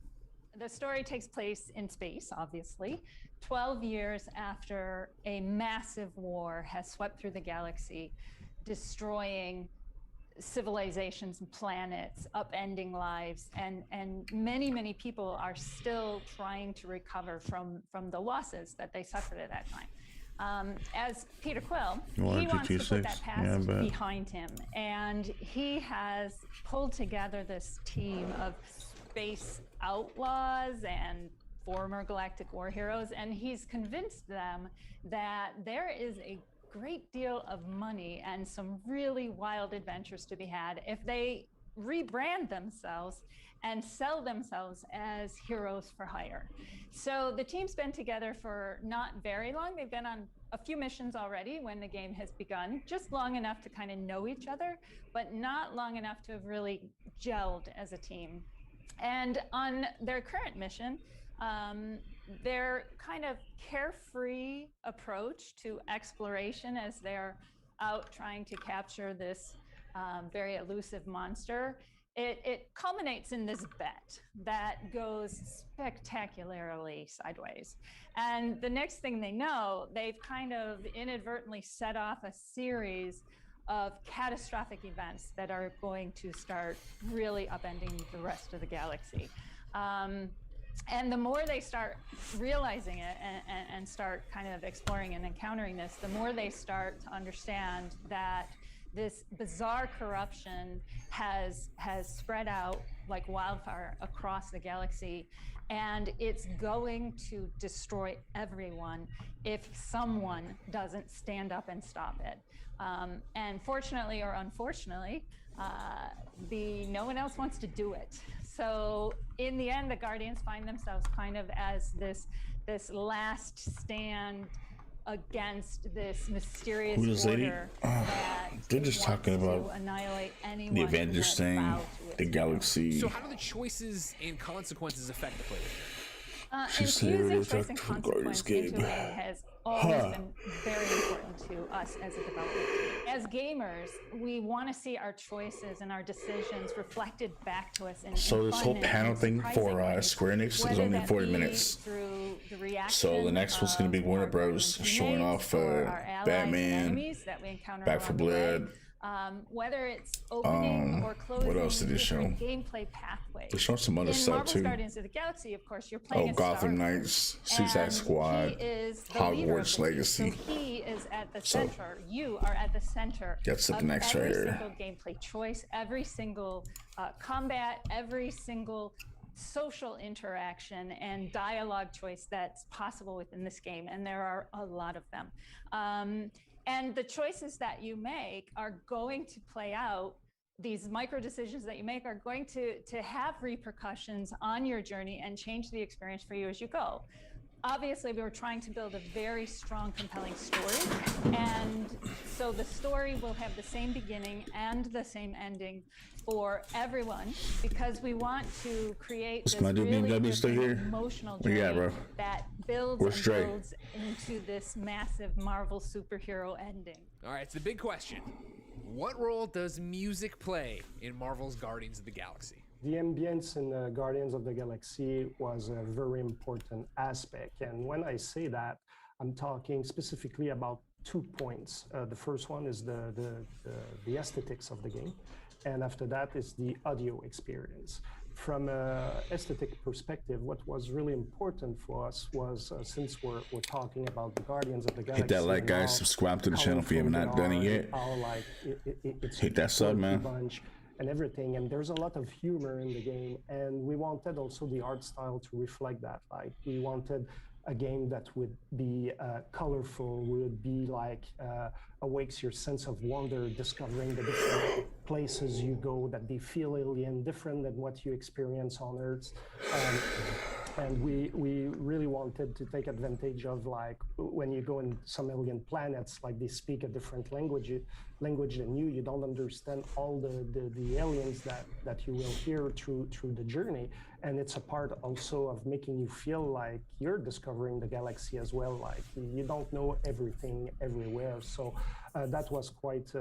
The story takes place in space, obviously, 12 years after a massive war has swept through the galaxy, destroying civilizations and planets, upending lives, and many people are still trying to recover from the losses that they suffered at that time. As Peter Quill, he wants to put that past behind him, and he has pulled together this team of space outlaws and former galactic war heroes, and he's convinced them that there is a great deal of money and some really wild adventures to be had if they rebrand themselves and sell themselves as heroes for hire. So the team's been together for not very long. They've been on a few missions already when the game has begun, just long enough to kind of know each other, but not long enough to have really gelled as a team. And on their current mission, their kind of carefree approach to exploration as they're out trying to capture this very elusive monster, it culminates in this bet that goes spectacularly sideways. And the next thing they know, they've kind of inadvertently set off a series catastrophic events that are going to start really upending the rest of the galaxy. And the more they start realizing it and start kind of exploring and encountering this, the more they start to understand that this bizarre corruption has spread out like wildfire across the galaxy, and it's going to destroy everyone if someone doesn't stand up and stop it. And fortunately or unfortunately, no one else wants to do it. So in the end, the Guardians find themselves kind of as this last stand against this mysterious order that they're just talking about annihilate anyone the Avengers thing, the galaxy. So how do the choices and consequences affect the player? Infusing choice and consequence into it has always been very important to us as a development team. As gamers, we want to see our choices and our decisions reflected back to us in So this whole panel thing for Square Enix is only 40 minutes. So the next one's going to be Warner Bros. Showing off Batman, Back 4 Blood. Whether it's opening or closing, what else did they show? Gameplay pathways. They showed some other in stuff Marvel's too. Guardians of the Galaxy, of course, you're playing as Gotham Star-Lord, Knights, Suicide Squad, he is the leader of Hogwarts the Legacy. team. So he is at the center. You are at the center That's of up next right every here. single gameplay choice, every single combat, every single social interaction and dialogue choice that's possible within this game, and there are a lot of them. And the choices that you make are going to play out. These micro decisions that you make are going to have repercussions on your journey and change the experience for you as you go. Obviously, we were trying to build a very strong, compelling story. And so the story will have the same beginning and the same ending for everyone, because we want to create this really emotional journey that builds and builds into this massive Marvel superhero ending. All right, it's the big question. What role does music play in Marvel's Guardians of the Galaxy? The ambience in Guardians of the Galaxy was a very important aspect. And when I say that, I'm talking specifically about 2 points. The first one is the aesthetics of the game. And after that is the audio experience. From an aesthetic perspective, what was really important for us was, since we're talking about the Guardians of the Galaxy. Hit that like, guys. Subscribe to the channel if you have not done it yet. Hit that sub, man. And everything, and there's a lot of humor in the game, and we wanted also the art style to reflect that. Like, we wanted a game that would be colorful, would be like awakes your sense of wonder, discovering the different places you go, that they feel alien, different than what you experience on Earth. And we really wanted to take advantage of, like, when you go in some alien planets, like they speak a different language than you don't understand all the aliens that you will hear through the journey. And it's a part also of making you feel like you're discovering the galaxy as well. Like, you don't know everything everywhere. So that was quite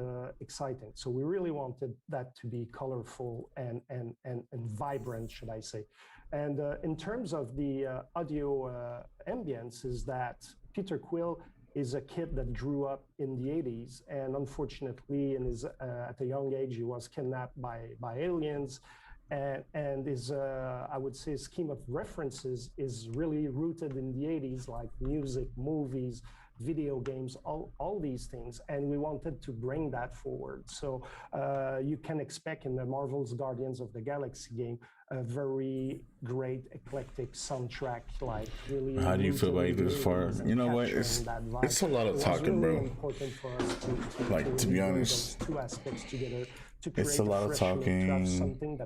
exciting. So we really wanted that to be colorful and vibrant, should I say. And in terms of the audio ambience, is that Peter Quill is a kid that grew up in the 80s, and unfortunately at a young age he was kidnapped by aliens, and his I would say scheme of references is really rooted in the 80s, like music, movies, video games, all these things, and we wanted to bring that forward. So you can expect in the Marvel's Guardians of the Galaxy game a very great eclectic soundtrack, like really. How do you feel about this far? You know what? It's a lot of talking, bro. Like, to be honest, two aspects together. It's a lot of talking. I mean,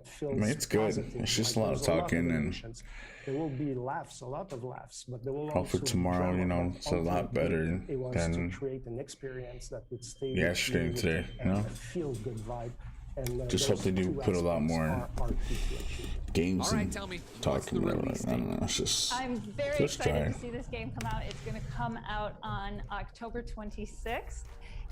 it's good. It's just a lot of talking, and there will be laughs, a lot of laughs, but there will hopefully tomorrow, you know, it's a lot better than to create an experice that would stay yesterday and today, you know. Feel good vibe. And just hope they do put a lot more games and talking, whatever. I don't know. It's just. I'm very excited to see this game come out. It's going to come out on October 26th.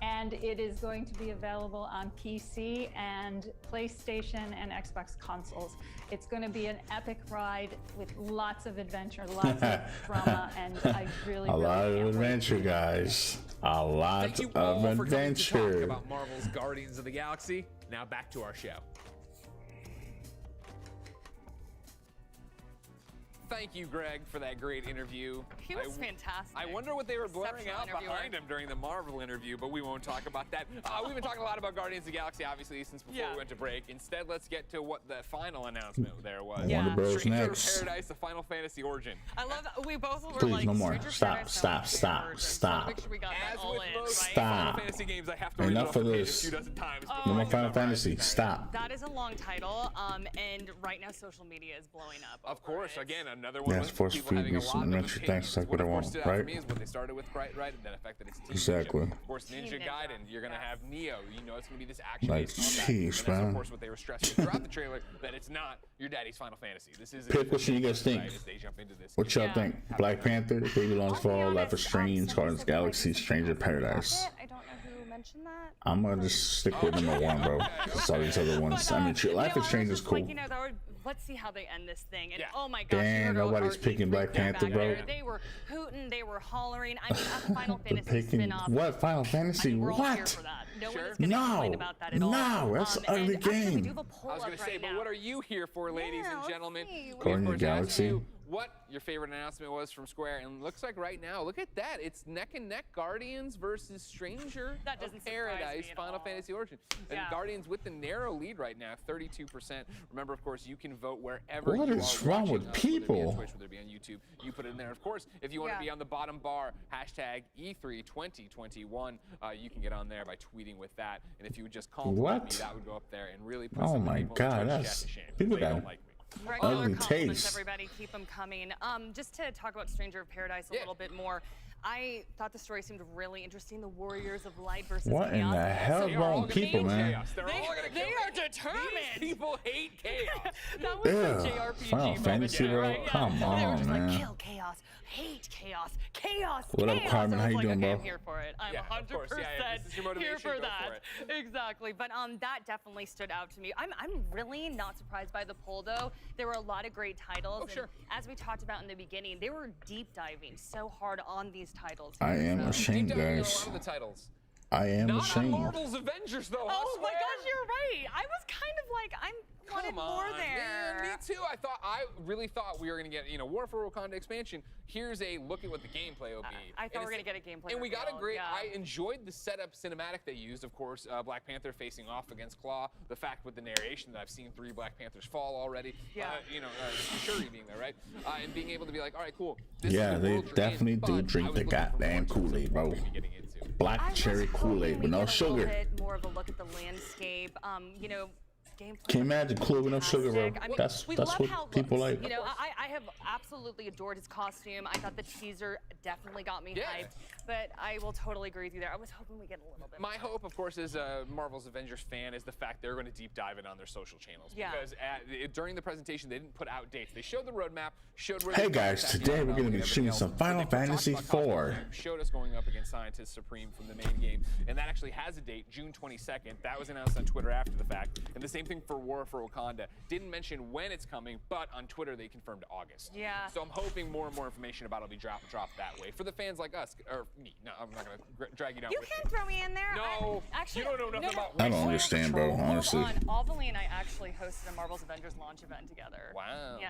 And it is going to be available on PC and PlayStation and Xbox consoles. It's going to be an epic ride with lots of adventure, lots of drama, and I really, a lot of adventure, guys. A lot Thank you of all for coming to talk adventure. about Marvel's Guardians of the Galaxy. Now back to our show. Thank you, Greg, for that great interview. He was fantastic. I wonder what they were blurring out Exceptional behind interviewer. him during the Marvel interview, but we won't talk about that. We've been talking a lot about Guardians of the Galaxy, obviously, since before we went to break. Instead, let's get to what the final announcement there was. Warner Bros. Stranger next. Paradise, the Final Fantasy Origin. I love that we both were Please, like, no more. Stranger Stop, Paradise stop, stop, Origin. stop. Make sure we got that As all with in, most right? Stop. Final Fantasy games, I have to read Enough off of the page this. a few dozen times. No more Final Fantasy. Stop. That is a long title, and right now social media is blowing up. Of course, again, another one Yeah, with it's force people having a feed lot some of adventure opinions. things like What what I of course want, stood out for right? me is what they started with, right, and then affected its team. Exactly. Of course, Ninja Gaiden, you're going to have Neo. You know it's going to be this action Like, combat. jeez, And that's, man. of course, what they were stressing throughout the trailer, that it's not your daddy's Final Fantasy. This is Pick what you guys think. right, as they jump into this. What y'all think? Black Panther, Baby Lone's Fall, Life is Strange, Guardians of the Galaxy, Stranger Paradise. I don't know who mentioned that. I'm gonna just stick with number one, bro. That's all these other ones. I mean, Life is Strange is cool. Like, you know, let's see how they end this thing. And oh my gosh, Damn, nobody's picking Black Panther, bro. They were hooting, they were hollering. I mean, a Final Fantasy Picking spin-off. what? Final Fantasy? We're all here What? for that. No one is going to No, complain about that at all. no, that's an ugly and actually, we game. do have a poll I was going up to say, right but now. what are you here for, ladies and gentlemen? We, of Guardians of course, the asked Galaxy. you what your favorite announcement was from Square, and it looks like right now, look at that. It's neck and neck Guardians versus Stranger of Paradise Final Fantasy Origin. And Guardians with the narrow lead right now, 32%. Remember, of course, you can vote wherever What you is are wrong watching with us, whether it be on people? Twitch, whether it be on YouTube, you put it in there. Of course, if you want to be on the bottom bar, hashtag E3 2021, you can get on there by tweeting with that. And if you would just compliment What? me, that would go up there and really put Oh some my people in God, Twitch that's chat to shame. people They got don't like me. Regular ugly compliments, taste. everybody. Keep them coming. Just to talk about Stranger of Paradise a little bit more, I thought the story seemed really interesting. The Warriors of Light versus What in Chaos. the hell is wrong with people, man? They're all gonna They are determined. These people hate chaos. That was the Ew, JRPG Final moment Fantasy, there, bro. right? Yeah. Come They were on, just man. like, kill chaos, hate chaos, chaos, What up, chaos. Carmen? I How was you like, doing, okay, bro? I'm here for it. I'm Yeah, of 100% course. Yeah, this is your here motivation, for go that. for Exactly. But that definitely stood out to me. I'm really not surprised by the poll, though. There were a lot of great titles. Oh, sure. And as we talked about in the beginning, they were deep diving so hard on these titles. I am ashamed, Deep diving into guys. a lot of the titles. I am Not on ashamed. Marvel's Avengers, though. Oh my gosh, you're right. I was kind of like, I wanted more there. Man, me too. I really thought we were gonna get, War for Wakanda expansion. Here's a look at what the gameplay will be. I thought we were gonna get a gameplay. And we got a reveal, great. yeah. I enjoyed the setup cinematic they used. Of course, Black Panther facing off against Claw. The fact with the narration that I've seen 3 Black Panthers fall already. Yeah. Shuri being there, right? And being able to be like, all right, cool. This Yeah, is the they world you're in, definitely do but I drink was the looking for goddamn more to Kool-Aid, bro. getting into. Black cherry Kool-Aid with no A little sugar. bit more of a look at the landscape. Gameplay. Can you imagine Kool-Aid with no sugar, bro? I mean, That's we love how what it people looks. like. I have absolutely adored his costume. I thought the teaser definitely got me hyped. But I will totally agree with you there. I was hoping we get a little bit. My hope, of course, as a Marvel's Avengers fan, is the fact they're going to deep dive in on their social channels. Yeah. Because during the presentation, they didn't put out dates. They showed the roadmap, showed where. Hey they're guys, attacking today we're Elgato going to and be everything streaming else. some But Final they talked Fantasy about Cosmo, 4. showed us going up against Scientist Supreme from the main game, and that actually has a date, June 22nd. That was announced on Twitter after the fact. And the same thing for War for Wakanda. Didn't mention when it's coming, but on Twitter they confirmed August. Yeah. So I'm hoping more and more information about it will be dropped that way for the fans like us, or me. No, I'm not going to drag you down. You with can throw me in there. No, actually, you don't know nothing about. I don't understand, bro, honestly. Ovalie and I actually hosted a Marvel's Avengers launch event together. Wow. Yeah.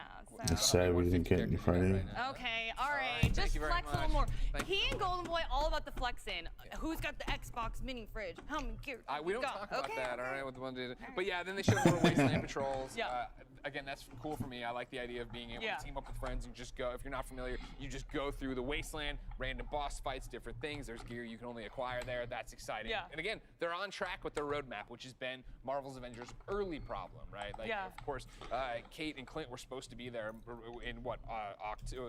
It's sad we didn't get any Friday. Okay, all right. Just you very flex a little much. more. Thank He and Golden Boy all about the flexing. Who's got the Xbox mini fridge? How many gears? We don't go? talk about Okay, that, okay. all right? With the one did. But yeah, then they showed more Wasteland Patrols. Yeah. Again, that's cool for me. I like the idea of being able Yeah. to team up with friends and just go. If you're not familiar, you just go through the Wasteland, random boss fights, different things. There's gear you can only acquire there. That's exciting. Yeah. And again, they're on track with their roadmap, which has been Marvel's Avengers' early problem, right? Like, Yeah. of course, Kate and Clint were supposed to be there in what,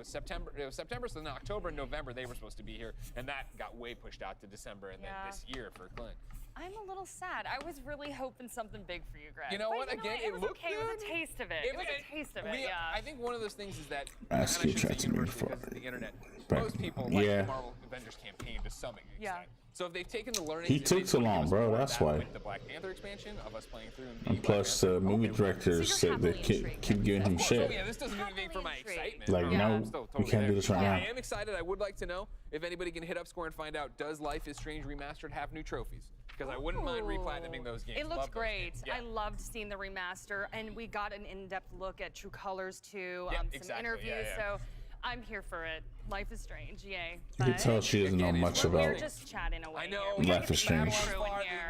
September? It was September, so then October and November they were supposed to be here, and that got way pushed out to December and then this year for Clint. I'm a little sad. I was really hoping something big for you, Greg. You know But what? Again, it it was looked okay. It was good. a taste of it. It was a taste of it. Yeah. I think one of those things is that, Ask and I you shouldn't say chat to me universally before. because it's the internet, But, most people like yeah. the Marvel Avengers campaign to some extent. Yeah. So if they've taken the learning, He took too long, bro. That's why. With the Black Panther expansion of us playing through. And plus, the movie directors said they keep giving him shit. Oh, yeah, this doesn't do anything for my excitement. Like, no, we can't do this right now. I am excited. I would like to know if anybody can hit up Square and find out, does Life is Strange Remastered have new trophies? Because I wouldn't mind replatinuming those games. It looks great. Yeah. I loved seeing the remaster, and we got an in-depth look at True Colors too. Yeah, some exactly. interviews. Yeah. So I'm here for it. Life is Strange, yay! You can tell she doesn't know much about We're just chatting away. I know. Life is Strange.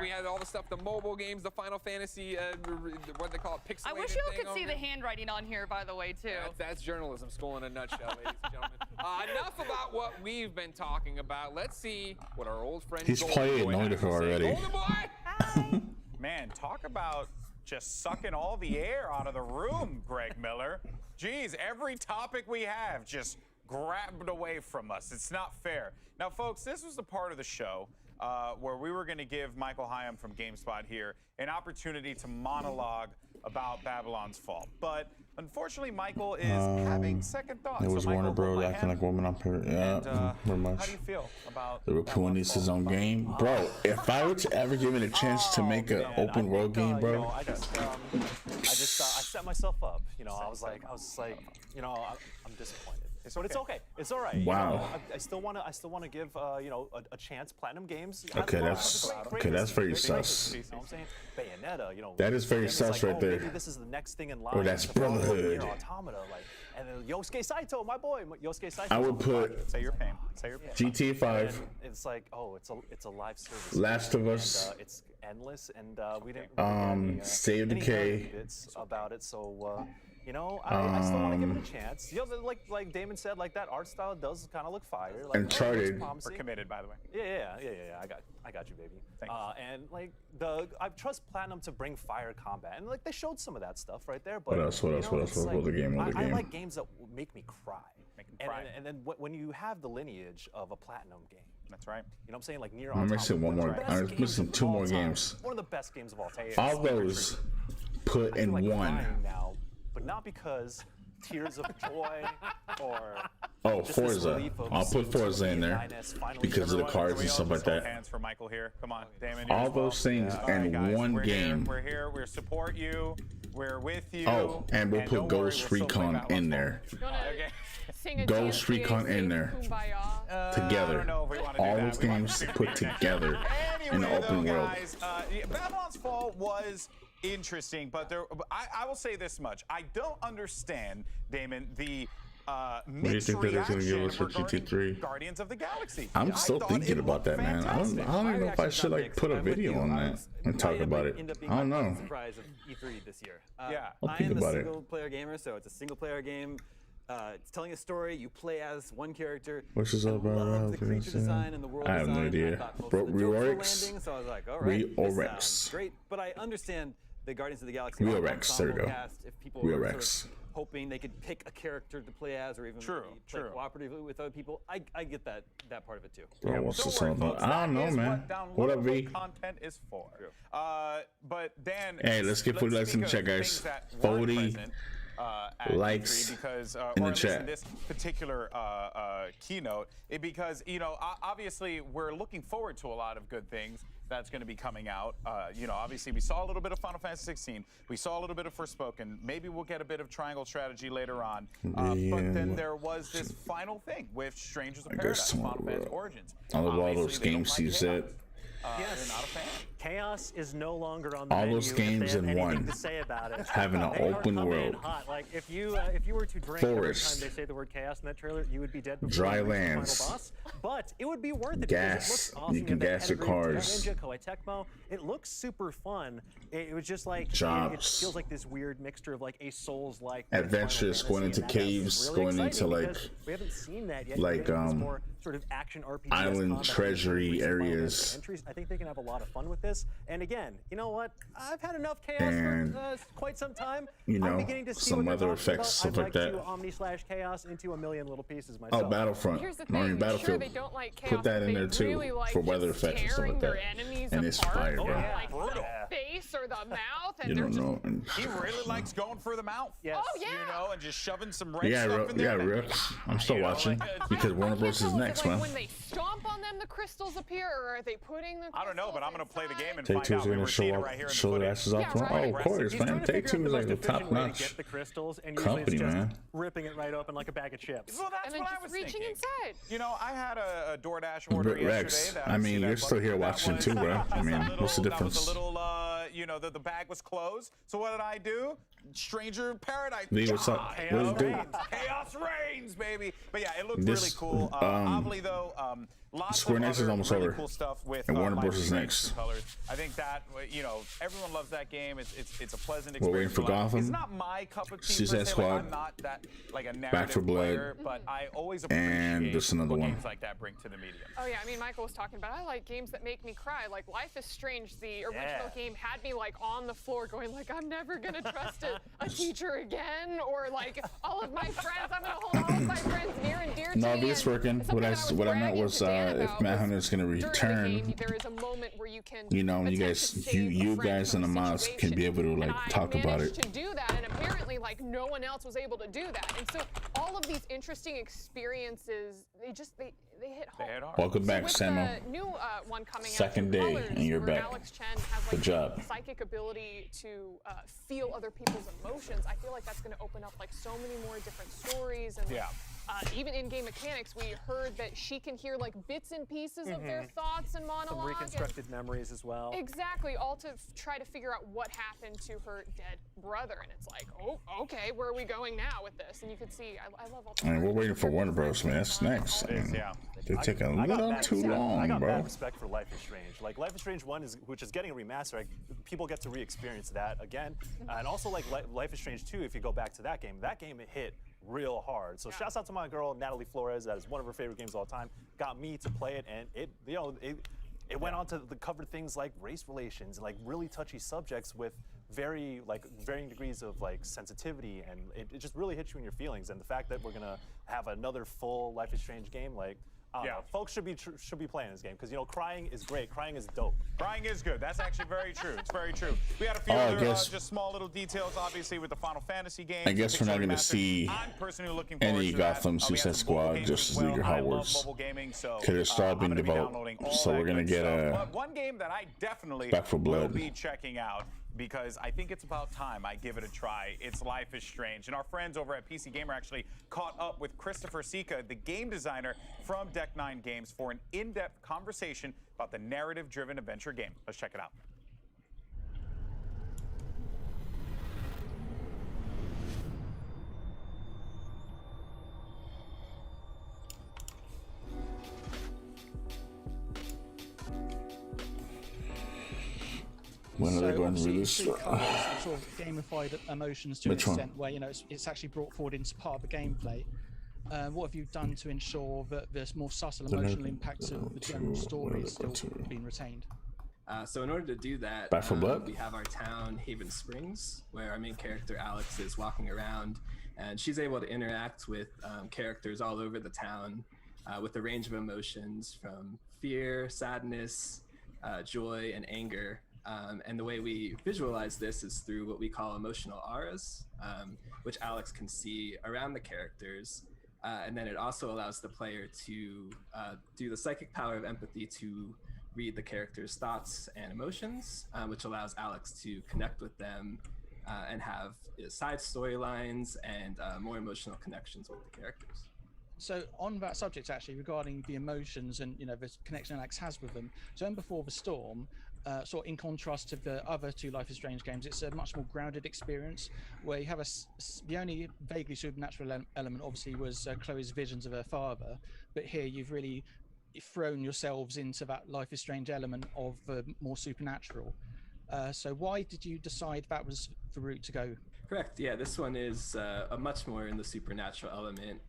We had all the stuff, the mobile games, the Final Fantasy, what they call it, pixelated I wish you all thing could see over the handwriting on here, by the way, too. That's journalism school in a nutshell, ladies and gentlemen. Enough about what we've been talking about. Let's see what our old friend He's Golden playing Boy Noida has to say. already. Golden Boy! Man, talk about just sucking all the air out of the room, Greg Miller. Jeez, every topic we have just grabbed away from us. It's not fair. Now, folks, this was the part of the show where we were going to give Michael Hyam from GameSpot here an opportunity to monologue about Babylon's Fall. But unfortunately, Michael is having second thoughts. It was so, Warner Michael, Bros. go acting ahead. like women on period. Yeah, pretty much. How do you feel about They were pulling this his own game, bro. If I were to ever given a chance to make an open world game, bro, I set myself up. You know, I was like, you know, I'm disappointed. But it's okay. It's all right. Wow. You know, I still want to give you know, a chance. Platinum Games. Okay, that's very sus. You know what I'm saying? Bayonetta. You know. That is very sus right there. Maybe this is the next thing in line. Or that's Brotherhood. Automata, like, and then Yosuke Saito, my boy, Yosuke Saito. I would put say your pain. Say your pain. GTA 5. And it's like, oh, it's a live service. Last of Us. And, it's endless, and we didn't. Really get State of Decay. Bits about it, so. You know, I still want to give it a chance. You know, like Damon said, like that art style does kind of look fire. Like, Uncharted. We're committed, by the way. Yeah. I got you, baby. Thanks. And like I trust Platinum to bring fire combat, and like they showed some of that stuff right there. But What else? What else? What was the game? I like games that make me cry. And then when you have the lineage of a Platinum game. That's right. You know what I'm saying? Like Nier I'm missing one more. I'm missing two more games. One of the best games of all time. All those put in one. Now, but not because tears of joy or Forza. I'll put Forza in there because of the cards and stuff like that. Hands for Michael here. Come on, Damon. All those things in one game. We're here. We support you. We're with you. Oh, and we'll put Ghost Recon in there. Ghost Recon in there. Together. All those games put together in the open world. Babylon's Fall was interesting, but I will say this much. I don't understand, Damon, the what do you think that is going to give us for GT3? Guardians of the Galaxy. I'm still thinking about that, man. I don't even know if I should like put a video on that and talk about it. I don't know. Surprise of E3 this year. I'll think about it. I'm a single-player gamer, so it's a single-player game. It's telling a story. You play as one character. What's this up about? The creature design and the world I have no design. idea. Reorex. So I was like, all right, this sounds great. But I understand the Guardians of the Galaxy. Reorex. There we go. If people were sort Reorex. of hoping they could pick a character to play as, or even play cooperatively with other people, I get that part of it too. Bro, what's this all about? I don't know, man. What up, V? Content is for. But Dan. Hey, let's get 40 likes in the chat, guys. 40 likes in the chat. In this particular keynote, because obviously we're looking forward to a lot of good things that's going to be coming out. Obviously we saw a little bit of Final Fantasy 16. We saw a little bit of Forspoken. Maybe we'll get a bit of Triangle Strategy later on. But then there was this final thing with Strangers of Paradise, Final Fantasy Origins. I love all those games you said. Yes. Not a fan. Chaos is no longer on the all menu. those games in one. To say about it. Having an open world. Like if you were to drink Forest. every time they say the word chaos in that trailer, you would be dead. Dry you reach the lands. final boss. But it would be worth it. Gas. Because it looks awesome. You can gas your cars. Ninja, Koei Tecmo. It looks super fun. It was just like Jobs. It feels like this weird mixture of like a Souls-like adventures, going into caves, really going into like we haven't seen that yet. Like more sort of action RPG island treasury areas. Entries. I think they can have a lot of fun with this. And again, you know what? I've had enough chaos for quite some time. I'm beginning to see some what other effects, stuff like that. I'd like to Omni/Chaos into a million little pieces myself. Oh, Battlefront. Battlefield. Put that in there too for weather effects and stuff like that. And it's fire, bro. Brutal. Face or the mouth, and You don't know. He really likes going for the mouth. Yes. Oh yeah. And just shoving some red stuff in there. Yeah, I'm still watching because Warner Bros is next, man. When they stomp on them then the crystals appear, or are they putting the crystals I don't know, but I'm gonna play the game and Take find Two's out. We gonna were seeing it show right here in the show their footage. asses off. Oh, of course, man. Take Two is like the top notch Get the crystals, and usually company, it's just man. ripping it right open like a bag of chips. Well, that's and then what I just was reaching thinking. inside. You know, I had a DoorDash order Rex, yesterday. I mean, you're still here watching too, bro. I mean, what's the That was difference? a little, you know, the bag was closed. So what did I do? Stranger in Paradise. Lee, what's up? Chaos What do you do? reigns. Chaos reigns, baby. But yeah, it looked This, really cool. Obviously, though, lots Square of Enix is other almost really over. cool stuff with And Warner Life Bros. is is Strange next. True Colors. I think that, you know, everyone loves that game. It's a pleasant We're waiting experience. for Gotham. It's not my cup of tea. Suicide per se. Squad. Like, I'm not that like a Back 4 narrative Blood. player, but I always appreciate And there's another what one. games like that bring to the medium. Oh yeah, I mean, Michael was talking about, I like games that make me cry. Like Life is Strange, the original game had me like on the floor going like, I'm never gonna trust a teacher again, or like all of my friends, I'm gonna hold all of my friends near and dear to No, me. it's working. What I meant was if Matt Hunter's gonna return, there is a moment where you can you know, you guys and the mods can be able to like talk about it. to do that, and apparently like no one else was able to do that. And so all of these interesting experiences, they hit home. Welcome back, with Samuel. the new one coming Second out, day, Colors, and you're where back. Alex Chen has Good like job. psychic ability to feel other people's emotions. I feel like that's going to open up like so many more different stories, and even in-game mechanics, we heard that she can hear like bits and pieces of their thoughts and monologue. Some reconstructed memories as well. Exactly, all to try to figure out what happened to her dead brother, and it's like, oh, okay, where are we going now with this? And you can see, I love all the. I mean, we're waiting for Warner Bros. Man, that's next. I mean, they're taking a little too long, I got bro. bad respect for Life is Strange. Like Life is Strange 1 which is getting a remaster. Like, people get to re-experience that again, and also like Life is Strange 2. If you go back to that game it hit real hard. So shouts out to my girl Natalie Flores. That is one of her favorite games of all time. Got me to play it, and it went on to cover things like race relations and like really touchy subjects with varying degrees of like sensitivity, and it just really hits you in your feelings. And the fact that we're gonna have another full Life is Strange game, like. Folks should be playing this game because, you know, crying is great. Crying is dope. Crying is good. That's actually very true. It's very true. We had a few other just small little details, obviously, with the Final Fantasy game. I guess we're not going to see any Gotham, Suicide Squad, Justice League, or Hogwarts. Because they're still being developed. So we're going to get a one game that I definitely Back 4 will Blood. be checking out, because I think it's about time I give it a try. It's Life is Strange. And our friends over at PC Gamer actually caught up with Christopher Sika, the game designer from Deck 9 Games, for an in-depth conversation about the narrative-driven adventure game. Let's check it out. When are they going to release? Sort of gamified emotions to an extent where, you know, it's actually brought forward into part of the gameplay. What have you done to ensure that there's more subtle emotional impacts of the general story is still being retained? So in order to do that, Back 4 Blood? we have our town, Haven Springs, where our main character, Alex, is walking around, and she's able to interact with characters all over the town with a range of emotions from fear, sadness, joy, and anger. And the way we visualize this is through what we call emotional auras, which Alex can see around the characters. And then it also allows the player to do the psychic power of empathy to read the character's thoughts and emotions, which allows Alex to connect with them and have side storylines and more emotional connections with the characters. So on that subject, actually, regarding the emotions and, you know, the connection Alex has with them, so in Before the Storm, sort of in contrast to the other two Life is Strange games, it's a much more grounded experience where you have the only vaguely supernatural element obviously was Chloe's visions of her father, but here you've really thrown yourselves into that Life is Strange element of more supernatural. So why did you decide that was the route to go? Correct, yeah, this one is a much more in the supernatural element.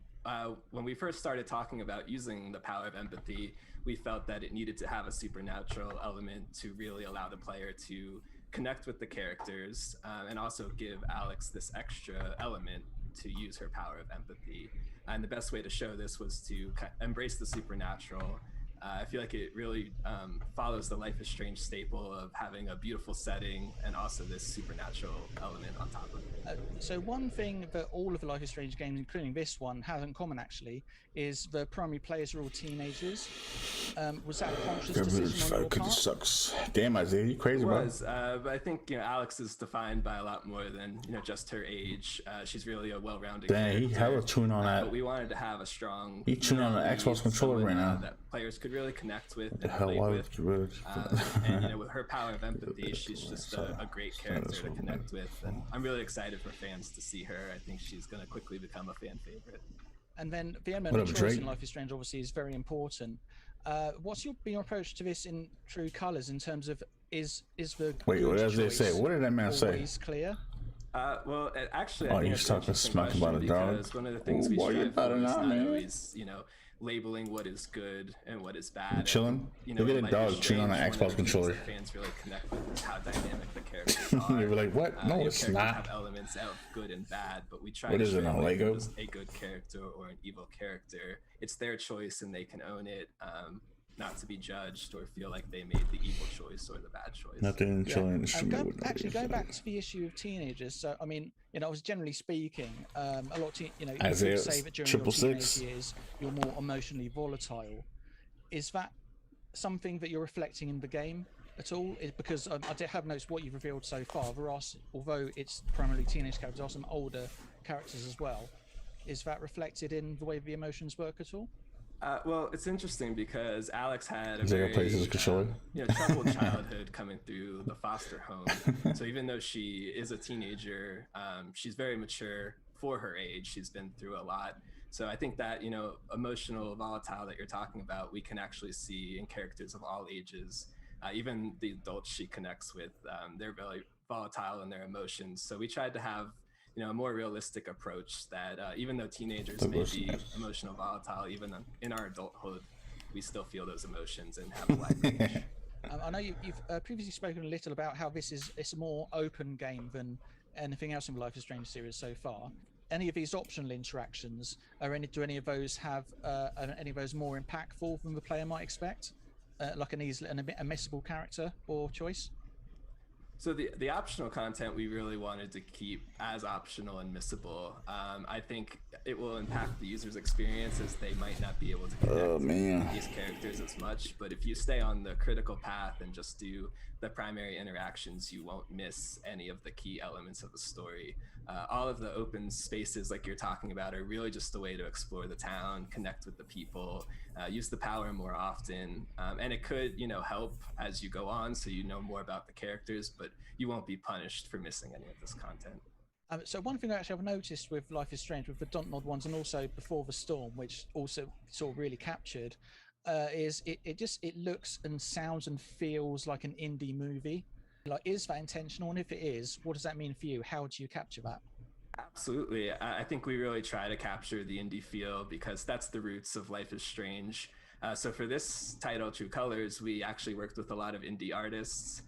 When we first started talking about using the power of empathy, we felt that it needed to have a supernatural element to really allow the player to connect with the characters and also give Alex this extra element to use her power of empathy. And the best way to show this was to embrace the supernatural. I feel like it really follows the Life is Strange staple of having a beautiful setting and also this supernatural element on top of it. So one thing that all of the Life is Strange games, including this one, have in common actually, is the primary players are all teenagers. Was that a conscious decision on your part? Sucks. Damn, Isaiah, you crazy, bro. It was, but I think Alex is defined by a lot more than just her age. She's really a well-rounded. Dang, he hella chewing on that. But we wanted to have a strong. He chewing on an Xbox controller right now. That players could really connect with. The hell, why would you really? And with her power of empathy, she's just a great character to connect with, and I'm really excited for fans to see her. I think she's going to quickly become a fan favorite. And then the element of choice in Life is Strange obviously is very important. What's your approach to this in True Colors in terms of is the wait, what does they say? What did that man say? Always clear. Well, actually, I think he's talking smack about a dog. One of the things we strive for is not always, labeling what is good and what is bad. Chilling. Look at a dog chewing on an Xbox controller. Fans really connect with how dynamic the characters are. They were like, "What? No, it's not." Have elements of good and bad, but we try what to is it, a Lego? A good character or an evil character. It's their choice and they can own it. Not to be judged or feel like they made the evil choice or the bad choice. Nothing chilling in the street. Actually, going back to the issue of teenagers. So, I mean, I was generally speaking, a lot of you Isaiah, say that during your teenage years, you're more emotionally volatile. Is that something that you're reflecting in the game at all? Because I have noticed what you've revealed so far. Although it's primarily teenage characters, there are some older characters as well. Is that reflected in the way the emotions work at all? Well, it's interesting because Alex had a very troubled childhood coming through the foster home. So even though she is a teenager, she's very mature for her age. She's been through a lot. So I think that, emotional volatile that you're talking about, we can actually see in characters of all ages. Even the adults she connects with, they're really volatile in their emotions. So we tried to have a more realistic approach that even though teenagers may be emotional volatile, even in our adulthood, we still feel those emotions and have a wide range. I know you've previously spoken a little about how it's a more open game than anything else in the Life is Strange series so far. Any of these optional interactions, do any of those have any of those more impactful than the player might expect? Like a missable character or choice? So the optional content we really wanted to keep as optional and missable. I think it will impact the user's experience as they might not be able to connect with these characters as much. But if you stay on the critical path and just do the primary interactions, you won't miss any of the key elements of the story. All of the open spaces like you're talking about are really just a way to explore the town, connect with the people, use the power more often. And it could, help as you go on so you know more about the characters, but you won't be punished for missing any of this content. So one thing I actually have noticed with Life is Strange, with the Dontnod ones and also Before the Storm, which also sort of really captured, is it looks and sounds and feels like an indie movie. Like, is that intentional? And if it is, what does that mean for you? How do you capture that? Absolutely. I think we really try to capture the indie feel because that's the roots of Life is Strange. So for this title, True Colors, we actually worked with a lot of indie artists.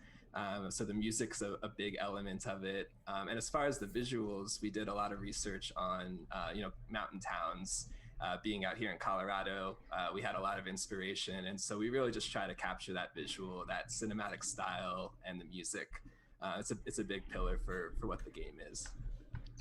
So the music's a big element of it. And as far as the visuals, we did a lot of research on, mountain towns. Being out here in Colorado, we had a lot of inspiration. And so we really just try to capture that visual, that cinematic style, and the music. It's a big pillar for what the game is.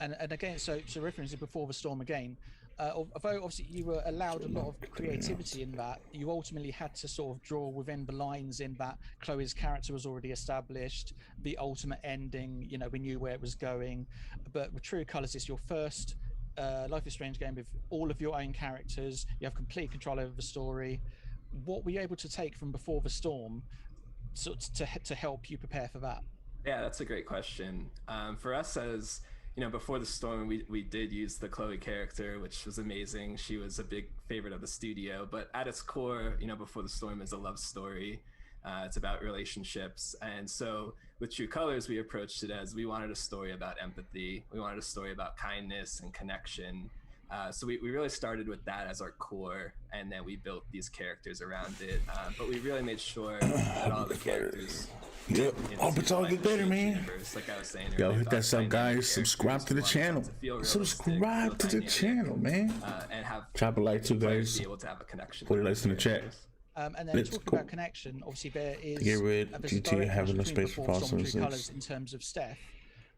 And again, so referencing Before the Storm again, although obviously you were allowed a lot of creativity in that, you ultimately had to sort of draw within the lines in that Chloe's character was already established, the ultimate ending, we knew where it was going. But with True Colors, it's your first Life is Strange game with all of your own characters. You have complete control over the story. What were you able to take from Before the Storm to help you prepare for that? Yeah, that's a great question. For us, as Before the Storm, we did use the Chloe character, which was amazing. She was a big favorite of the studio, but at its core, Before the Storm is a love story. It's about relationships. And so with True Colors, we approached it as we wanted a story about empathy. We wanted a story about kindness and connection. So we really started with that as our core, and then we built these characters around it. But we really made sure that all the characters... Yep. Hope it's all get better, man. Like I was saying yo, hit that sub, guys. Subscribe to the channel. Subscribe to the channel, man. Drop a like too, guys. 40 likes in the chat. And then talking about connection, obviously there is get rid, continue having no space for false colors in terms of Steph,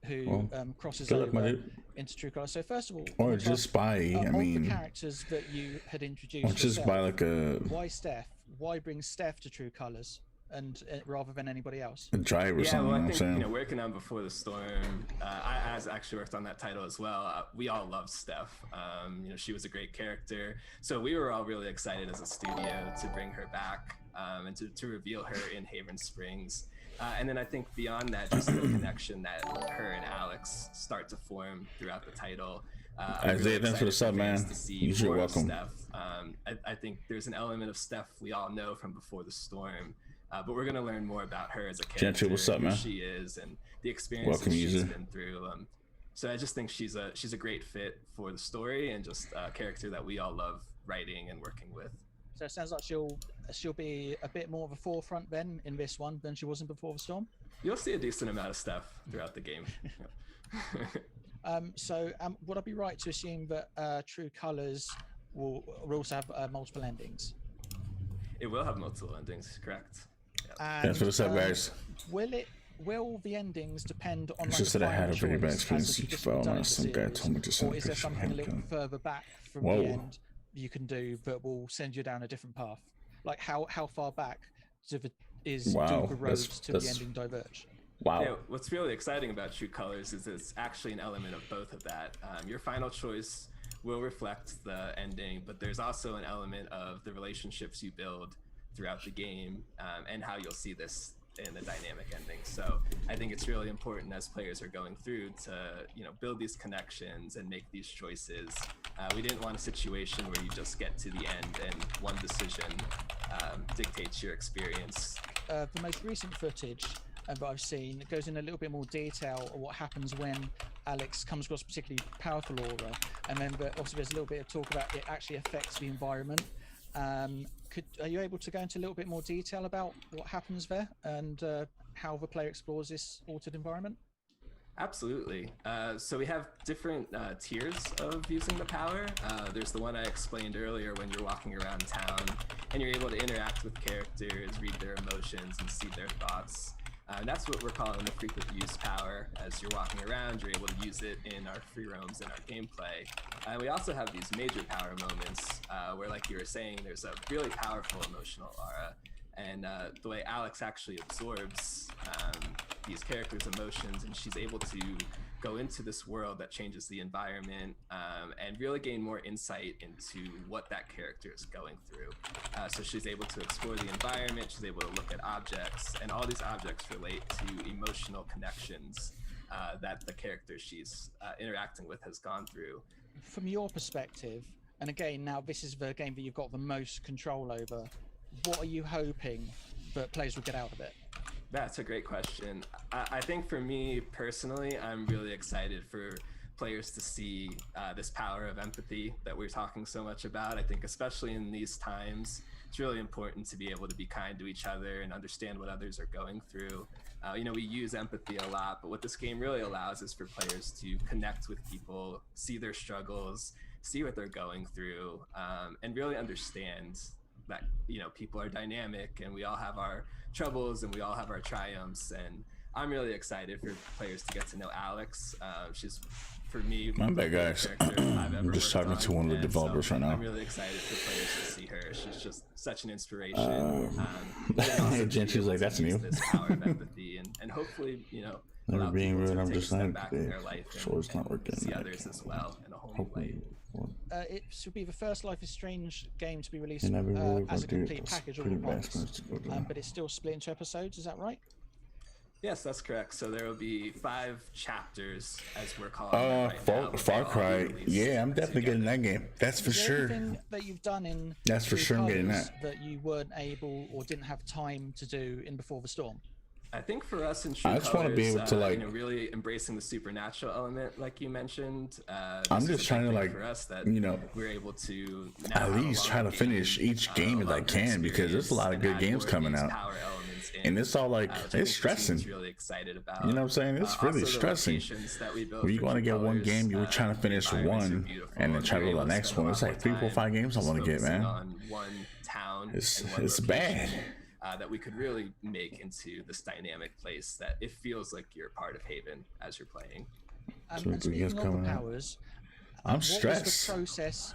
who crosses over into True Colors. So first of all, or just by the characters that you had introduced, or just by like a why Steph? why bring Steph to True Colors and rather than anybody else? A drive or something. Well, You know I what I'm think, saying? working on Before the Storm, I actually worked on that title as well. We all love Steph. She was a great character. So we were all really excited as a studio to bring her back and to reveal her in Haven Springs. And then I think beyond that, just the connection that her and Alex start to form throughout the title. Isaiah, thanks for the sub, man. You're welcome. I think there's an element of Steph we all know from Before the Storm, but we're going to learn more about her as a character, Gentry, what's up, man? who she is, and the experiences she's been through. So I just think she's a great fit for the story and just a character that we all love writing and working with. So it sounds like she'll be a bit more of a forefront then in this one than she was in Before the Storm. You'll see a decent amount of Steph throughout the game. Would I be right to assume that True Colors will also have multiple endings? It will have multiple endings, correct? Thanks for the sub, guys. Will the endings depend on? It's just that I had a very bad experience with file, and some guy told me to send or a is there picture of something a him. little further back from the end you can do that will send you down a different path? Like how far back do the roads to the ending diverge? Wow. Yeah, what's really exciting about True Colors is it's actually an element of both of that. Your final choice will reflect the ending, but there's also an element of the relationships you build throughout the game and how you'll see this in the dynamic ending. So I think it's really important as players are going through to build these connections and make these choices. We didn't want a situation where you just get to the end and one decision dictates your experience. The most recent footage that I've seen goes in a little bit more detail on what happens when Alex comes across a particularly powerful aura, and then also there's a little bit of talk about it actually affects the environment. Are you able to go into a little bit more detail about what happens there and how the player explores this altered environment? Absolutely. So we have different tiers of using the power. There's the one I explained earlier when you're walking around town and you're able to interact with characters, read their emotions, and see their thoughts. That's what we're calling the frequent use power. As you're walking around, you're able to use it in our free roams and our gameplay. We also have these major power moments where, like you were saying, there's a really powerful emotional aura. And the way Alex actually absorbs these characters' emotions, and she's able to go into this world that changes the environment and really gain more insight into what that character is going through. So she's able to explore the environment, she's able to look at objects, and all these objects relate to emotional connections that the character she's interacting with has gone through. From your perspective, and again, now this is the game that you've got the most control over, what are you hoping that players will get out of it? That's a great question. I think for me personally, I'm really excited for players to see this power of empathy that we're talking so much about. I think especially in these times, it's really important to be able to be kind to each other and understand what others are going through. We use empathy a lot, but what this game really allows is for players to connect with people, see their struggles, see what they're going through, and really understand that people are dynamic and we all have our troubles and we all have our triumphs. And I'm really excited for players to get to know Alex. She's, for me, my bad, guys. I'm just talking to one of the developers right now. I'm really excited for players to see her. She's just such an inspiration. Gentry's like, that's new. This power of empathy and hopefully Never being rude, I'm just like, sure, it's not working. See others as well in a whole new way. It should be the first Life is Strange game to be released really as a complete package all at once, but it's still split into episodes, is that right? Yes, that's correct. So there will be 5 chapters, as we're calling them right now. Far Cry, yeah, I'm definitely getting that game. That's for sure. Anything that you've done in that's for sure I'm getting that you weren't able or didn't have time to do in Before the Storm? I think for us in True I just want to be able to really embracing the supernatural element, like you mentioned. I'm just trying to for us that we're able to at least try to finish each game as I can, because there's a lot of good games coming out, and it's all like it's stressing. Really excited about. You know what I'm saying? It's really stressing. When you want to get one game, you're trying to finish one and then try to go to the next one. It's like 3, 4, 5 games I want to get, man. It's bad. That we could really make into this dynamic place that it feels like you're part of Haven as you're playing. And speaking of the powers, I'm stressed. What was the process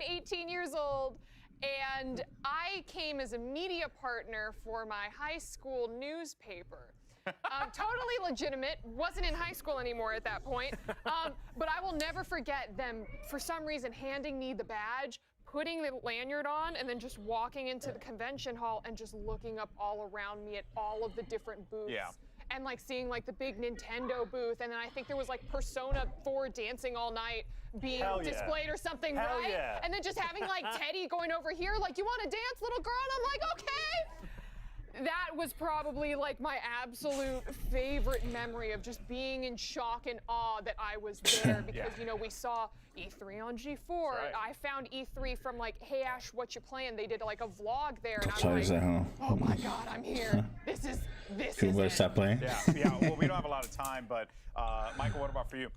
17, 18 years old, And I came as a media partner for my high school newspaper. Totally legitimate, wasn't in high school anymore at that point. But I will never forget them, for some reason, handing me the badge, putting the lanyard on, and then just walking into the convention hall and just looking up all around me at all of the different booths. Yeah. And like seeing like the big Nintendo booth, and then I think there was like Persona 4 Dancing All Night being displayed or something, right? Yeah. And then just having like Teddy going over here, like, you want to dance, little girl? And I'm like, okay. That was probably like my absolute favorite memory of just being in shock and awe that I was there because, you know, we saw E3 on G4. Right. I found E3 from like, hey Ash, what you playing? They did like a vlog there, and So I'm is like, that, huh? oh my God, I'm here. This is People better it. stop playing. Yeah. Well, we don't have a lot of time, but Michael, what about for you?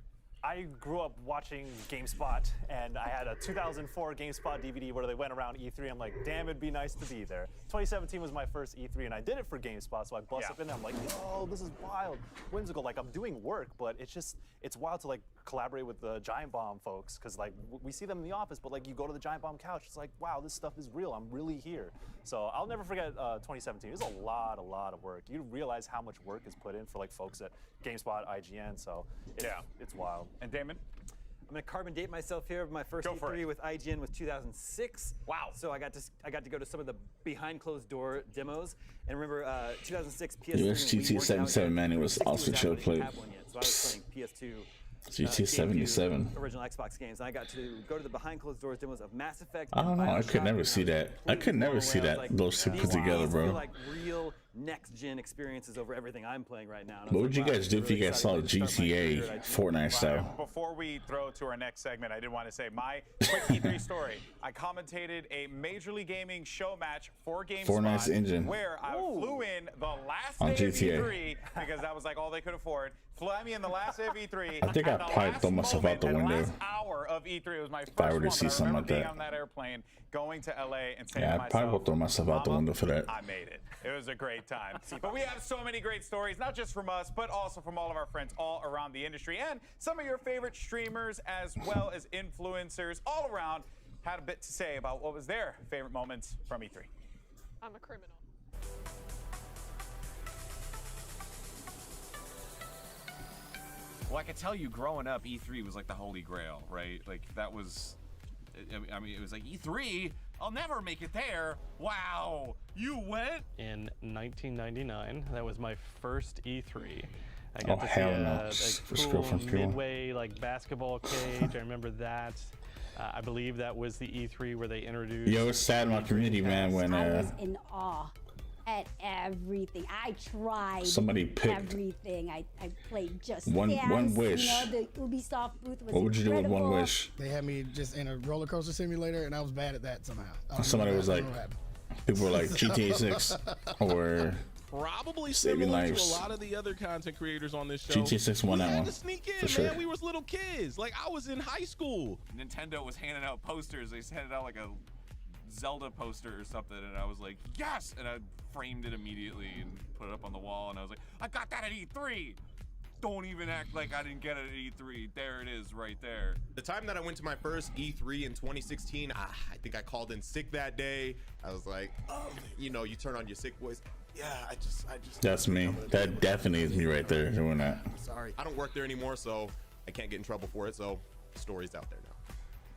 I grew up watching GameSpot, and I had a 2004 GameSpot DVD where they went around E3. I'm like, damn, it'd be nice to be there. 2017 was my first E3, and I did it for GameSpot, so I bust up in there. I'm like, yo, this is wild, whimsical. Like, I'm doing work, but it's wild to like collaborate with the Giant Bomb folks, because like we see them in the office, but like you go to the Giant Bomb couch, it's like, wow, this stuff is real. I'm really here. So I'll never forget 2017. It was a lot of work. You realize how much work is put in for like folks at GameSpot, IGN. So it's wild. And Damon? I'm gonna carbon date myself here. My first E3 with IGN was 2006. Wow. So I got to go to some of the behind closed door demos. And remember, 2006 PS3. US GT 77, man, it was also chill play. So I was playing PS2. GT 77. Original Xbox games. And I got to go to the behind closed doors demos of Mass Effect. I don't know. I could never see that. I could never see that. Those two put together, These bro. feel like real next gen experiences over everything I'm playing right now. What would you guys do if you guys saw GTA Fortnite style? Before we throw to our next segment, I did want to say my quick E3 story. I commentated a Major League Gaming show match for Fortnite's GameSpot engine. where I flew in the last On day of GTA. E3 because that was like all they could afford. Fly me in the last day of E3. I think I'd probably throw myself out the window. Last hour of E3. It was my first If I were to one, see but I something remember like being that. on that airplane, going to LA and saying Yeah, to I'd probably myself, throw myself out the "Mama, window for that. I made it. It was a great time. But we have so many great stories, not just from us, but also from all of our friends all around the industry and some of your favorite streamers as well as influencers all around had a bit to say about what was their favorite moments from E3. I'm a criminal. Well, I could tell you growing up, E3 was like the holy grail, right? Like that was, I mean, it was like E3, I'll never make it there. Wow, you went? In 1999, that was my first E3. I Oh, got to see hell no. a Let's go cool from fuel. midway like basketball cage. I remember that. I believe that was the E3 where they introduced. Yo, it's sad in my community, man, when I was in awe at everything. I tried Somebody picked everything. I played Just one Dance. wish. You know, the Ubisoft booth was What would you do with one incredible. wish? They had me just in a roller coaster simulator, and I was bad at that somehow. Somebody was like, people were like GTA 6 or Probably Saving similar lives. to a lot of the other content creators on this show. GTA 6 won we that had one, to sneak in, for man. sure. We was little kids. Like I was in high school. Nintendo was handing out posters. They handed out like a Zelda poster or something, and I was like, yes! And I framed it immediately and put it up on the wall, and I was like, I got that at E3! Don't even act like I didn't get it at E3. There it is right there. The time that I went to my first E3 in 2016, I think I called in sick that day. I was like, oh, you know, you turn on your sick voice. Yeah, I just. That's me. That definitely is me right there doing that. Sorry, I don't work there anymore, so I can't get in trouble for it. So the story's out there now.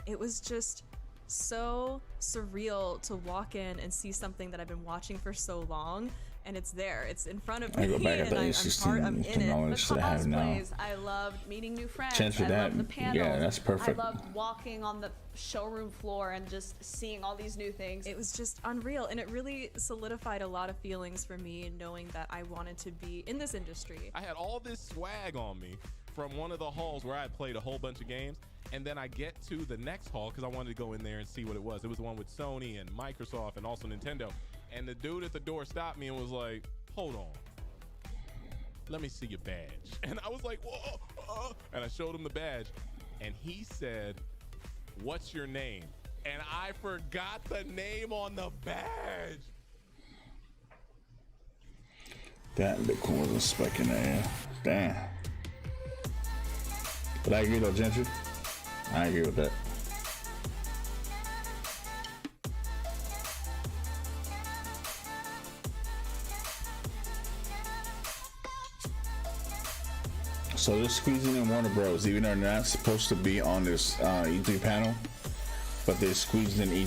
It was just so surreal to walk in and see something that I've been watching for so long, and it's there. It's in front of me, I go back at and the I'm A16 in it. The knowledge that I have now. cosplays, I loved meeting new friends. Chance for I that, loved the panels. yeah, that's perfect. I loved walking on the showroom floor and just seeing all these new things. It was just unreal, and it really solidified a lot of feelings for me, knowing that I wanted to be in this industry. I had all this swag on me from one of the halls where I had played a whole bunch of games, and then I get to the next hall because I wanted to go in there and see what it was. It was the one with Sony and Microsoft and also Nintendo. And the dude at the door stopped me and was like, hold on, let me see your badge. And I was like, whoa, and I showed him the badge, and he said, what's your name? And I forgot the name on the badge. That Bitcoin was a spike in the air. Damn. But I agree though, Gentry. I agree with that. So they're squeezing in Warner Bros. Even though they're not supposed to be on this E3 panel, but they squeezed in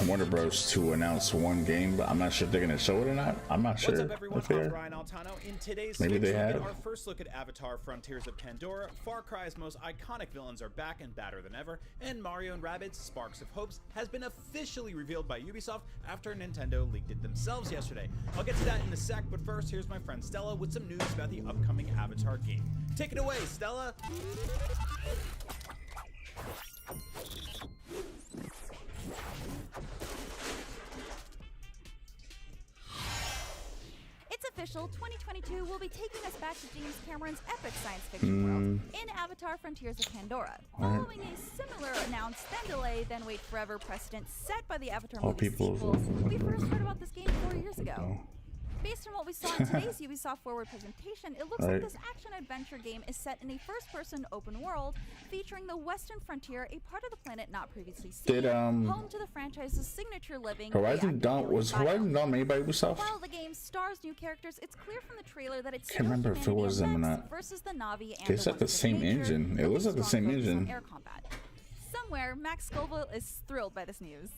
Warner Bros. To announce one game. But I'm not sure if they're gonna show it or not. I'm not sure. What's up, everyone? I'm Brian Altano. In today's Maybe Switch, they we have. get our first look at Avatar: Frontiers of Pandora. Far Cry's most iconic villains are back and badder than ever, and Mario and Rabbids: Sparks of Hopes has been officially revealed by Ubisoft after Nintendo leaked it themselves yesterday. I'll get to that in a sec, but first, here's my friend Stella with some news about the upcoming Avatar game. Take it away, Stella. It's official, 2022 will be taking us back to James Cameron's epic science fiction world in Avatar: Frontiers of Pandora. Following a similar announced, then delay, then wait forever precedent set by the Avatar movie sequels, we first heard about this game 4 years ago. Based on what we saw in today's Ubisoft Forward presentation, it looks like this action-adventure game is set in a first-person open world featuring the Western Frontier, a part of the planet not previously seen, home to the franchise's signature living Horizon Dawn was Horizon Dawn made by Ubisoft? While the game stars new characters, it's clear from the trailer that it's Can't remember if it was them or not. versus the Navi and It's like the same engine. It looks like the same engine. air combat. Somewhere, Max Scoville is thrilled by this news.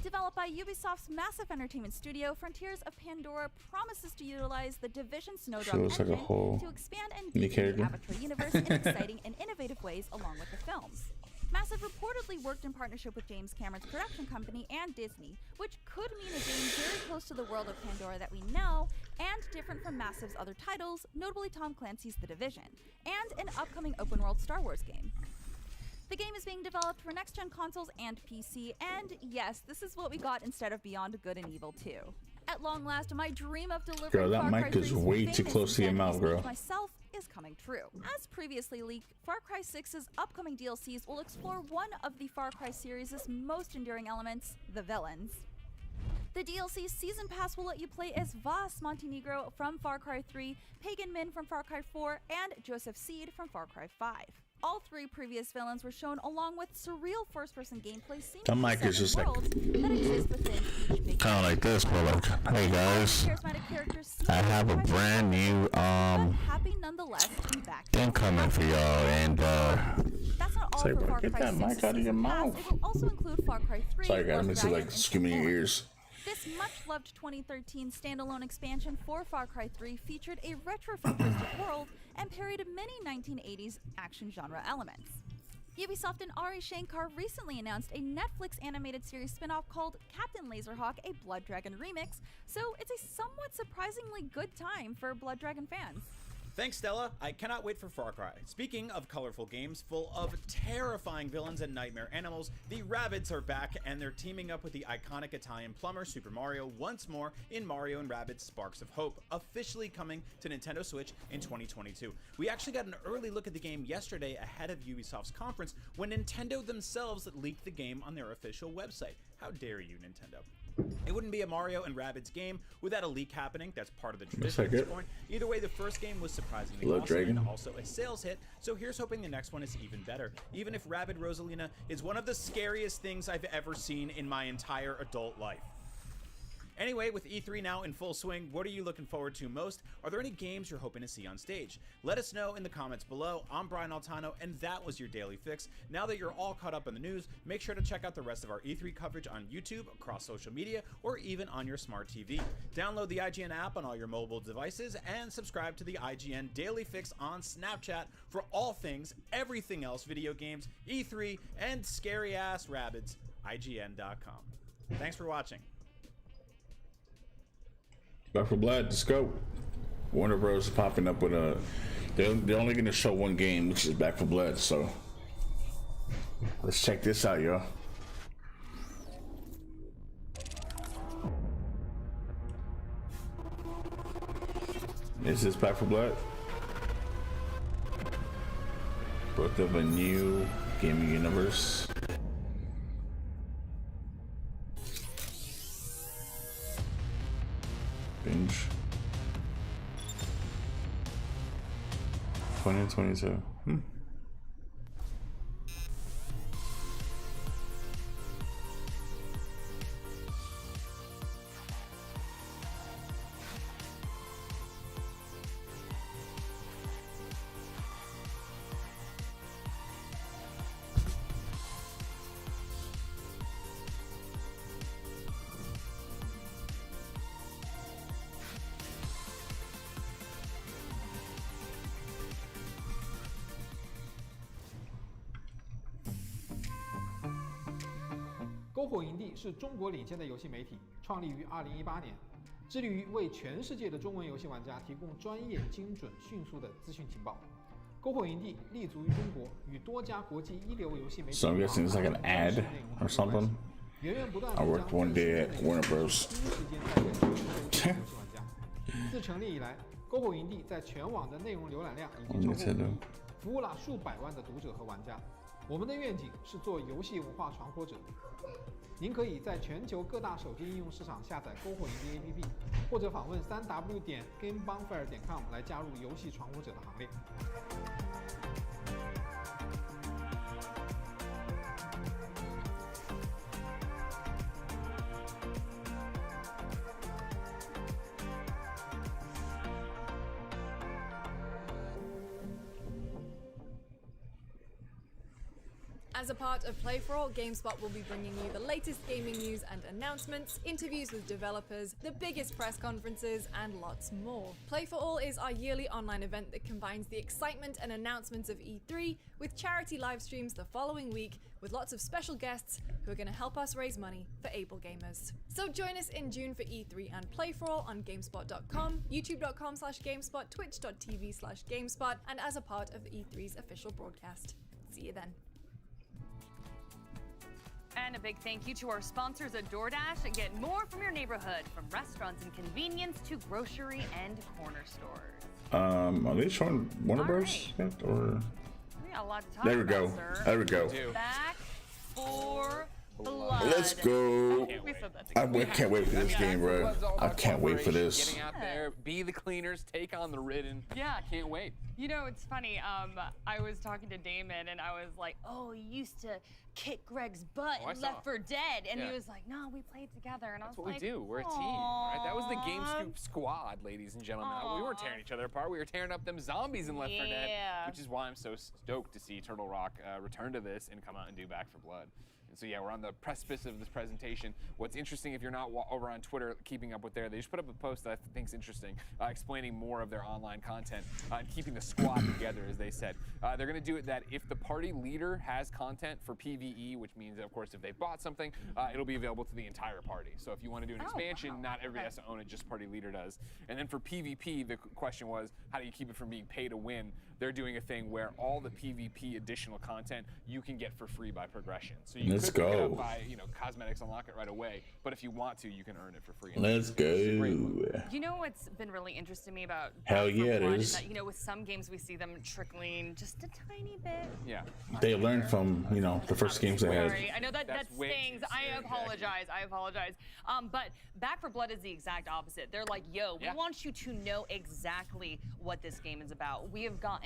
Developed by Ubisoft's massive entertainment studio, Frontiers of Pandora promises to utilize the Division Snowdrop looks like a engine whole to expand and new deepen the character. Avatar universe in exciting and innovative ways along with the films. Massive reportedly worked in partnership with James Cameron's production company and Disney, which could mean a game very close to the world of Pandora that we know, and different from Massive's other titles, notably Tom Clancy's The Division, and an upcoming open-world Star Wars game. The game is being developed for next-gen consoles and PC, and yes, this is what we got instead of Beyond Good and Evil 2. At long last, my dream of delivering Girl, that Far Cry mic is 3's way too famous close to your insanity mouth, girl. speech myself is coming true. As previously leaked, Far Cry 6's upcoming DLCs will explore one of the Far Cry series' most enduring elements, the villains. The DLC Season Pass will let you play as Vas Montenegro from Far Cry 3, Pagan Min from Far Cry 4, and Joseph Seed from Far Cry 5. All three previous villains were shown along with surreal first-person gameplay scenes That mic is just like that exist within each big kind of like this, but like, hey guys, I have a brand new happy nonetheless to be back. thing coming for y'all, and That's not all say, for bro, Far get Cry that 6's mic out of your Season Pass. mouth. It will also include Far Cry 3, Sorry, guys, Blood I'm like Dragon, screaming in your ears. This much-loved 2013 standalone expansion for Far Cry 3 featured a retro-futuristic world and parodied many 1980s action genre elements. Ubisoft and Ari Shankar recently announced a Netflix animated series spin-off called Captain Laserhawk: A Blood Dragon Remix, so it's a somewhat surprisingly good time for Blood Dragon fans. Thanks, Stella. I cannot wait for Far Cry. Speaking of colorful games full of terrifying villains and nightmare animals, the Rabbids are back, and they're teaming up with the iconic Italian plumber Super Mario once more in Mario and Rabbids Sparks of Hope, officially coming to Nintendo Switch in 2022. We actually got an early look at the game yesterday ahead of Ubisoft's conference when Nintendo themselves leaked the game on their official website. How dare you, Nintendo? It wouldn't be a Mario and Rabbids game without a leak happening. That's part of the tradition at this point. Either way, the first game was surprisingly awesome and also a sales hit, so here's hoping the next one is even better, even if Rabbid Rosalina is one of the scariest things I've ever seen in my entire adult life. Anyway, with E3 now in full swing, what are you looking forward to most? Are there any games you're hoping to see on stage? Let us know in the comments below. I'm Brian Altano, and that was your Daily Fix. Now that you're all caught up on the news, make sure to check out the rest of our E3 coverage on YouTube, across social media, or even on your smart TV. Download the IGN app on all your mobile devices, and subscribe to the IGN Daily Fix on Snapchat for all things, everything else, video games, E3, and scary-ass Rabbids, IGN.com. Thanks for watching. Back for Blood, let's go. Warner Bros. Is popping up with a. They're only going to show one game, which is Back for Blood. So let's check this out, y'all. Is this Back for Blood? Birth of a new gaming universe. Binge. 2022. 篝火营地是中国领先的游戏媒体，创立于2018年，致力于为全世界的中文游戏玩家提供专业、精准、迅速的资讯情报。篝火营地立足于中国，与多家国际一流游戏媒体。 So I'm guessing it's like an ad or something. I worked one day at Warner Bros. 自成立以来，篝火营地在全网的内容浏览量已经超过5亿，服务了数百万的读者和玩家。我们的愿景是做游戏文化传播者。您可以在全球各大手机应用市场下载篝火营地 APP， 或者访问3w.gamebonfire.com 来加入游戏传播者的行列。As a part of Play for All, GameSpot will be bringing you the latest gaming news and announcements, interviews with developers, the biggest press conferences, and lots more. Play for All is our yearly online event that combines the excitement and announcements of E3 with charity live streams the following week, with lots of special guests who are going to help us raise money for able gamers. So join us in June for E3 and Play for All on GameSpot.com, YouTube.com/GameSpot, Twitch.tv/GameSpot, and as a part of E3's official broadcast. See you then. And a big thank you to our sponsors at DoorDash. Get more from your neighborhood, from restaurants and convenience to grocery and corner stores. Are they showing Warner Bros. Yet, or? We got a lot to talk There we about, go. sir. There we go. Back for Blood. Let's go. We said that I together. can't wait for this game, bro. I can't wait for this. Getting out there, be the cleaners, take on the ridden. Yeah. Can't wait. You know, it's funny. I was talking to Damon, and I was like, "Oh, you used to kick Greg's butt Oh, I in saw. Left 4 Dead," and Yeah. he was like, "No, we played together." And I was That's what like, we do. We're a team, right? That was the Game Scoop squad, ladies and gentlemen. We weren't tearing each other apart. We were tearing up them zombies in Left 4 Dead, Yeah. which is why I'm so stoked to see Turtle Rock return to this and come out and do Back 4 Blood. And so yeah, we're on the precipice of this presentation. What's interesting, if you're not over on Twitter keeping up with there, they just put up a post that I think is interesting, explaining more of their online content and keeping the squad together, as they said. They're going to do it that if the party leader has content for PvE, which means, of course, if they bought something, it'll be available to the entire party. So if you want to do an expansion, not everybody has to own it, just party leader does. And then for PvP, the question was, how do you keep it from being pay to win? They're doing a thing where all the PvP additional content you can get for free by progression. So you Let's could pick it go. up by, cosmetics, unlock it right away. But if you want to, you can earn it for free. Let's go. You know what's been really interesting to me about Hell Back 4 yeah, it Blood is. that, with some games we see them trickling just a tiny bit. Yeah. They learned from, the first games they had. Sorry, I know that That's way stings. too I soon, apologize. I apologize. But Back 4 Blood is the exact opposite. They're like, yo, we want you to know exactly what this game is about. We have gotten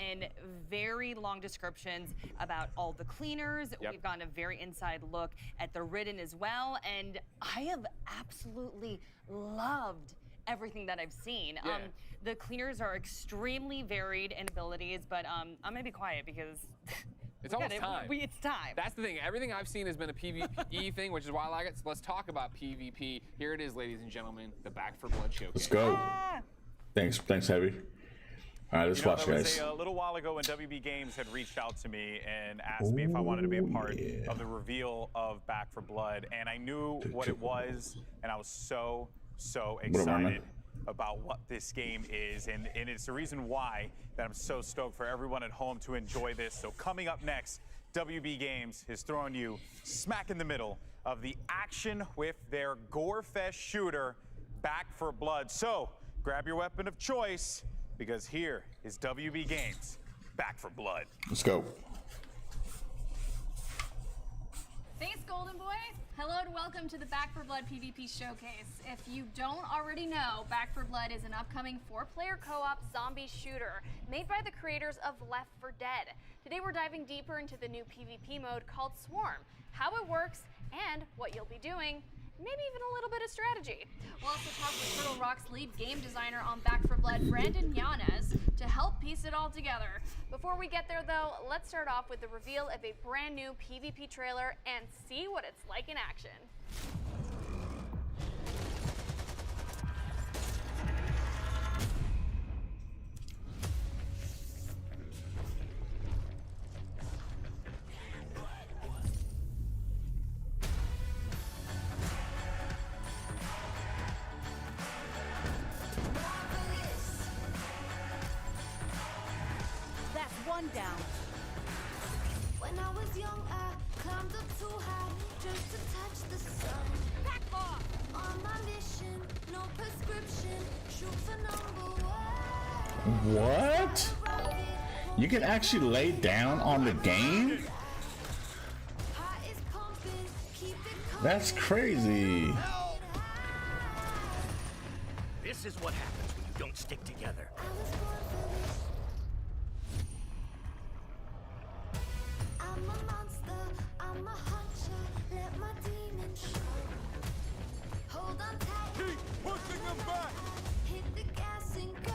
very long descriptions about all the cleaners. Yep. We've gotten a very inside look at the ridden as well. And I have absolutely loved everything that I've seen. Yeah. The cleaners are extremely varied in abilities, but I'm gonna be quiet because It's almost time. It's time. That's the thing. Everything I've seen has been a PvE thing, which is why I like it. So let's talk about PvP. Here it is, ladies and gentlemen, the Back 4 Blood showcase. Let's go. Thanks, Heavy. All right, let's watch, there guys. was a little while ago when WB Games had reached out to me and asked me if I wanted to be a part of the reveal of Back 4 Blood, and I knew what it was, and I was so excited about what this game is, and it's the reason why that I'm so stoked for everyone at home to enjoy this. So coming up next, WB Games is throwing you smack in the middle of the action with their gore-fest shooter, Back 4 Blood. So grab your weapon of choice, because here is WB Games, Back 4 Blood. Let's go. Thanks, Golden Boy. Hello and welcome to the Back 4 Blood PvP Showcase. If you don't already know, Back 4 Blood is an upcoming 4-player co-op zombie shooter made by the creators of Left 4 Dead. Today we're diving deeper into the new PvP mode called Swarm, how it works, and what you'll be doing, maybe even a little bit of strategy. We'll also talk with Turtle Rock's lead game designer on Back 4 Blood, Brandon Yanez, to help piece it all together. Before we get there though, let's start off with the reveal of a brand new PvP trailer and see what it's like in action. rundown. When I was young, I climbed up too high just to touch the sun. Back off! On my mission, no prescription, shoot for number one. What? You can actually lay down on the game? That's crazy. This is what happens when you don't stick together. I'm a monster, I'm a hunter, let my demons show. Hold on tight. Keep pushing them back. Hit the gas and go.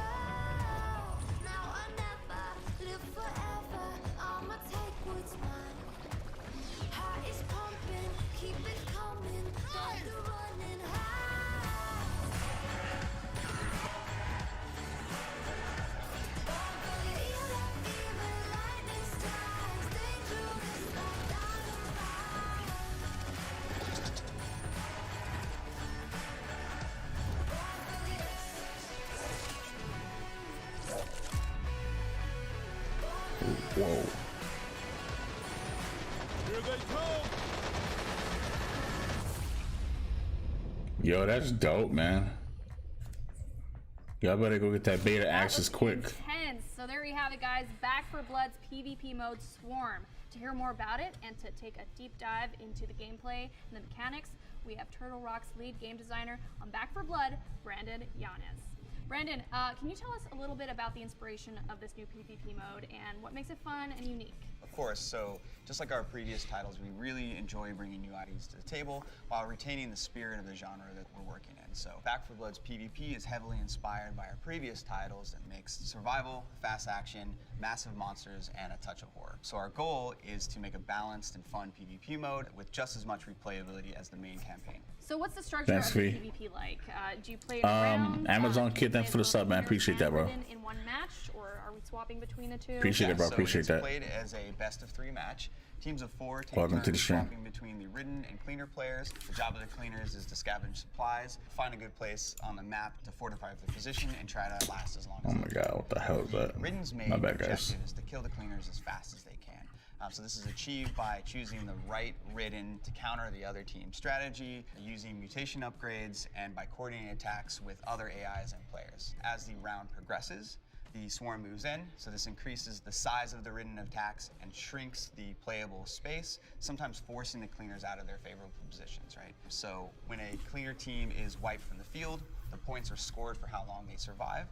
Now I never live forever. I'ma take what's mine. Heart is pumping, keep it coming. Thunder running high. Whoa. Here they come. Yo, that's dope, man. Y'all better go get that beta access quick. Intense. So there you have it, guys. Back for Blood's PvP mode Swarm. To hear more about it and to take a deep dive into the gameplay and the mechanics, we have Turtle Rock's lead game designer on Back for Blood, Brandon Yanez. Brandon, can you tell us a little bit about the inspiration of this new PvP mode and what makes it fun and unique? Of course, so just like our previous titles, we really enjoy bringing new ideas to the table while retaining the spirit of the genre that we're working in. So Back 4 Blood's PvP is heavily inspired by our previous titles that mix survival, fast action, massive monsters, and a touch of horror. So our goal is to make a balanced and fun PvP mode with just as much replayability as the main campaign. So what's the structure of the PvP like? Do you play Amazon Kid, thanks for the sub, man. Appreciate that, bro. In one match, or are we swapping between the two? Appreciate it, bro. Appreciate that. Played as a best-of-3 match. Teams of 4 take Welcome to the turns stream. swapping between the ridden and cleaner players. The job of the cleaners is to scavenge supplies, find a good place on the map to fortify their position, and try to last as long as Oh my god, what the hell is that? Ridden's main My bad, guys. objective is to kill the cleaners as fast as they can. So this is achieved by choosing the right Ridden to counter the other team's strategy, using mutation upgrades, and by coordinating attacks with other AIs and players. As the round progresses, the swarm moves in, so this increases the size of the Ridden attacks and shrinks the playable space, sometimes forcing the cleaners out of their favorable positions, right? So when a cleaner team is wiped from the field, the points are scored for how long they survive.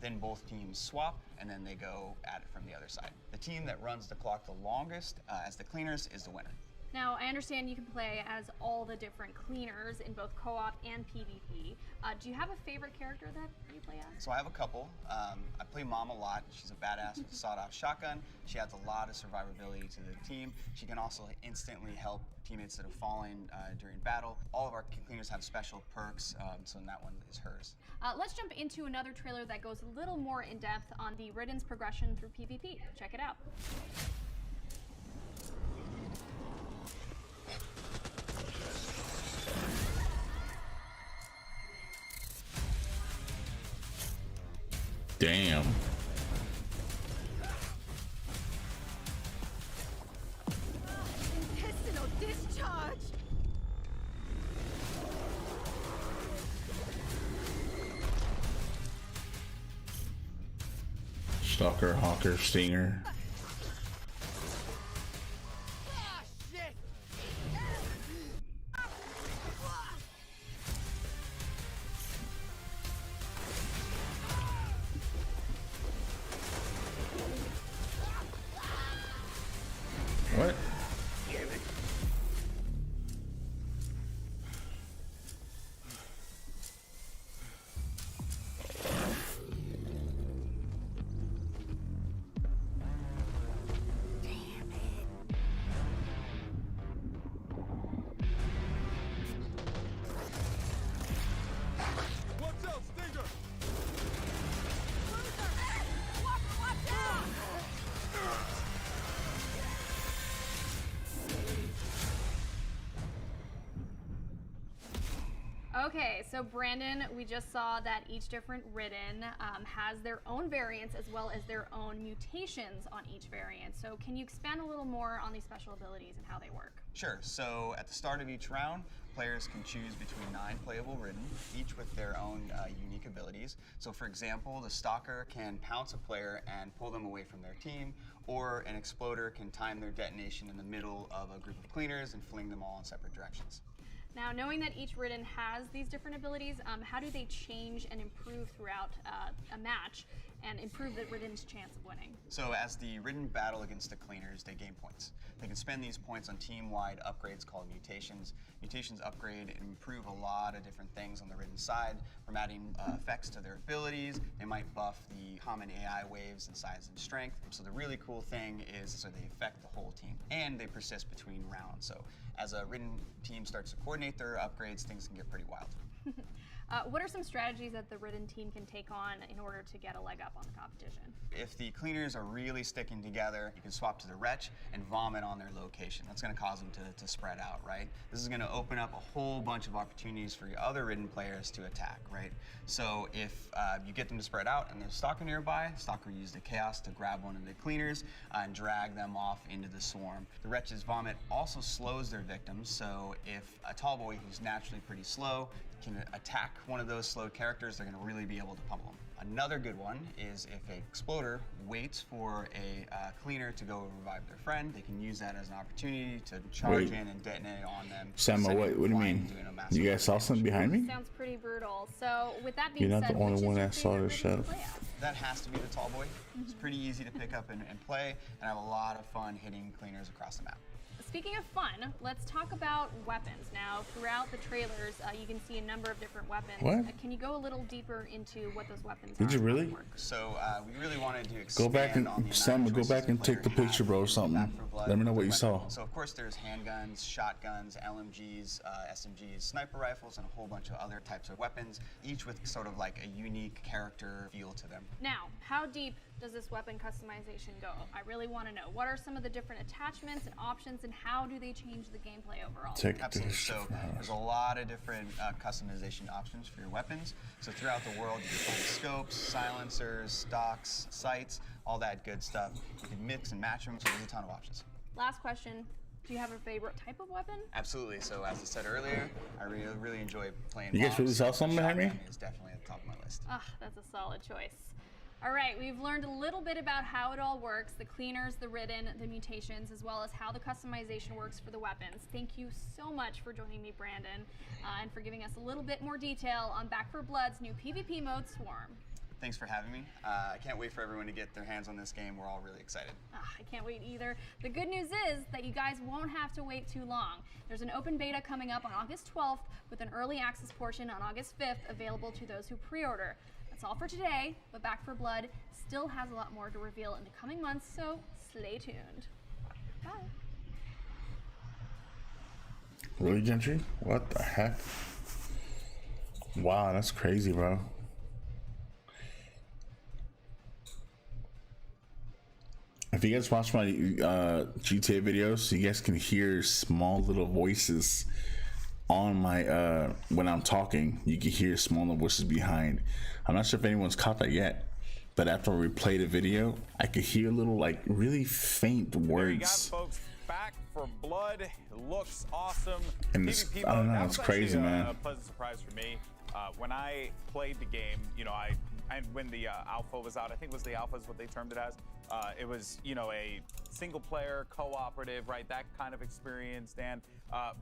Then both teams swap, and then they go at it from the other side. The team that runs the clock the longest as the cleaners is the winner. Now, I understand you can play as all the different cleaners in both co-op and PvP. Do you have a favorite character that you play as? So I have a couple. I play Mom a lot. She's a badass with a sawed-off shotgun. She adds a lot of survivability to the team. She can also instantly help teammates that have fallen during battle. All of our cleaners have special perks, so that one is hers. Let's jump into another trailer that goes a little more in depth on the Ridden's progression through PvP. Check it out. Damn. Intestinal discharge. Stalker, Hawker, Stinger. What? Okay, so Brandon, we just saw that each different Ridden has their own variants as well as their own mutations on each variant. So can you expand a little more on these special abilities and how they work? Sure. So at the start of each round, players can choose between 9 playable Ridden, each with their own unique abilities. So for example, the Stalker can pounce a player and pull them away from their team, or an Exploder can time their detonation in the middle of a group of cleaners and fling them all in separate directions. Now, knowing that each Ridden has these different abilities, how do they change and improve throughout a match and improve the Ridden's chance of winning? So as the Ridden battle against the cleaners, they gain points. They can spend these points on team-wide upgrades called mutations. Mutations upgrade and improve a lot of different things on the Ridden side, from adding effects to their abilities. They might buff the common AI waves in size and strength. So the really cool thing is so they affect the whole team, and they persist between rounds. So as a Ridden team starts to coordinate their upgrades, things can get pretty wild. What are some strategies that the Ridden team can take on in order to get a leg up on the competition? If the cleaners are really sticking together, you can swap to the Wretch and vomit on their location. That's going to cause them to spread out, right? This is going to open up a whole bunch of opportunities for your other Ridden players to attack, right? So if you get them to spread out and there's a Stalker nearby, Stalker will use the Chaos to grab one of the cleaners and drag them off into the swarm. The Wretch's vomit also slows their victims, so if a tall boy who's naturally pretty slow can attack one of those slowed characters, they're going to really be able to pummel them. Another good one is if an Exploder waits for a cleaner to go revive their friend, they can use that as an opportunity to charge in and detonate on them. Sam, what do you mean? You guys saw something behind me? Sounds pretty brutal. So with that being You're not said, the only which is one your that saw favorite this Ridden shit. to play as? That has to be the tall boy. It's pretty easy to pick up and play, and have a lot of fun hitting cleaners across the map. Speaking of fun, let's talk about weapons. Now, throughout the trailers, you can see a number of different weapons. What? Can you go a little deeper into what those weapons are? Did you really? So we really wanted to Go expand back and on the Sam, go back and take the picture, bro, or something. Let me know what you saw. So of course there's handguns, shotguns, LMGs, SMGs, sniper rifles, and a whole bunch of other types of weapons, each with sort of like a unique character feel to them. Now, how deep does this weapon customization go? I really want to know. What are some of the different attachments and options, and how do they change the gameplay overall? Absolutely. So there's a lot of different customization options for your weapons. So throughout the world, you can find scopes, silencers, stocks, sights, all that good stuff. You can mix and match them, so there's a ton of options. Last question. Do you have a favorite type of weapon? Absolutely. So as I said earlier, I really enjoy playing. You guys really saw something behind me? It's definitely at the top of my list. Ah, that's a solid choice. All right, we've learned a little bit about how it all works, the cleaners, the Ridden, the mutations, as well as how the customization works for the weapons. Thank you so much for joining me, Brandon, and for giving us a little bit more detail on Back 4 Blood's new PvP mode, Swarm. Thanks for having me. I can't wait for everyone to get their hands on this game. We're all really excited. I can't wait either. The good news is that you guys won't have to wait too long. There's an open beta coming up on August 12th with an early access portion on August 5th available to those who pre-order. That's all for today, but Back 4 Blood still has a lot more to reveal in the coming months, so stay tuned. Bye. Really, Gentry? What the heck? Wow, that's crazy, bro. If you guys watch my GTA videos, you guys can hear small little voices on my when I'm talking. You can hear small little voices behind. I'm not sure if anyone's caught that yet, but after I replay the video, I could hear little like really faint words. There you got, folks. Back 4 Blood. It looks awesome. And it's, I don't know, it's crazy, man. A pleasant surprise for me. When I played the game, you know, and when the alpha was out, I think it was the alpha is what they termed it as. It was, you know, a single player cooperative, right? That kind of experience, Dan.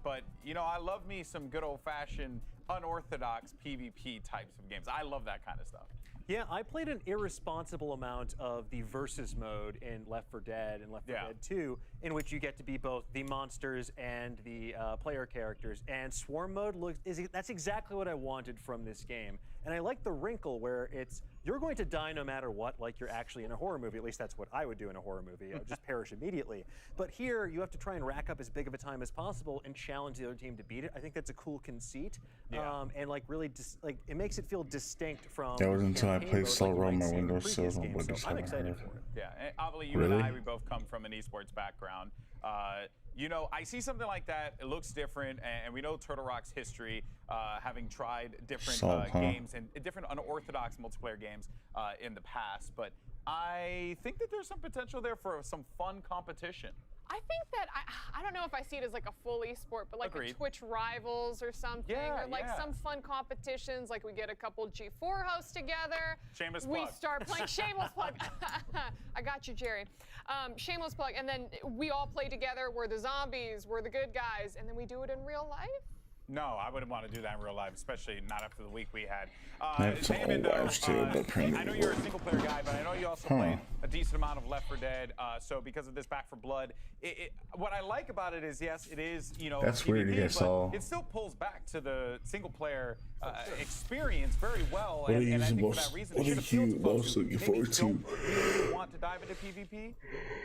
But, you know, I love me some good old fashioned unorthodox PvP types of games. I love that kind of stuff. Yeah, I played an irresponsible amount of the versus mode in Left 4 Dead and Left 4 Dead 2, in which you get to be both the monsters and the player characters. And Swarm mode that's exactly what I wanted from this game. And I like the wrinkle where you're going to die no matter what, like you're actually in a horror movie. At least that's what I would do in a horror movie. I would just perish immediately. But here, you have to try and rack up as big of a time as possible and challenge the other team to beat it. I think that's a cool conceit. And like really, it makes it feel distinct from. That was until I played Slow Roll my windowsill. So I'm excited for it. Yeah, and obviously you and I, we both come from an esports background. you know, I see something like that. It looks different, and we know Turtle Rock's history, having tried different games and different unorthodox multiplayer games in the past. But I think that there's some potential there for some fun competition. I think that, I don't know if I see it as like a full esport, but like a Twitch Rivals or something, or like some fun competitions, like we get a couple G4 hosts together. Shameless we plug. start playing, shameless plug. I got you, Jerry. Shameless plug, and then we all play together, we're the zombies, we're the good guys, and then we do it in real life. No, I wouldn't want to do that in real life, especially not after the week we had. That's a whole watch too, but I know you're a single player guy, but I know you also played a decent amount of Left 4 Dead. So because of this Back 4 Blood, what I like about it is, yes, it is, you know, That's PvP, weird, you guys but saw. it still pulls back to the single player experience very well. What are you and I think most, for that reason, what it are should appeal you to folks most who looking maybe forward to? don't really want to dive into PvP,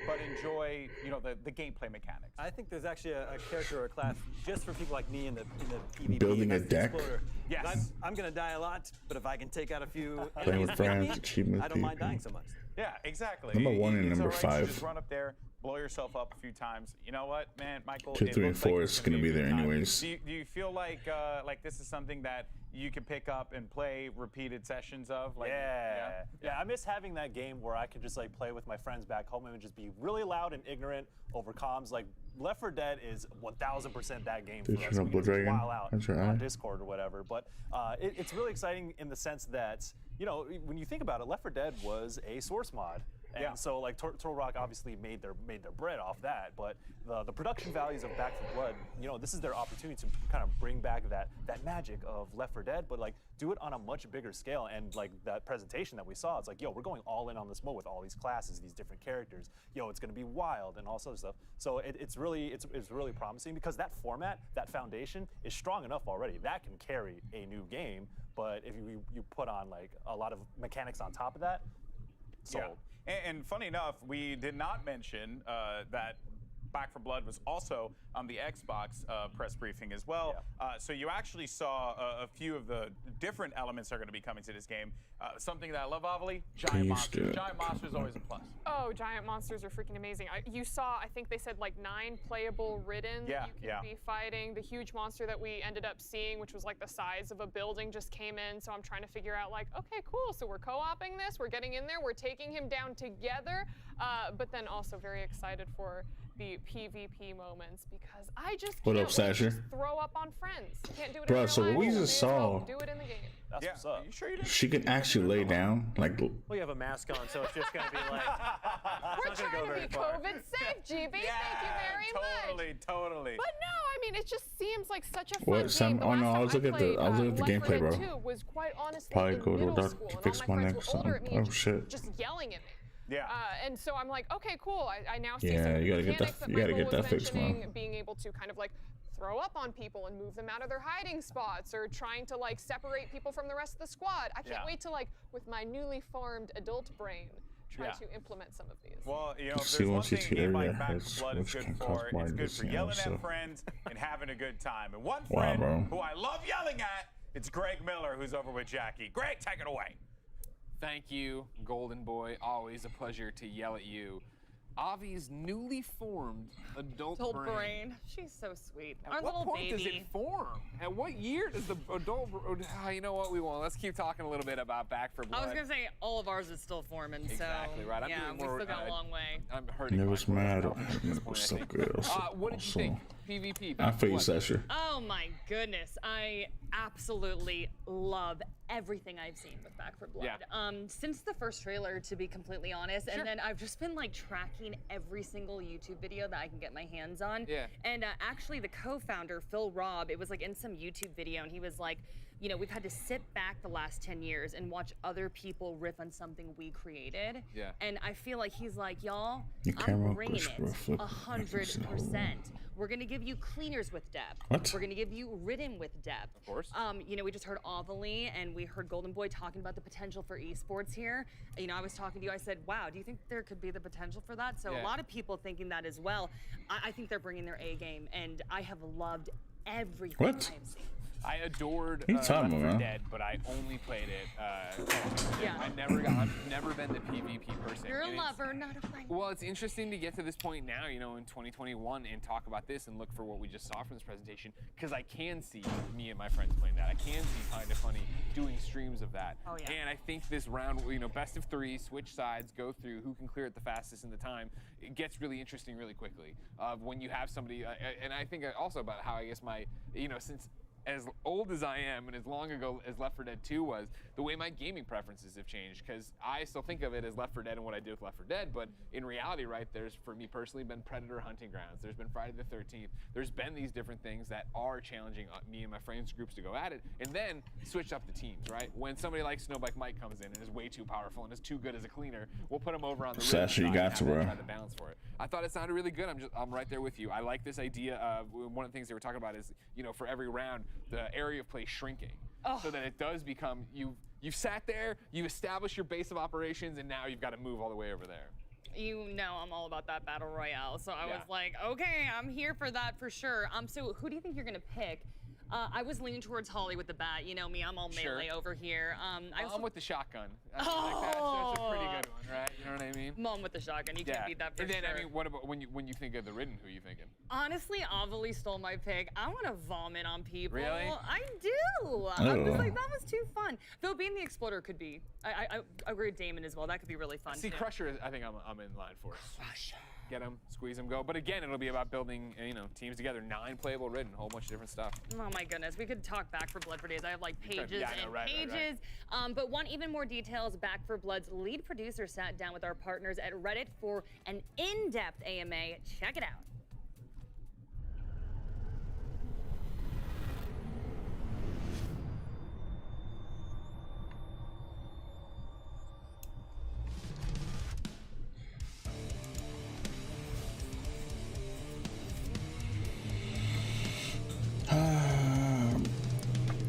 but enjoy, you know, the gameplay mechanics. I think there's actually a character or a class just for people like me in the PvP. Building a That's the deck? Explorer. Yes. I'm gonna die a lot, but if I can take out a few Playing with enemies friends, me, achievement I don't mind PvP. dying so much. Yeah, exactly. Number 1 and It's number all right to 5. just run up there, blow yourself up a few times. You know what, man, Michael? 2, it 3, and looks like 4 it's is gonna be a there good time. anyways. Do you feel like this is something that you can pick up and play repeated sessions of? Like, Yeah, I miss having that game where I could just like play with my friends back home and just be really loud and ignorant over comms. Like Left 4 Dead is 1000% that game for Did us. you know We Blood can just Dragon? while out That's right. on Discord or whatever. But it's really exciting in the sense that, you know, when you think about it, Left 4 Dead was a source mod. And so like Turtle Rock obviously made their bread off that, but the production values of Back 4 Blood, you know, this is their opportunity to kind of bring back that magic of Left 4 Dead, but like do it on a much bigger scale. And like that presentation that we saw, it's like, yo, we're going all in on this mode with all these classes, these different characters. Yo, it's gonna be wild and all sorts of stuff. So it's really promising because that format, that foundation is strong enough already. That can carry a new game, but if you put on like a lot of mechanics on top of that, sold. Yeah. And funny enough, we did not mention that Back 4 Blood was also on the Xbox press briefing as well. So you actually saw a few of the different elements that are going to be coming to this game. Something that I love, Avali, giant monsters. Giant monsters always a plus. Oh, giant monsters are freaking amazing. You saw, I think they said like 9 playable ridden that you can be fighting. The huge monster that we ended up seeing, which was like the size of a building, just came in. So I'm trying to figure out like, okay, cool. So we're co-oping this. We're getting in there. We're taking him down together. But then also very excited for the PvP moments because I just What can't up, wait to Sasha? just throw up on friends. Can't do it in Bro, real so what life, we so just may as well saw, do it in the game. That's what's up. You sure you didn't? she can actually lay down, like. Well, you have a mask on, so it's just gonna be like. We're trying to be COVID safe, GB. Thank you very much. Totally. But no, I mean, it just seems like such a fun What? game. Some? The Oh last no, I time was looking at played, the Left 4 gameplay, bro. Dead 2 was quite honestly Probably in go to a middle doctor school, to and fix all my my neck friends or were older at something. me and Oh shit. just yelling at me. Yeah. And so I'm like, okay, cool. I now see Yeah, some you gotta get mechanics that- that you gotta Michael get that was fixed, man. mentioning, being able to kind of like throw up on people and move them out of their hiding spots, or trying to like separate people from the rest of the squad. I can't wait to like, with my newly formed adult brain, try to implement some of these. Well, you know, if See, there's one once you thing see game like area, Back 4 it's- Blood is which good can for, cause it's blindness, good for you know, yelling so. at friends and having a good time. And one Wow, friend bro. who I love yelling at, it's Greg Miller, who's over with Jackie. Greg, take it away. Thank you, Golden Boy. Always a pleasure to yell at you. Avi's newly formed adult brain. She's so sweet. At Our what little point baby. does it form? At what year does the adult? You know what? We won't. Let's keep talking a little bit about Back 4 Blood. I was gonna say all of ours is still forming. Exactly so right. I'm yeah, doing we more, still got a long way. I'm hurting. Never my smiled. brain at this It point, was I so think. good. What did you think? PvP. I Back feel you, 4 Blood. Sasha. Oh my goodness, I absolutely love everything I've seen with Back 4 Blood. Since the first trailer, to be completely honest, and then I've just been like tracking every single YouTube video that I can get my hands on. Yeah. And actually the co-founder, Phil Robb, it was like in some YouTube video, and he was like, you know, we've had to sit back the last 10 years and watch other people riff on something we created. Yeah. And I feel like he's like, y'all, Your I'm camera bringing push it will flip 100%. We're gonna give you cleaners with depth. What? We're gonna give you ridden with depth. Of course. You know, we just heard Avali and we heard Golden Boy talking about the potential for esports here. You know, I was talking to you, I said, wow, do you think there could be the potential for that? So a lot of people thinking that as well. I think they're bringing their A game, and I have loved everything What? I have seen. I adored You Left talking 4 about, man? Dead, but I only played it. I've never been the PvP person. You're a and lover, not a fighter. well, it's interesting to get to this point now, you know, in 2021 and talk about this and look for what we just saw from this presentation, because I can see me and my friends playing that. I can see Kinda Funny doing streams of that. Oh, yeah. And I think this round, you know, best of 3, switch sides, go through who can clear it the fastest in the time, it gets really interesting really quickly. When you have somebody, and I think also about how, I guess you know, since as old as I am and as long ago as Left 4 Dead 2 was, the way my gaming preferences have changed, because I still think of it as Left 4 Dead and what I did with Left 4 Dead, but in reality, right, there's, for me personally, been Predator Hunting Grounds, there's been Friday the 13th, there's been these different things that are challenging me and my friends groups to go at it, and then switch up the teams, right? When somebody like Snowbike Mike comes in and is way too powerful and is too good as a cleaner, we'll put him over on the So actually, you got to, bro. try to balance for it. I thought it sounded really good. I'm right there with you. I like this idea of, one of the things they were talking about is, you know, for every round, the area of play shrinking, so that it does become, you've sat there, you've established your base of operations, and now you've got to move all the way over there. You know I'm all about that battle royale, so I was like, okay, I'm here for that for sure. So who do you think you're gonna pick? I was leaning towards Holly with the bat. You know me, I'm all melee over here. I'm with the shotgun. That's a pretty good one, right? You know what I mean? Mom with the shotgun. You can't beat that for And then, sure. I mean, what about when you think of the Ridden? Who are you thinking? Honestly, Avali stole my pick. I want to vomit on people. Really? I do. I was like, that was too fun. Though being the Exploder could be. I agree with Damon as well. That could be really fun. See, too. Crusher, I think I'm in line for. Crusher. Get them, squeeze them, go. But again, it'll be about building, you know, teams together. 9 playable Ridden, a whole bunch of different stuff. Oh my goodness, we could talk Back 4 Blood for days. I have like pages Yeah, I know, and pages. But want even more details, Back 4 Blood's lead producer sat down with our partners at Reddit for an in-depth AMA. Check it out.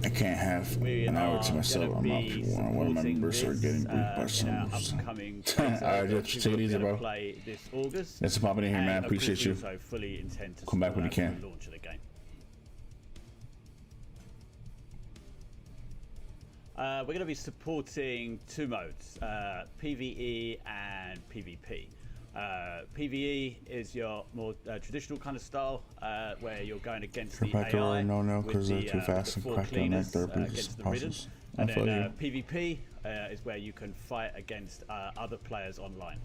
I can't have an hour to myself. I'm out for one. One of my members are getting briefed by some. Alright, just take it easy, bro. Thanks for popping in here, man. Appreciate you. Come back when you can. We're going to be supporting 2 modes, PvE and PvP. PvE is your more traditional kind of style, where you're going against the AI No, with because they're the, too fast the and 4 cracked on cleaners their therapies against the Ridden. process. And I feel then you. PvP is where you can fight against other players online.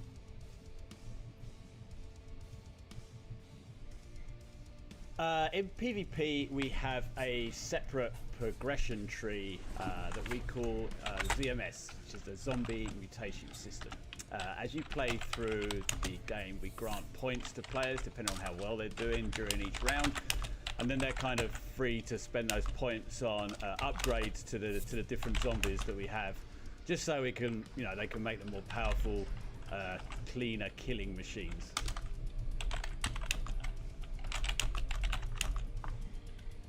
In PvP, we have a separate progression tree that we call ZMS, which is the Zombie Mutation System. As you play through the game, we grant points to players depending on how well they're doing during each round, and then they're kind of free to spend those points on upgrades to the different zombies that we have, just so we can, you know, they can make them more powerful, cleaner killing machines.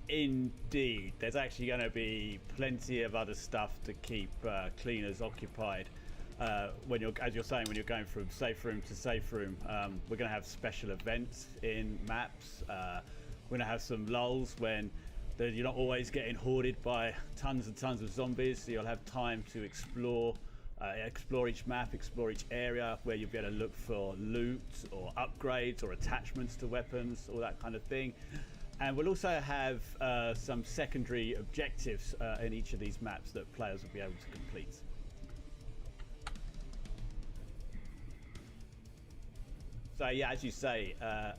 Indeed, there's actually going to be plenty of other stuff to keep cleaners occupied. As you're saying, when you're going from safe room to safe room, we're going to have special events in maps. We're going to have some lulls when you're not always getting hoarded by tons and tons of zombies, so you'll have time to explore each map, explore each area, where you'll be able to look for loot or upgrades or attachments to weapons, all that kind of thing. And we'll also have some secondary objectives in each of these maps that players will be able to complete. So yeah, as you say,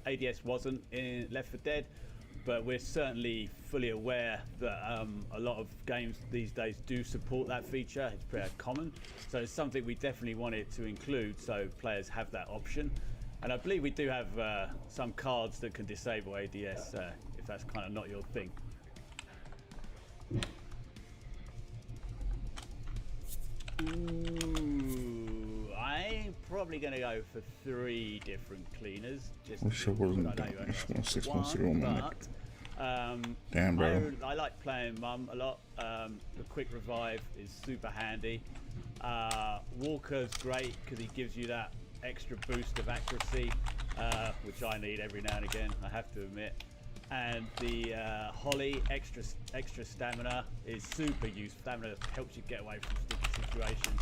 ADS wasn't in Left 4 Dead, but we're certainly fully aware that a lot of games these days do support that feature. It's pretty common. So it's something we definitely wanted to include so players have that option. And I believe we do have some cards that can disable ADS if that's kind of not your thing. Ooh, I'm probably going to go for 3 different cleaners. Wish I wasn't doing 6 months ago, man. Damn, bro. I like playing Mum a lot. The quick revive is super handy. Walker's great because he gives you that extra boost of accuracy, which I need every now and again, I have to admit. and the Holly extra stamina is super useful. Stamina helps you get away from sticky situations.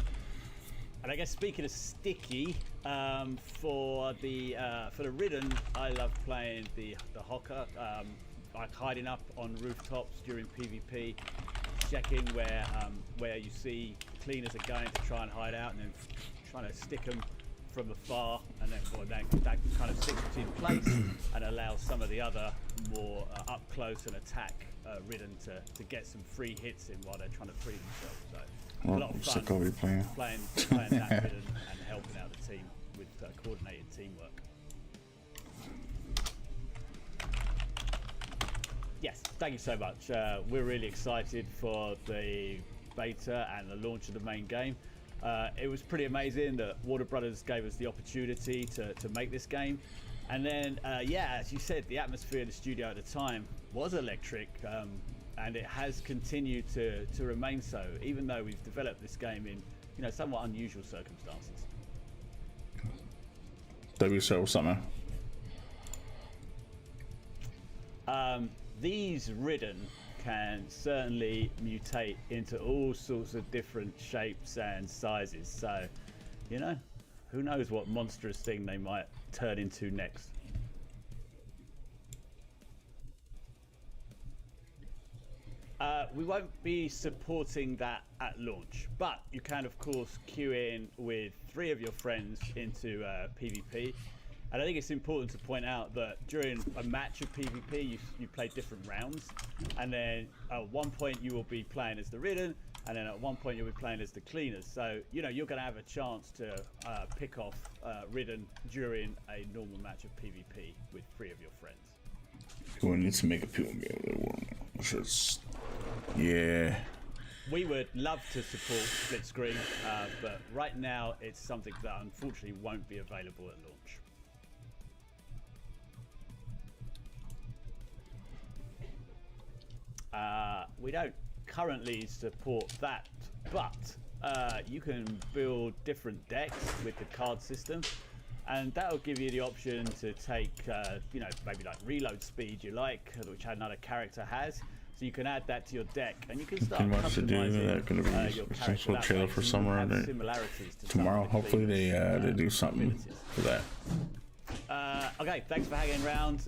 And I guess speaking of sticky, for the Ridden, I love playing the Hocker, like hiding up on rooftops during PvP, checking where you see cleaners are going to try and hide out, and then trying to stick them from afar, and then that kind of sticks it in place and allows some of the other more up close and attack Ridden to get some free hits in while they're trying to free themselves. So a lot of fun playing that Ridden and helping out the team with coordinated teamwork. Yes, thank you so much. We're really excited for the beta and the launch of the main game. It was pretty amazing that Warner Brothers gave us the opportunity to make this game. And then, yeah, as you said, the atmosphere in the studio at the time was electric, and it has continued to remain so, even though we've developed this game in, you know, somewhat unusual circumstances. WSO something. These Ridden can certainly mutate into all sorts of different shapes and sizes. So, you know, who knows what monstrous thing they might turn into next. We won't be supporting that at launch, but you can of course queue in with 3 of your friends into PvP. And I think it's important to point out that during a match of PvP, you play different rounds, and then at one point you will be playing as the Ridden, and then at one point you'll be playing as the Cleaners. So, you know, you're going to have a chance to pick off Ridden during a normal match of PvP with 3 of your friends. We need to make a people game. Yeah. We would love to support split screen, but right now it's something that unfortunately won't be available at launch. We don't currently support that, but you can build different decks with the card system, and that'll give you the option to take, you know, maybe like reload speed you like, which another character has. So you can add that to your deck, and you can start customizing that going to be your potential character trailer for summer tomorrow. Hopefully they do something for that. Okay, thanks for hanging around.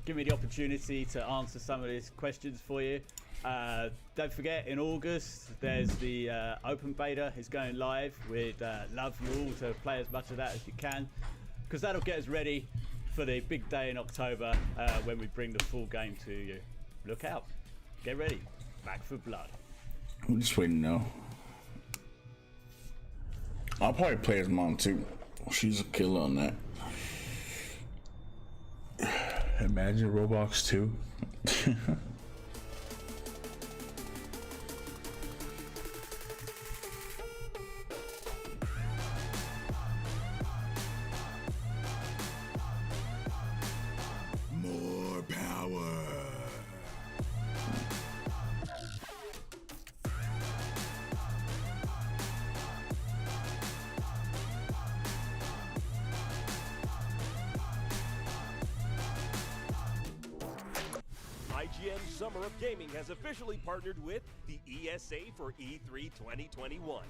Give me the opportunity to answer some of these questions for you. Don't forget, in August, there's the open beta. It's going live. We'd love you all to play as much of that as you can, because that'll get us ready for the big day in October when we bring the full game to you. Look out. Get ready. Back for blood. I'm just waiting now. I'll probably play as Mom too. She's a killer on that. Imagine Roblox 2. More power. IGN Summer of Gaming has officially partnered with the ESA for E3 2021.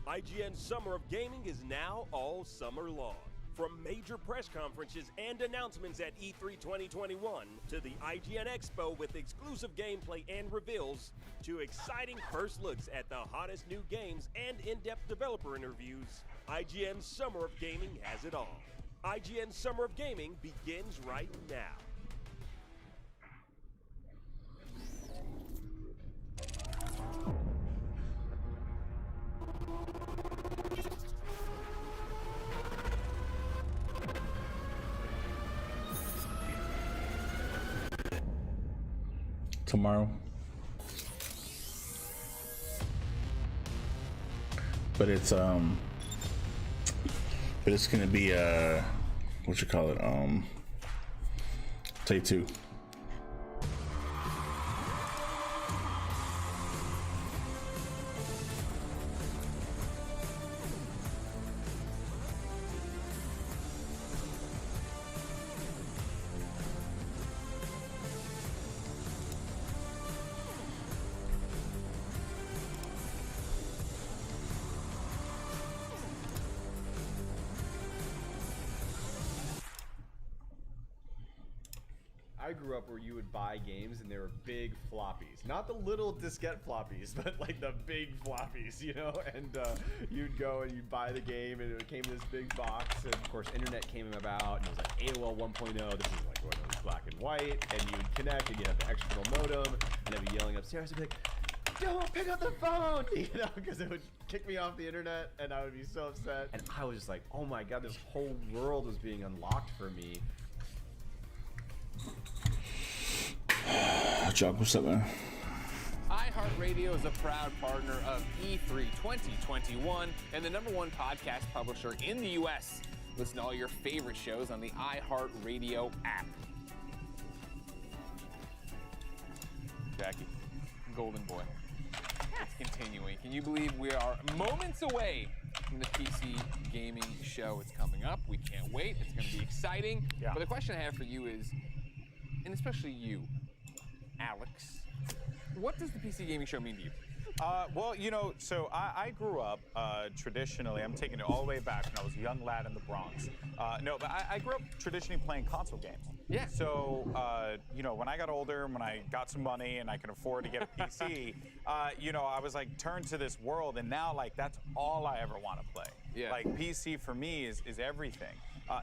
IGN Summer of Gaming is now all summer long. From major press conferences and announcements at E3 2021 to the IGN Expo with exclusive gameplay and reveals to exciting first looks at the hottest new games and in-depth developer interviews, IGN Summer of Gaming has it all. IGN Summer of Gaming begins right now. Tomorrow. But it's gonna be what you call it, Take 2. I grew up where you would buy games and they were big floppies. Not the little diskette floppies, but like the big floppies, you know? And you'd go and you'd buy the game and it came in this big box. And of course, internet came about and it was like AOL 1.0. This is like when it was black and white. And you would connect and you had the external modem. And I'd be yelling upstairs. I'd be like, don't pick up the phone, you know, because it would kick me off the internet and I would be so upset. And I was just like, oh my God, this whole world was being unlocked for me. Chuck, what's up, man? iHeartRadio is a proud partner of E3 2021 and the #1 podcast publisher in the U.S. Listen to all your favorite shows on the iHeartRadio app. Jackie, Golden Boy. It's continuing. Can you believe we are moments away from the PC gaming show? It's coming up. We can't wait. It's going to be exciting. Yeah. But the question I have for you is, and especially you, Alex, what does the PC gaming show mean to you? Well, you know, so I grew up traditionally, I'm taking it all the way back when I was a young lad in the Bronx. No, but I grew up traditionally playing console games. Yeah. So, you know, when I got older, when I got some money and I could afford to get a PC, you know, I was like turned to this world, and now like that's all I ever want to play. Yeah. Like PC for me is everything.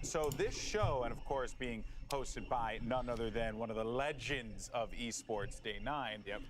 So this show, and of course being hosted by none other than one of the legends of esports, Day 9. Yep.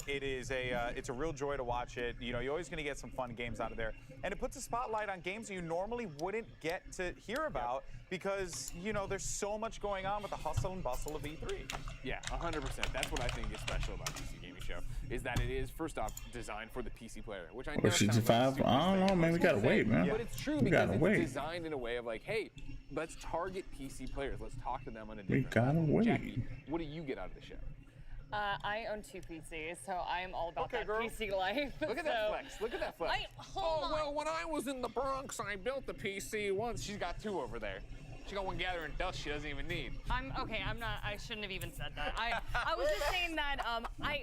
It's a real joy to watch it. You know, you're always going to get some fun games out of there, and it puts a spotlight on games you normally wouldn't get to hear about because you know there's so much going on with the hustle and bustle of E3. Yeah, 100%. That's what I think is special about PC Gaming Show, is that it is, first off, designed for the PC player, which I know Or sounds like 65? super I don't know, man. We gotta wait, man. But it's true We because gotta it's wait. designed in a way of like, hey, let's target PC players. Let's talk to them on a We different gotta level. wait. Jackie, what do you get out of the show? I own 2 PCs, so I am all about that girl. PC life. Look at that flex. Look at that flex. Hold on. Well, when I was in the Bronx, I built the PC once. She's got 2 over there. She got one gathering dust she doesn't even need. I shouldn't have even said that. I was just saying that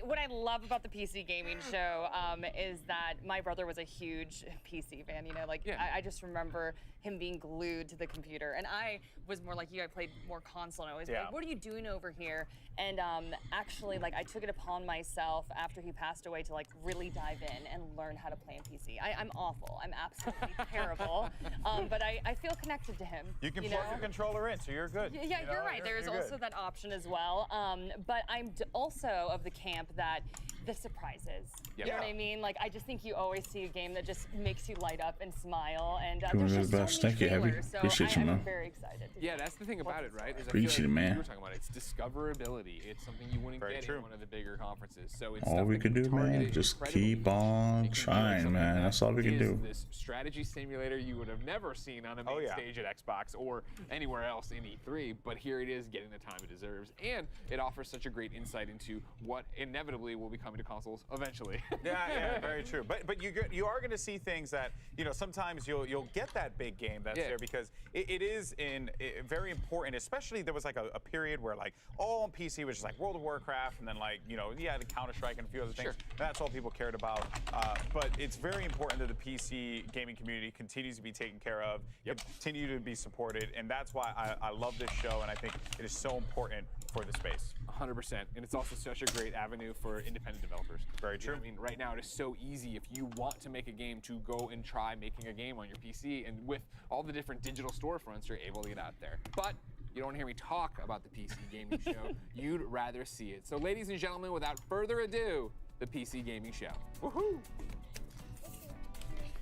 what I love about the PC gaming show is that my brother was a huge PC fan. You know, like I just remember him being glued to the computer, and I was more like you. I played more console, and I was like, "What are you doing over here?" And actually, like I took it upon myself after he passed away to like really dive in and learn how to play in PC. I'm awful. I'm absolutely terrible. But I feel connected to him. You can plug your controller in, so you're good. Yeah, You know, you're right. There's you're also good. that option as well. But I'm also of the camp that the surprises. Yep. You know what I mean? Like I just think you always see a game that just makes you light up and smile. And Doing there's your just so best. many Thank you, Heavy. trailers, so Appreciate you, I'm man. very excited. Yeah, that's the thing about it, right? Is I feel Appreciate like it, man. You were talking about it. It's discoverability. It's something you wouldn't get in one of the bigger conferences. So it's All stuff we that can can do, be man, targeted just incredibly keep on trying, man. That's all we can is do. This strategy simulator you would have never seen on a main stage at Xbox or anywhere else in E3, but here it is getting the time it deserves, and it offers such a great insight into what inevitably will be coming to consoles eventually. Yeah, very true. But you are going to see things that sometimes you'll get that big game that's there because it is very important. Especially there was like a period where like all on PC was just like World of Warcraft, and then like the Counter-Strike and a few other things. That's all people cared about. But it's very important that the PC gaming community continues to be taken care of, continue to be supported, and that's why I love this show, and I think it is so important for the space. 100%, and it's also such a great avenue for independent developers. Very true. I mean, right now it is so easy if you want to make a game to go and try making a game on your PC, and with all the different digital storefronts, you're able to get out there. But you don't want to hear me talk about the PC gaming show. You'd rather see it. So, ladies and gentlemen, without further ado, the PC gaming show. Woohoo!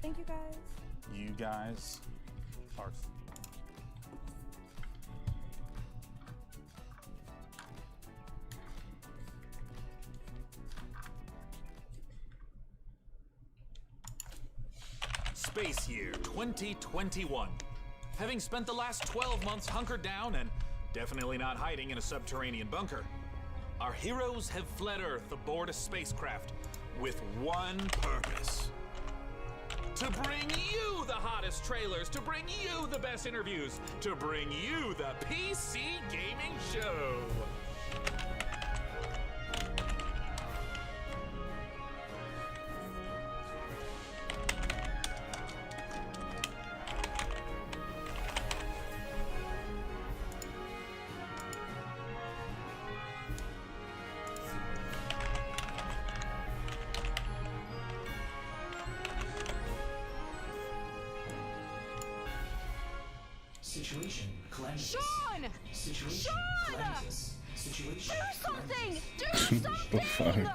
Thank you guys. You guys are. Space Year 2021. Having spent the last 12 months hunkered down and definitely not hiding in a subterranean bunker, our heroes have fled Earth aboard a spacecraft with one purpose. To bring you the hottest trailers, to bring you the best interviews, to bring you the PC Gaming Show. Situation calamitous. Sean! Situation calamitous. Situation Do something! calamitous. Do something!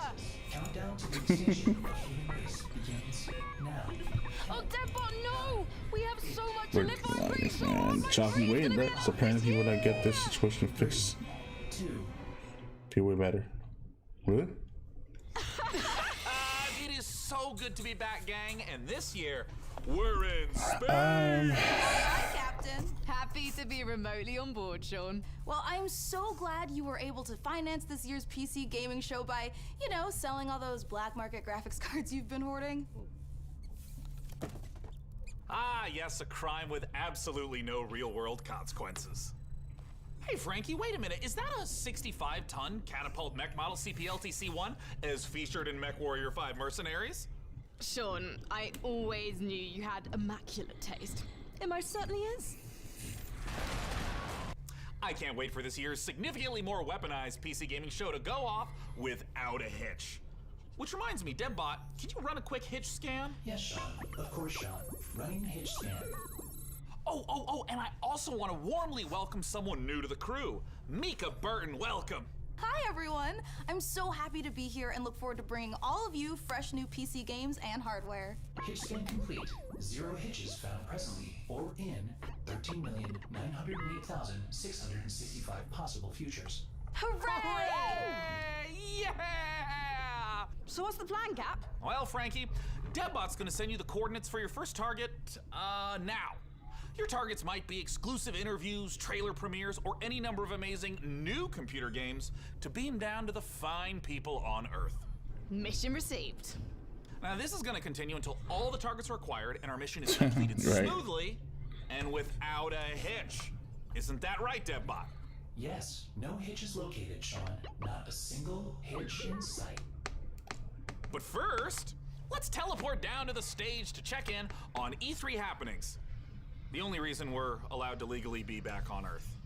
Countdown to the extinction of human race begins now. Oh, Deadbot, no! We have so much to We're live for. lying, man. Chopping waiting, bro. So apparently people that get this situation fixed. Be way better. Really? It is so good to be back, gang, and this year we're in space. Hi, Captain. Happy to be remotely on board, Sean. Well, I'm so glad you were able to finance this year's PC gaming show by, you know, selling all those black market graphics cards you've been hoarding. Ah, yes, a crime with absolutely no real-world consequences. Hey, Frankie, wait a minute. Is that a 65-ton catapult mech model CPLTC-1 as featured in MechWarrior 5 Mercenaries? Sean, I always knew you had immaculate taste. It most certainly is. I can't wait for this year's significantly more weaponized PC gaming show to go off without a hitch. Which reminds me, Debbot, can you run a quick hitch scan? Yes, Sean. Of course, Sean. Running hitch scan. Oh, and I also want to warmly welcome someone new to the crew. Mika Burton, welcome. Hi, everyone. I'm so happy to be here and look forward to bringing all of you fresh new PC games and hardware. Hitch scan complete. 0 hitches found presently or in 13,908,665 possible futures. Hooray! Yeah! So what's the plan, Cap? Well, Frankie, Debbot's gonna send you the coordinates for your first target, now. Your targets might be exclusive interviews, trailer premieres, or any number of amazing new computer games to beam down to the fine people on Earth. Mission received. Now, this is gonna continue until all the targets are acquired and our mission is completed Right. smoothly and without a hitch. Isn't that right, Debbot? Yes, no hitches located, Sean. Not a single hitch in sight. But first, let's teleport down to the stage to check in on E3 happenings. The only reason we're allowed to legally be back on Earth.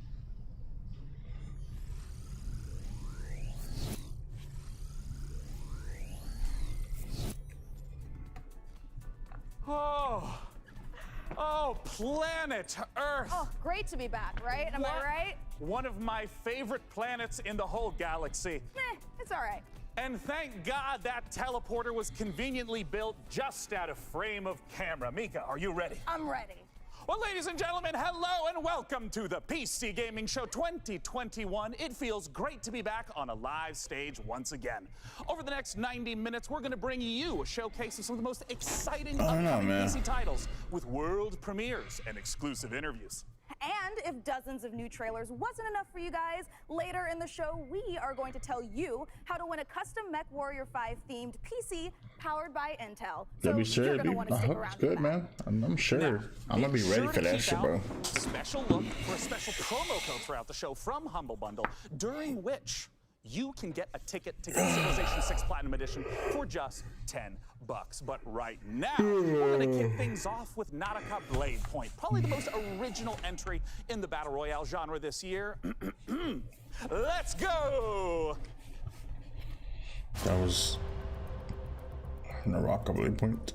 Oh, planet Earth. Oh, great to be back, right? Am I right? One of my favorite planets in the whole galaxy. It's all right. And thank God that teleporter was conveniently built just out of frame of camera. Mika, are you ready? I'm ready. Well, ladies and gentlemen, hello and welcome to the PC Gaming Show 2021. It feels great to be back on a live stage once again. Over the next 90 minutes, we're going to bring you a showcase of some of the most exciting upcoming PC titles with world premieres and exclusive interviews. And if dozens of new trailers wasn't enough for you guys, later in the show, we are going to tell you how to win a custom MechWarrior 5 themed PC powered by Intel. Yeah, be So sure. you're gonna want to I stick hope around it's good, man. I'm sure. I'm gonna be ready for that shit, bro. Special look for a special promo code throughout the show from Humble Bundle, during which you can get a ticket to get Civilization 6 Platinum Edition for just $10. But right now, we're gonna kick things off with Nautica Blade Point, probably the most original entry in the Battle Royale genre this year. Let's go! That was Nautica Blade Point.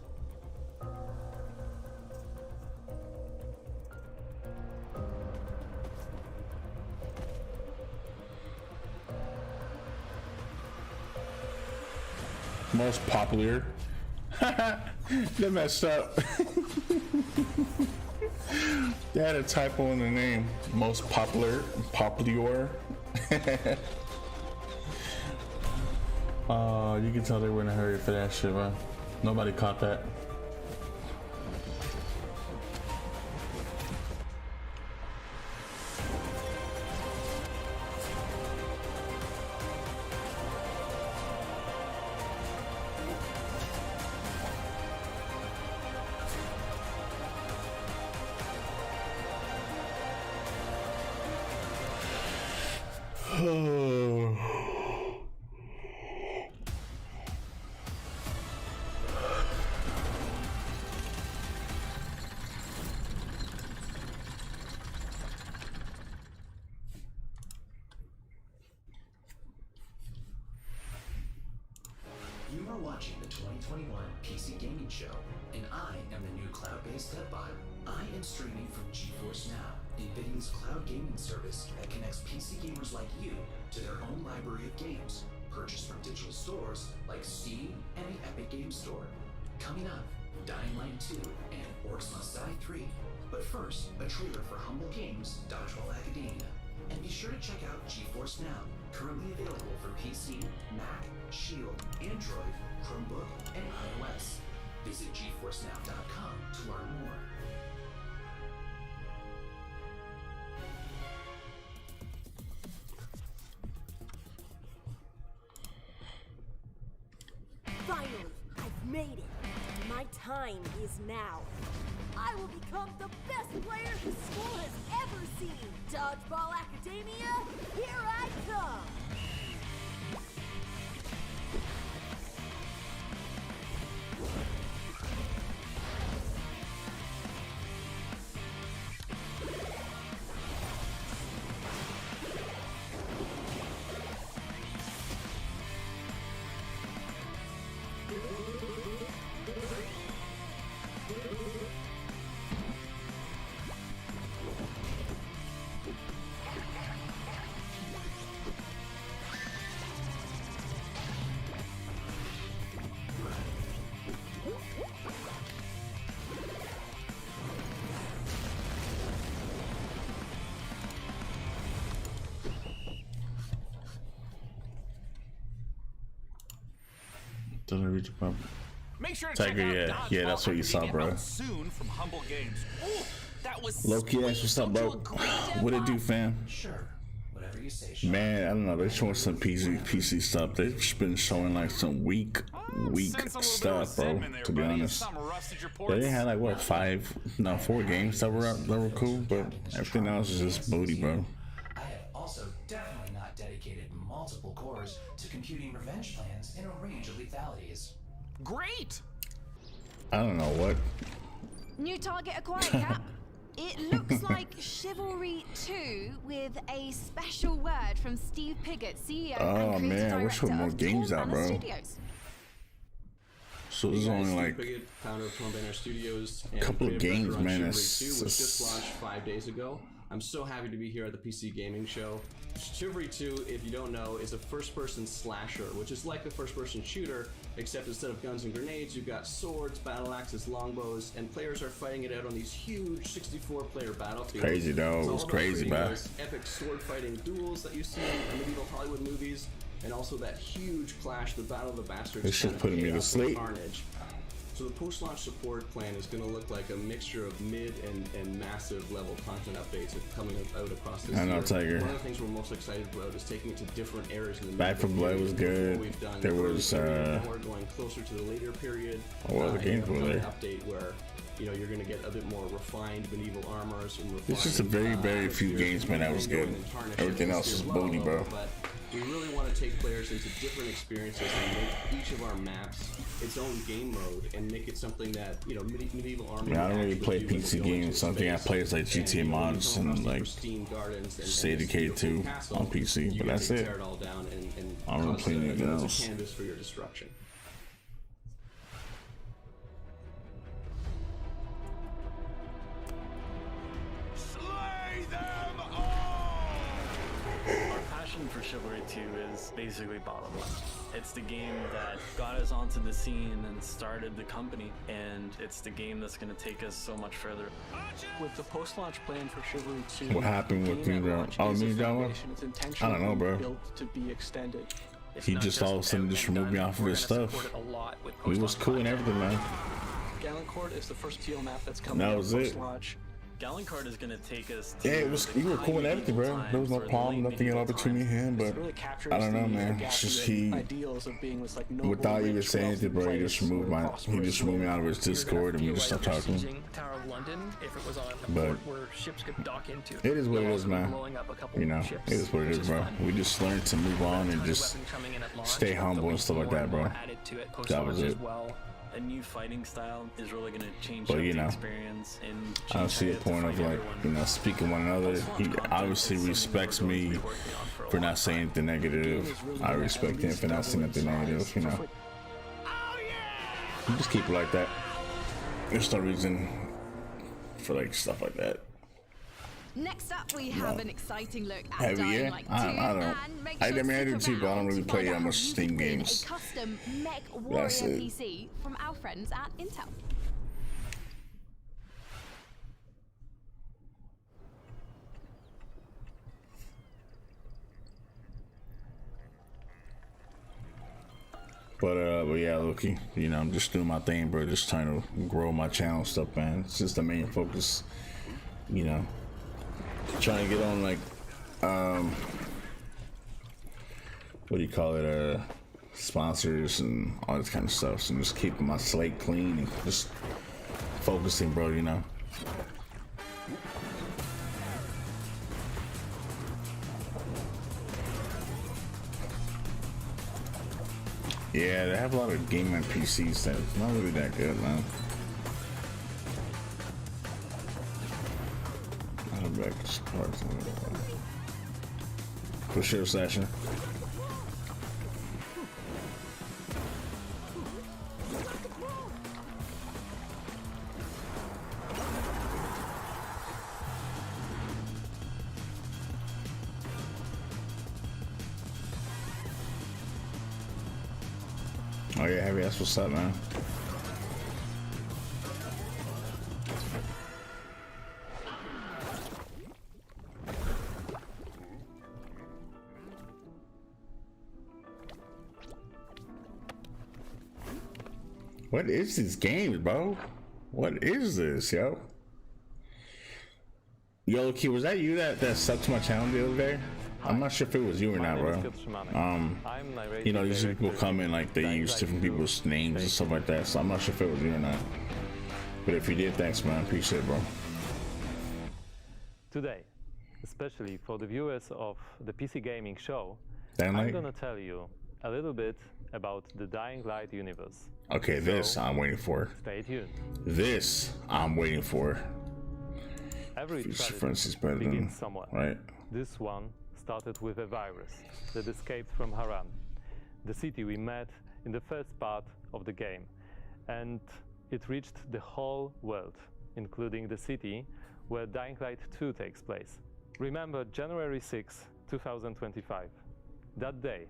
Most popular. They messed up. They had a typo in the name. Most popular. You can tell they were in a hurry for that shit, man. Nobody caught that. You are watching the 2021 PC Gaming Show, and I am the new cloud-based Deadbot. I am streaming from GeForce Now, NVIDIA's cloud gaming service that connects PC gamers like you to their own library of games, purchased from digital stores like Steam and the Epic Games Store. Coming up, Dying Light 2 and Orcs Must Die 3. But first, a trailer for Humble Games' Dodgeball Academia. And be sure to check out GeForce Now, currently available for PC, Mac, Shield, Android, Chromebook, and iOS. Visit GeForceNow.com to learn more. Finally, I've made it. My time is now. I will become the best player the school has ever seen. Dodgeball Academia, here I come. Make sure to Tiger, check out yeah, that's what you saw, bro. Soon from Humble Games. Ooh, that was Low-key, that's what's up, bro. What it do, fam? Sure, whatever you say. Man, I don't know. They're showing some PC stuff. They've just been showing like some weak stuff, bro. To be honest, they had like what 4 games that were cool, but everything else is just booty, bro. I have also definitely not dedicated multiple cores to computing revenge plans in a range of lethalities. Great! I don't know what. New target acquired, Cap. It looks like Chivalry 2 with a special word from Steve Piggott, CEO Oh and man, I wish there were more games out, bro. Studios. So there's only like founder of Chroma Banner Studios, a couple of games, man. Chivalry 2 was just launched 5 days ago. I'm so happy to be here at the PC Gaming Show. Chivalry 2, if you don't know, is a first-person slasher, which is like a first-person shooter, except instead of guns and grenades, you've got swords, battle axes, longbows, and players are fighting it out on these huge 64-player battlefields. Crazy, though. It was crazy, man. Epic sword-fighting duels that you see in medieval Hollywood movies, and also that huge clash, the Battle of the Bastards. This shit putting me to sleep. Carnage. So the post-launch support plan is going to look like a mixture of mid and massive level content updates coming out across this I know, year. Tiger. One of the things we're most excited about is taking it to different areas in the Back 4 Blood was good. There was we're going closer to the later period. what other games were there? Update where you're going to get a bit more refined medieval armors and refined, It's just a very few games, man. That was good. Everything else is booty, bro. But we really want to take players into different experiences and make each of our maps its own game mode and make it something that medieval army. I don't really play PC games. Something I play is like GTA mods and like Seagate 2 on PC, but that's it. I don't really play anything else. It's a canvas for your destruction. For Chivalry 2 is basically bottom line. It's the game that got us onto the scene and started the company, and it's the game that's going to take us so much further. With the post-launch plan for Chivalry 2, What happened with me, bro? Oh, me, that I don't know, bro. built to be extended. He just all of a sudden just removed me off of his stuff. He was cool and everything, man. Galencourt is the first PO map that's coming That out was it. post-launch. Galencourt is going to take us Yeah, it was. You were cool and everything, bro. There was no problem, nothing at all between me and him. But I don't know, man. It's just he, without even saying anything, bro, he just removed me out of his Discord, and we just stopped talking. But it is what it is, man. You know, it is what it is, bro. We just learned to move on and just stay humble and stuff like that, bro. That was it. A new fighting style is really going to change But up you the know, experience. And I don't see a point of like, speaking one another. He obviously respects me for not saying anything negative. I respect him for not saying anything negative, you know. You just keep it like that. There's no reason for like stuff like that. Next up, we have an exciting look at Heavy, Dying yeah? Light 2. I don't. And make I sure to mean, I do stick too, but I don't around really to play find that out much how you Steam can win games. a custom Mech Warrior That's it. PC from our friends at Intel. But yeah, Loki, you know, I'm just doing my thing, bro. Just trying to grow my channel stuff, man. It's just the main focus, you know. Trying to get on like, what do you call it? Sponsors and all this kind of stuff. So I'm just keeping my slate clean and just focusing, bro. You know. Yeah, they have a lot of gaming PCs that's not really that good, man. Not a back parts. Push your session. Oh yeah, Heavy, that's what's up, man. What is this game, bro? What is this, yo? Yo, Key, was that you that subbed to my channel the other day? I'm not sure if it was you or not, bro. You know, these people come in like they use different people's names and stuff like that, so I'm not sure if it was you or not. But if you did, thanks, man. Appreciate it, bro. Today, especially for the viewers of the PC Gaming Show, Dying Light? I'm gonna tell you a little bit about the Dying Light universe. Okay, this I'm waiting for. Stay tuned. This I'm waiting for. Every tragedy begins somewhere. Right. This one started with a virus that escaped from Haran, the city we met in the first part of the game, and it reached the whole world, including the city where Dying Light 2 takes place. Remember January 6, 2025. That day,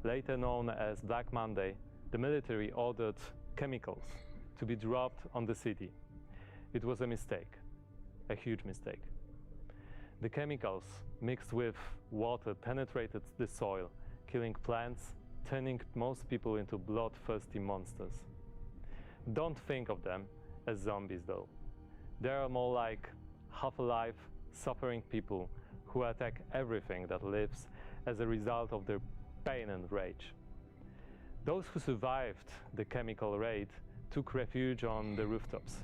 later known as Black Monday, the military ordered chemicals to be dropped on the city. It was a mistake, a huge mistake. The chemicals mixed with water penetrated the soil, killing plants, turning most people into bloodthirsty monsters. Don't think of them as zombies though. They are more like half-alive, suffering people who attack everything that lives as a result of their pain and rage. Those who survived the chemical raid took refuge on the rooftops.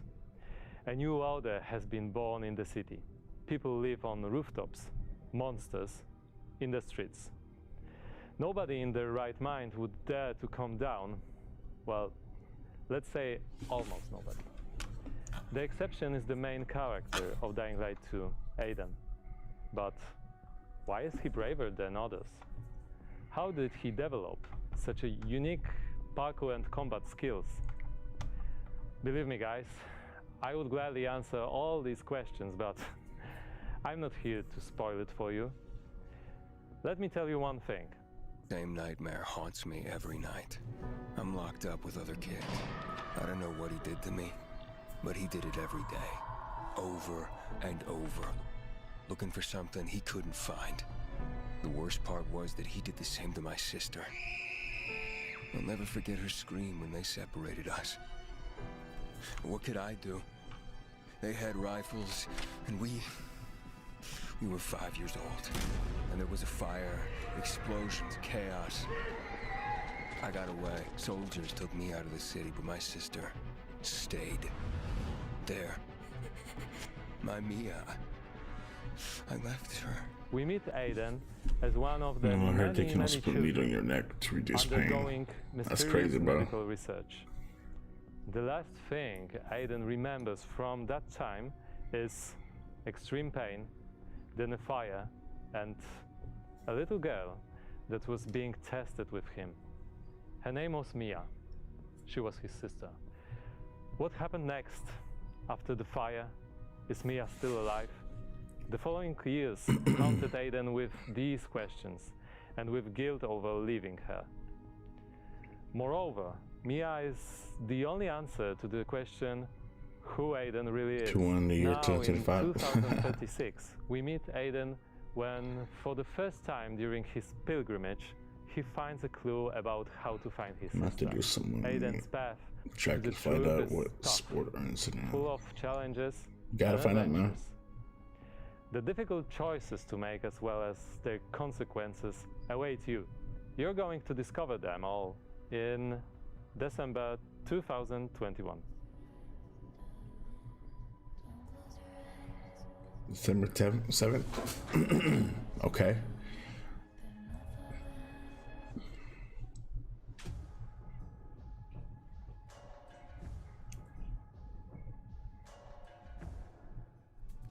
A new order has been born in the city. People live on rooftops, monsters in the streets. Nobody in their right mind would dare to come down. Well, let's say almost nobody. The exception is the main character of Dying Light 2, Aiden. But why is he braver than others? How did he develop such a unique parkour and combat skills? Believe me, guys, I would gladly answer all these questions, but I'm not here to spoil it for you. Let me tell you one thing. Same nightmare haunts me every night. I'm locked up with other kids. I don't know what he did to me, but he did it every day. Over and over. Looking for something he couldn't find. The worst part was that he did the same to my sister. I'll never forget her scream when they separated us. What could I do? They had rifles, and we were 5 years old. And there was a fire, explosions, chaos. I got away. Soldiers took me out of the city, but my sister stayed there. My Mia. I left her. We meet Aiden as one of the I heard they can also many put meat on children your neck to reduce undergoing pain. That's mysterious crazy, bro. medical research. The last thing Aiden remembers from that time is extreme pain, then a fire, and a little girl that was being tested with him. Her name was Mia. She was his sister. What happened next after the fire? Is Mia still alive? The following years haunted Aiden with these questions and with guilt over leaving her. Moreover, Mia is the only answer to the question who Aiden really is. In the year now, 2025. in 2036, we meet Aiden when, for the first time during his pilgrimage, he finds a clue about how to find his I have to sister. do some Aiden's path check to to the find truth out is what tough, sport earns it now. full of challenges. Gotta and find out, man. adventures. The difficult choices to make, as well as their consequences, await you. You're going to discover them all in December 2021. December 7th? Okay.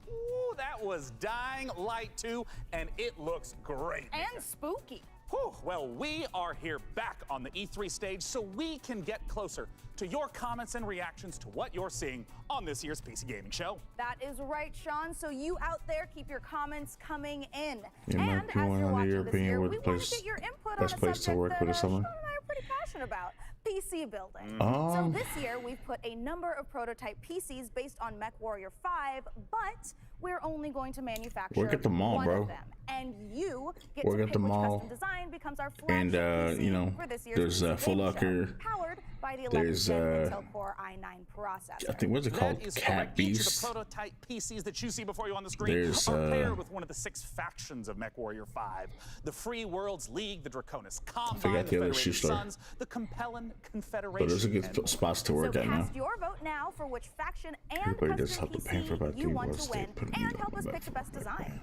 Ooh, that was Dying Light 2, and it looks great. And spooky. Whew. Well, we are here back on the E3 stage so we can get closer to your comments and reactions to what you're seeing on this year's PC Gaming Show. That is right, Sean. So you out there, keep your comments coming in. Yeah, and Mark, you as want you're to watching your this opinion year, with we the want place, to get your input best on a place to subject work that with or Sean something? and I are pretty passionate about. PC building. So this year, we've put a number of prototype PCs based on MechWarrior 5, but we're only going to manufacture Work at the mall, one bro. of them. And you get Work to at pick the which mall. custom design becomes our flagship And, PC you know, for this year's there's PC Full Gaming Locker. Show, powered by the There's 11th Intel Core i9 processor. I think, what's it called? That is Cat correct. Each of Beast. the prototype PCs that you see before you on the screen There's, are paired with one of the 6 factions of MechWarrior 5. The Free Worlds League, the Draconis Combine, forgot the the other shoe Federated store. Sons, the Compellin Confederation. But those are good and spots to work So at now. cast your vote now for which faction and Everybody does custom have to pay for about PC you 3 want votes. to They win, put me and on help us my pick the best design.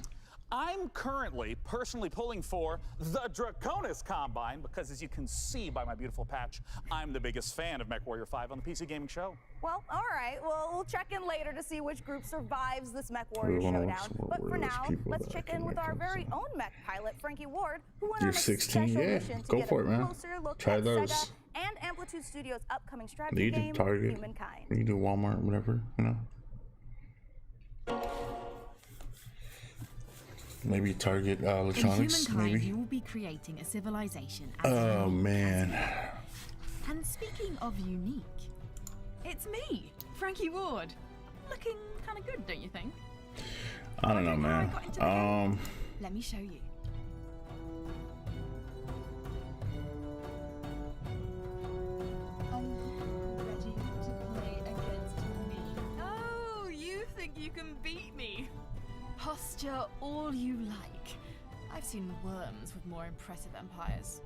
I'm currently personally pulling for the Draconis Combine because, as you can see by my beautiful patch, I'm the biggest fan of MechWarrior 5 on the PC Gaming Show. Well, all right. Well, we'll check in later to see which group survives this MechWarrior wanna showdown. watch more But for Warriors now, people let's that check can in with make our them, very own mech pilot, Frankie Ward, who went You're on a 16, special yeah. mission to Go get for a it, man. closer look Try at those. Sega and Amplitude Studios' upcoming strategy You do game, Target. Humankind. You do Walmart, whatever, you know. Maybe Target Electronics, In Humankind, maybe. you will be creating a civilization. Oh man. And speaking of unique, it's me, Frankie Ward. Looking kind of good, don't you think? I don't know, man. Let me show you. Are you ready to play against me? Oh, you think you can beat me? Posture all you like. I've seen worms with more impressive empires.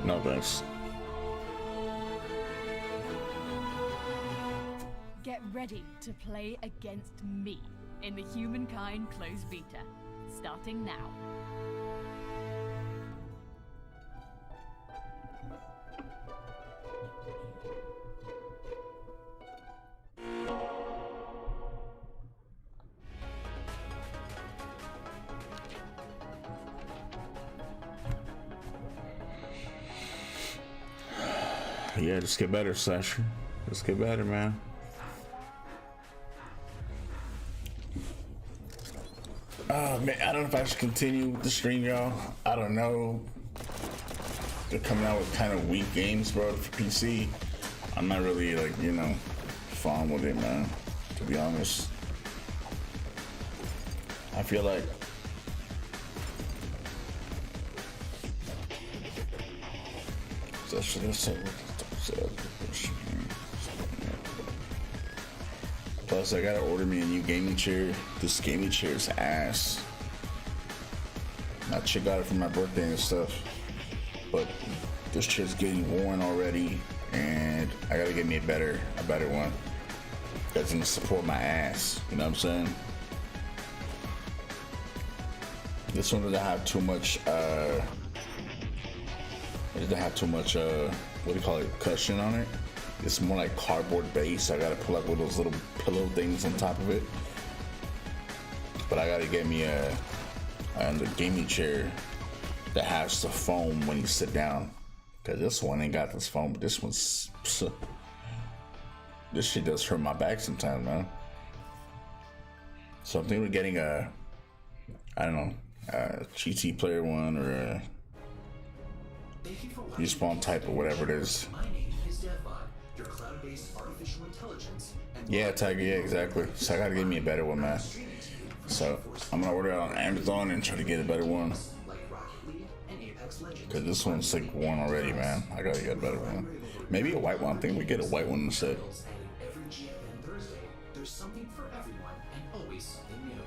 No thanks. Get ready to play against me in the Humankind closed beta, starting now. Yeah, just get better, Sasha. Just get better, man. Oh man, I don't know if I should continue with the stream, y'all. I don't know. They're coming out with kind of weak games, bro, for PC. I'm not really like, you know, fond with it, man. To be honest, I feel like plus I gotta order me a new gaming chair. This gaming chair is ass. My chick got it for my birthday and stuff, but this chair's getting worn already, and I gotta get me a better one that's gonna support my ass. You know what I'm saying? This one doesn't have too much. It doesn't have too much. What do you call it? Cushion on it. It's more like cardboard base. I gotta pull up with those little pillow things on top of it. But I gotta get me a gaming chair that has the foam when you sit down. Cause this one ain't got this foam, but this one's this shit does hurt my back sometimes, man. So I'm thinking of getting a, I don't know, a GT player one or a Respawn type or whatever it is. My name is DevBot, your cloud-based artificial intelligence. Yeah, Tiger, yeah, exactly. So I gotta get me a better one, man. So I'm gonna order it on Amazon and try to get a better one. Cause this one's like one already, man. I gotta get a better one. Maybe a white one. I think we get a white one instead. Every GFN Thursday, there's something for everyone and always something new.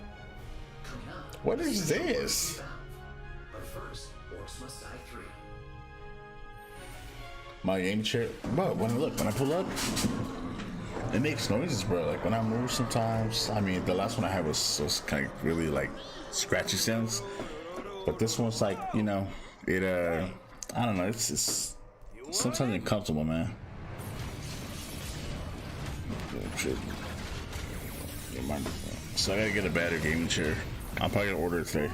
Coming up, What is this? but first, Orcs Must Die 3. My game chair, bro. When I pull up, it makes noises, bro. Like when I move, sometimes. I mean, the last one I had was kind of really like scratchy sounds, but this one's like, you know, it I don't know. It's sometimes uncomfortable, man. Oh, shit. So I gotta get a better gaming chair. I'm probably gonna order it today.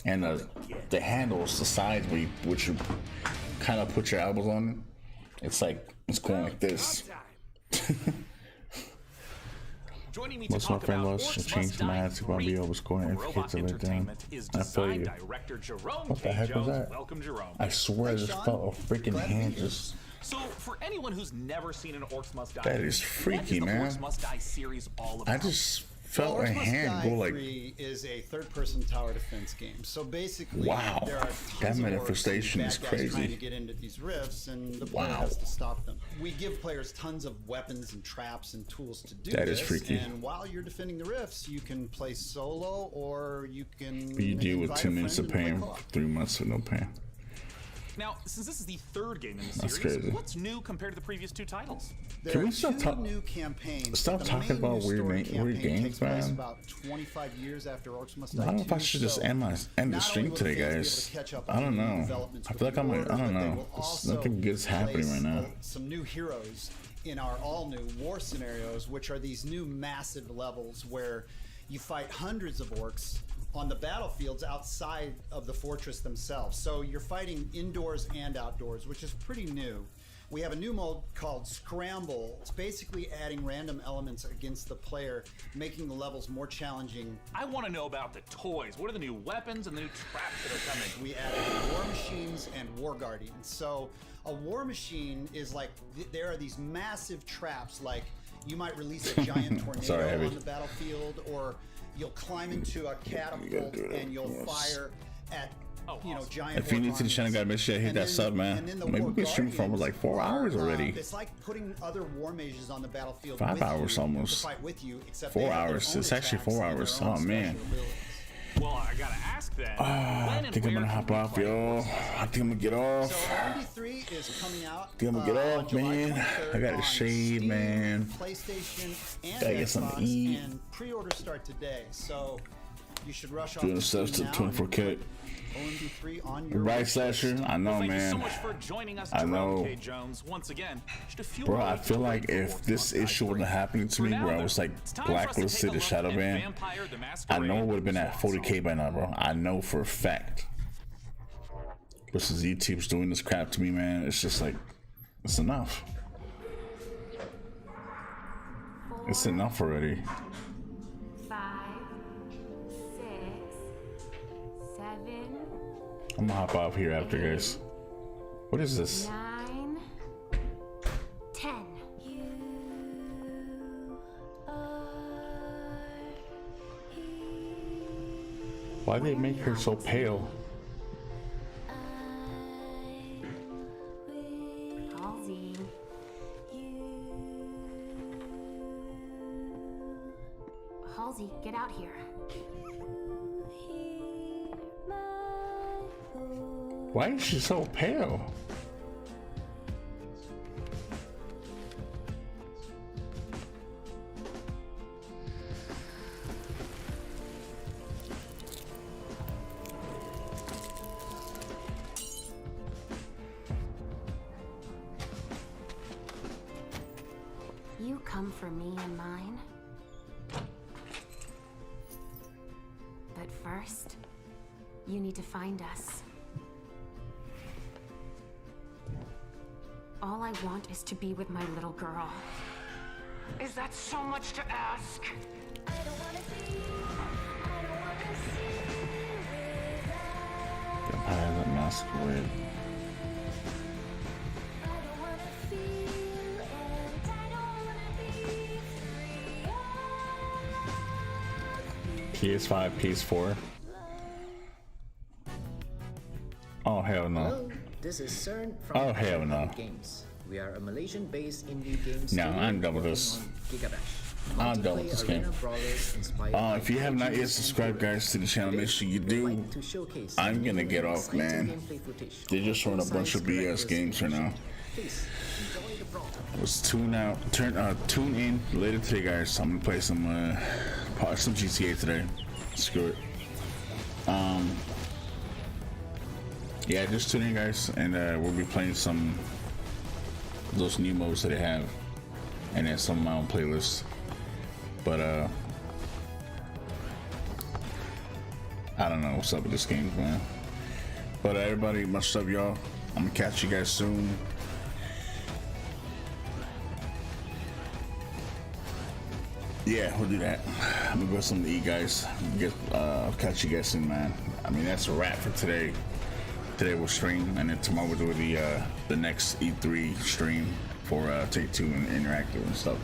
And the handles, the sides which you kind of put your elbows on, it's going like this. Most of my friend lost to change the mask to be able to score and FK to let down. I feel you. What the heck was that? I swear I just felt a freaking hand just. So, for anyone who's never seen an Orcs Must Die, That is freaky, man. Orcs Must Die series all about? I just felt a hand go like. 3 is a third-person tower defense game. So basically, Wow, there are that tons of manifestation orcs is and bad guys trying crazy. to get into these rifts, and the player Wow. has to stop them. We give players tons of weapons and traps and tools to do That this. is freaky. And while you're defending the rifts, you can play solo, or you can. You deal with invite 2 a minutes of friend and pain, play co-op. 3 months of no pain. Now, since this is the third game in the That's series, crazy. what's new compared to the previous 2 titles? Can we stop talking? New campaigns. Stop The talking main about new weird story weird campaign games, takes place man. About 25 years after Orcs Must I Die don't know if I 2, should just so end the not stream only will today, fans be able guys. to catch up I on don't new know. developments I with feel like the I'm like, I orders, don't but they know. will There's also nothing good's happening right now. Some new heroes in our all-new war scenarios, which are these new massive levels where you fight hundreds of orcs on the battlefields outside of the fortress themselves. So you're fighting indoors and outdoors, which is pretty new. We have a new mode called Scramble. It's basically adding random elements against the player, making the levels more challenging. I want to know about the toys. What are the new weapons and the new traps that are coming? We added war machines and war guardians. So a war machine is like, there are these massive traps, like you might release a giant tornado Sorry, Abby. on the battlefield, or you'll climb into a catapult and you'll fire at giant. If you're new to the channel, gotta make sure you hit that sub, man. Maybe we've been streaming for almost like 4 hours already. It's like putting other war mages on the battlefield. 5 with hours you almost. To fight with you, except 4 they have their hours. own It's actually attacks 4 and their hours. own Oh man. special abilities. Well, I gotta ask then. I think I'm gonna hop off, yo. I think I'm gonna get off. So RD3 is coming out. I think I'm gonna get off, man. I gotta shave, man. PlayStation and Gotta get something to Xbox, eat. and pre-orders start today. So you should rush off Doing to stuff Steam to now 24K. OMD3 on your Right, wish Slasher. list. I know, Well, thank you man. so much for joining us, I Jerome know. K. Jones. Once again, just a few Bro, more I weeks feel away like from if Orcs this Must Die issue wasn't 3. happening to me, For now, where I though, was like it's time for us to blacklisted take a to look shadow at ban, Vampire the I Masquerade know it would have been at 40K by now, bro. I know for a fact. But since YouTube's doing this crap to me, man, it's just like, it's enough. It's enough already. 5, 6, 7, I'm gonna hop off here after, guys. What is this? 9, 10. Why they make her so pale? Halsey. Halsey, get out here. Why is she so pale? You come for me and mine. But first, You need to find us. All I want is to be with my little girl. Is that so much to ask? Pilot Masquerade. PS5, PS4. Oh hell no. Hello, this is CERN from Oh hell no. Games. We are a Malaysian-based indie game No, studio I'm done with this. working on Gigabash. I'm done with this game. If you have not yet subscribed, guys, to the channel, make sure you do. I'm gonna get off, man. They're just throwing a bunch of BS games right now. Let's tune in later today, guys. I'm gonna play some GTA today. Screw it. Yeah, just tune in, guys, and we'll be playing some of those new modes that they have, and then some of my own playlists. But I don't know what's up with this game, man. But everybody, much love, y'all. I'm gonna catch you guys soon. Yeah, we'll do that. I'm gonna go something to eat, guys. Catch you guys soon, man. I mean, that's a wrap for today. Today we'll stream, and then tomorrow we'll do the next E3 stream for Take-Two and Interactive and stuff.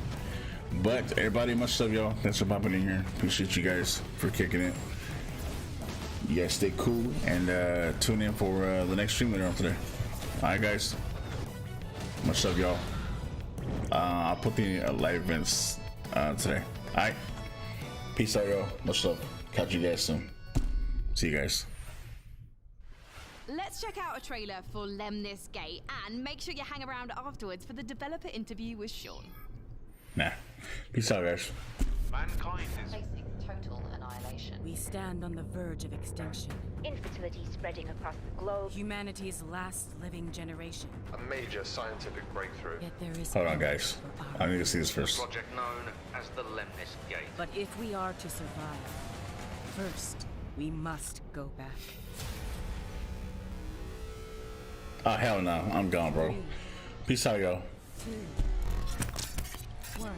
But everybody, much love, y'all. Thanks for popping in here. Appreciate you guys for kicking it. You guys stay cool and tune in for the next stream later on today. All right, guys. Much love, y'all. I'll put the live events today. All right. Peace out, y'all. Much love. Catch you guys soon. See you guys. Let's check out a trailer for Lemnis Gate and make sure you hang around afterwards for the developer interview with Sean. Nah. Peace out, guys. Mankind is facing total annihilation. We stand on the verge of extinction. Infertility spreading across the globe. Humanity's last living generation. a major scientific breakthrough. Yet there is Hold on, guys. I need to see this first. Project known as the Lemnis Gate. But if we are to survive, first we must go back. Oh, hell no. I'm gone, bro. Peace out, y'all. 2, 1.